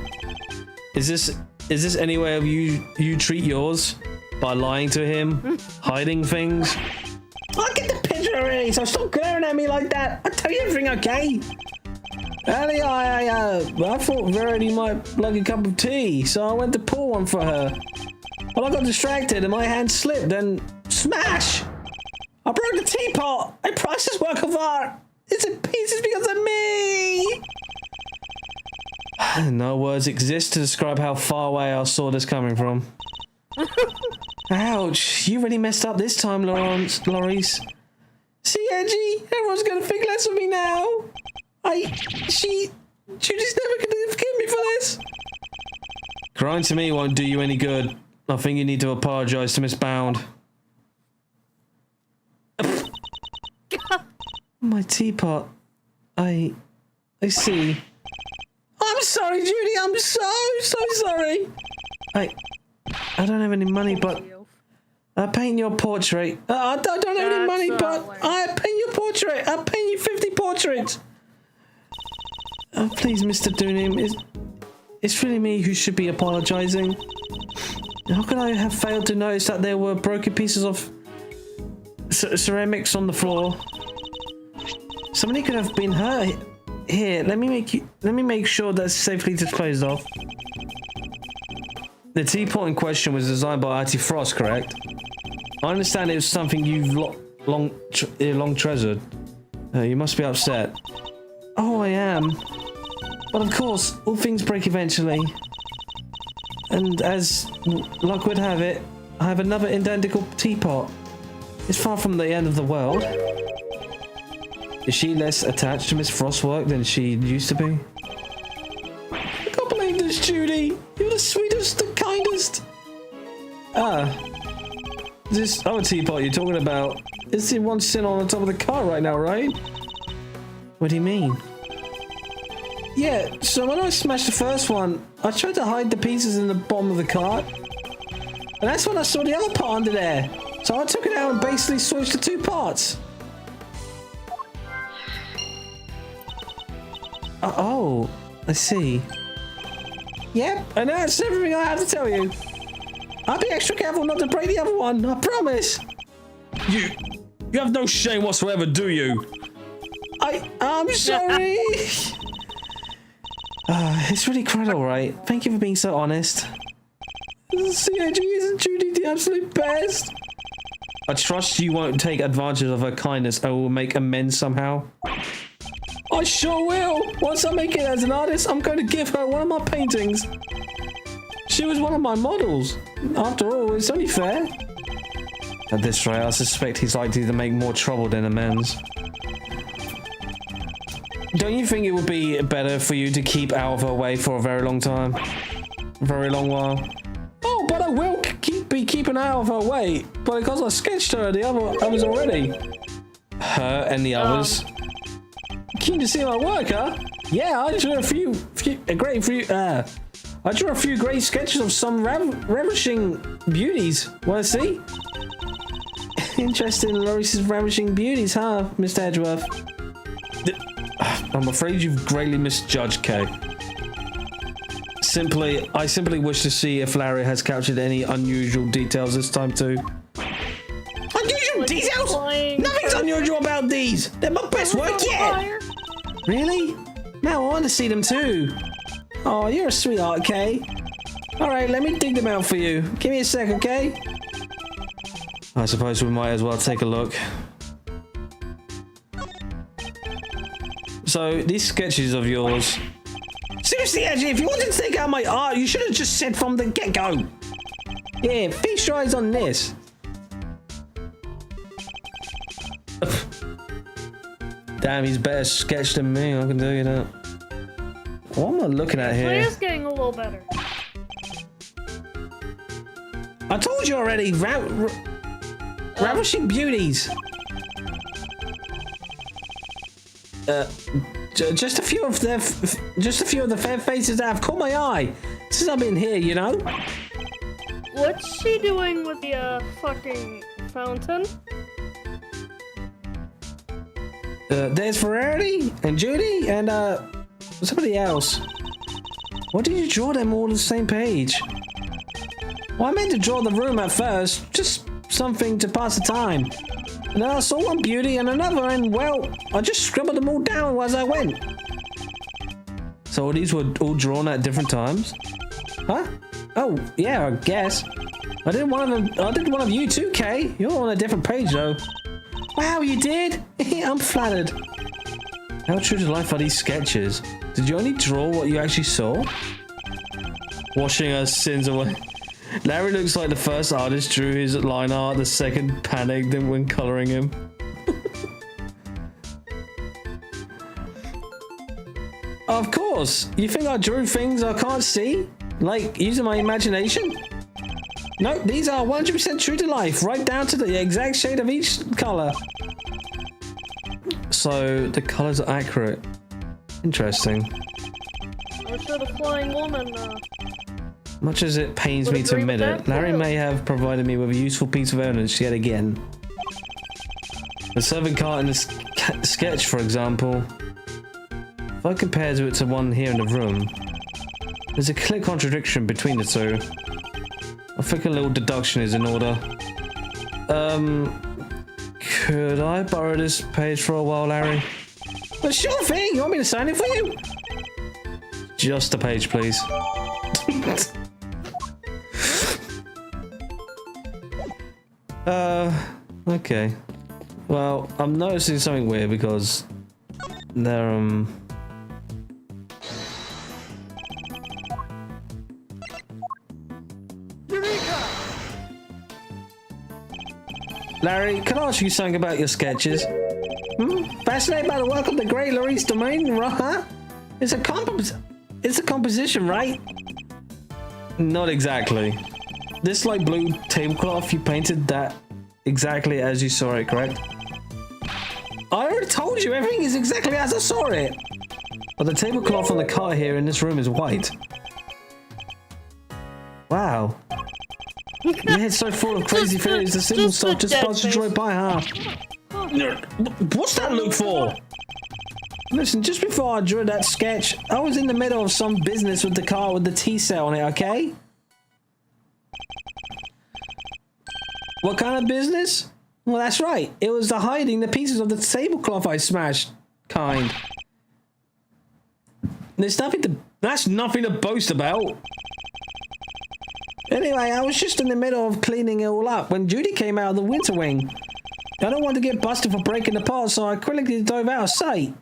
Is this any way of you treat yours? By lying to him? Hiding things? I get the picture already, so stop glaring at me like that. I'll tell you everything, okay? Ellie, I thought Verity might like a cup of tea, so I went to pour one for her. But I got distracted and my hand slipped, and smash! I broke the teapot! A priceless work of art! It's in pieces because of me! No words exist to describe how far away I saw this coming from. Ouch, you really messed up this time, Loris. See, Edgy, everyone's gonna think less of me now. Judy's never gonna forgive me for this. Crying to me won't do you any good. I think you need to apologize to Miss Bound. My teapot. I see. I'm sorry, Judy. I'm so sorry. I don't have any money, but I'll paint your portrait. I don't have any money, but I'll paint your portrait. I'll paint you 50 portraits. Oh, please, Mr. Doonim. It's really me who should be apologizing. How could I have failed to notice that there were broken pieces of ceramics on the floor? Somebody could have been hurt. Here, let me make sure that's safely disposed of. The teapot in question was designed by Artie Frost, correct? I understand it was something you've long treasured. You must be upset. Oh, I am. But of course, all things break eventually. And as luck would have it, I have another identical teapot. It's far from the end of the world. Is she less attached to Miss Frost's work than she used to be? I can't believe this, Judy. You're the sweetest, the kindest. This other teapot you're talking about is the one sitting on the top of the car right now, right? What do you mean? Yeah, so when I smashed the first one, I tried to hide the pieces in the bottom of the cart. And that's when I saw the other part under there. So I took it out and basically switched the two parts. Oh, I see. Yep, and that's everything I have to tell you. I'll be extra careful not to break the other one, I promise. You have no shame whatsoever, do you? I'm sorry. It's really quite alright. Thank you for being so honest. CAG, isn't Judy the absolute best? I trust you won't take advantage of her kindness and will make amends somehow. I sure will. Once I make it as an artist, I'm going to give her one of my paintings. She was one of my models. After all, it's only fair. At this rate, I suspect he's likely to make more trouble than amends. Don't you think it would be better for you to keep out of her way for a very long time? A very long while? Oh, but I will be keeping out of her way. But because I sketched her, the others already. Her and the others? Keen to see my work, huh? Yeah, I drew a few great sketches of some ravishing beauties. Wanna see? Interested in Loris's ravishing beauties, huh, Mr. Edgeworth? I'm afraid you've greatly misjudged Kay. I simply wish to see if Larry has captured any unusual details this time too. Unusual details? Nothing's unusual about these. They're my best work yet. Really? Now I want to see them too. Oh, you're a sweetheart, Kay. All right, let me dig them out for you. Give me a sec, okay? I suppose we might as well take a look. So these sketches of yours. Seriously, Edgy, if you wanted to take out my art, you should have just said from the get-go. Yeah, feast your eyes on this. Damn, he's better sketched than me, I can tell you that. What am I looking at here? It is getting a little better. I told you already, ravishing beauties. Just a few of the fair faces that have caught my eye since I've been here, you know. What's she doing with the fucking fountain? There's Ferrari and Judy and somebody else. Why did you draw them all on the same page? Well, I meant to draw the room at first, just something to pass the time. And then I saw one beauty and another, and well, I just scribbled them all down as I went. So these were all drawn at different times? Huh? Oh, yeah, I guess. I did one of you too, Kay. You're on a different page though. Wow, you did? I'm flattered. How true to life are these sketches? Did you only draw what you actually saw? Washing our sins away. Larry looks like the first artist drew his line art, the second panicked when coloring him. Of course! You think I drew things I can't see? Like, using my imagination? No, these are 100% true to life, right down to the exact shade of each color. So, the colors are accurate. Interesting. I'm sure the flying woman, Much as it pains me to admit it, Larry may have provided me with a useful piece of evidence yet again. The serving cart in this sketch, for example, if I compare it to one here in the room, there's a clear contradiction between the two. I think a little deduction is in order. Could I borrow this page for a while, Larry? Well, sure thing! You want me to sign it for you? Just a page, please. Okay. Well, I'm noticing something weird because they're, Larry, can I ask you something about your sketches? Fascinated by the work of the great Laurice Domain, huh? It's a composition, right? Not exactly. This light blue tablecloth, you painted that exactly as you saw it, correct? I already told you, everything is exactly as I saw it. But the tablecloth on the cart here in this room is white. Wow. Your head's so full of crazy theories, the simple stuff just passes right by, huh? What's that look for? Listen, just before I drew that sketch, I was in the middle of some business with the car with the tea set on it, okay? What kind of business? Well, that's right. It was the hiding the pieces of the tablecloth I smashed kind. That's nothing to boast about. Anyway, I was just in the middle of cleaning it all up when Judy came out of the winter wing. I don't want to get busted for breaking the part, so I quickly dove out of sight.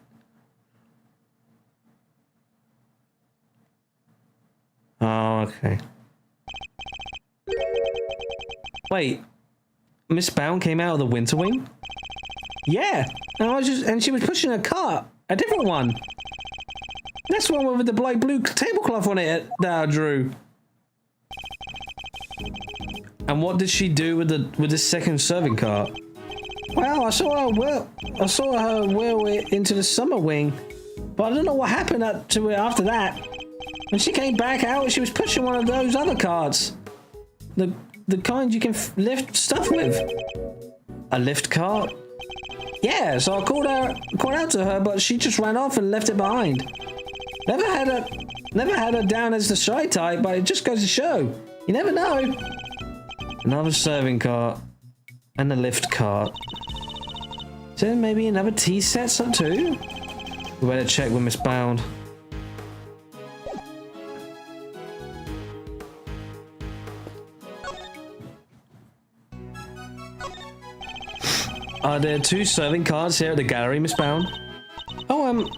Oh, okay. Wait, Miss Bound came out of the winter wing? Yeah, and she was pushing a cart, a different one. That's the one with the light blue tablecloth on it that I drew. And what did she do with the second serving cart? Well, I saw her wheel it into the summer wing, but I don't know what happened to it after that. When she came back out, she was pushing one of those other carts. The kind you can lift stuff with. A lift cart? Yeah, so I called out to her, but she just ran off and left it behind. Never had her down as the shy type, but it just goes to show. You never know. Another serving cart. And a lift cart. Is there maybe another tea set up too? We better check with Miss Bound. Are there 2 serving carts here at the gallery, Miss Bound? Oh,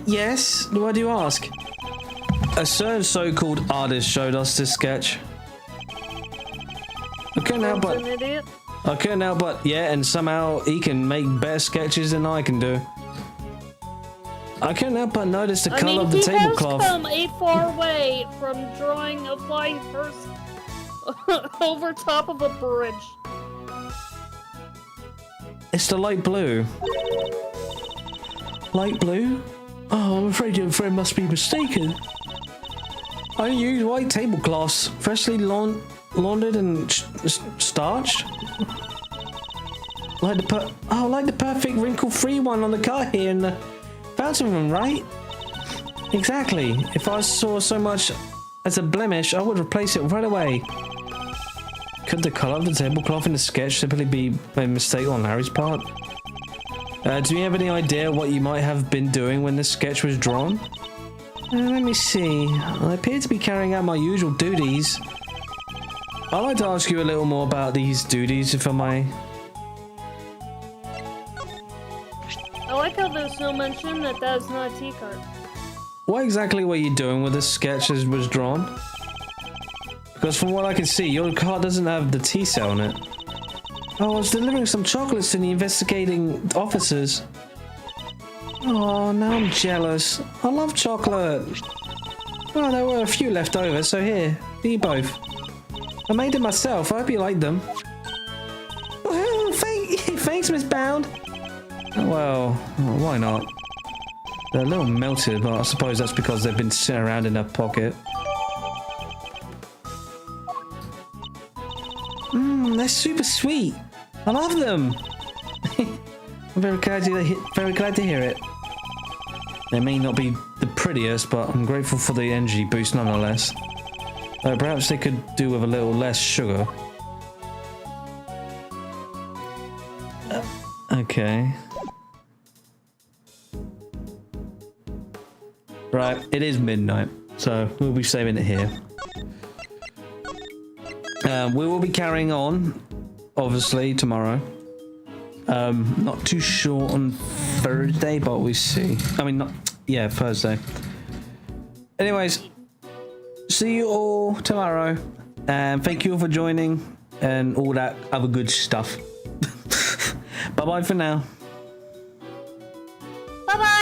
yes. Why do you ask? A certain so-called artist showed us this sketch. I couldn't help but... An idiot. I couldn't help but, yeah, and somehow he can make better sketches than I can do. I couldn't help but notice the colour of the tablecloth. He has come a far way from drawing a flying person over top of a bridge. It's the light blue. Light blue? Oh, I'm afraid your friend must be mistaken. I use white tablecloths, freshly laundered and starched. Like the perfect wrinkle-free one on the car here in the fountain room, right? Exactly. If I saw so much as a blemish, I would replace it right away. Could the colour of the tablecloth in the sketch simply be a mistake on Larry's part? Do you have any idea what you might have been doing when this sketch was drawn? Let me see. I appear to be carrying out my usual duties. I'd like to ask you a little more about these duties, if I may. I like how there's no mention that is not a tea cart. What exactly were you doing with this sketch as was drawn? Because from what I can see, your cart doesn't have the tea set on it. Oh, I was delivering some chocolates to the investigating officers. Oh, now I'm jealous. I love chocolate. Well, there were a few left over, so here, eat both. I made them myself. I hope you like them. Oh, thanks, Miss Bound. Well, why not? They're a little melted, but I suppose that's because they've been sitting around in her pocket. They're super sweet. I love them. I'm very glad to hear it. They may not be the prettiest, but I'm grateful for the energy boost nonetheless. Perhaps they could do with a little less sugar. Okay. Right, it is midnight, so we'll be saving it here. We will be carrying on, obviously, tomorrow. Not too sure on Thursday, but we see. I mean, Thursday. Anyways, see you all tomorrow, and thank you all for joining and all that other good stuff. Bye bye for now.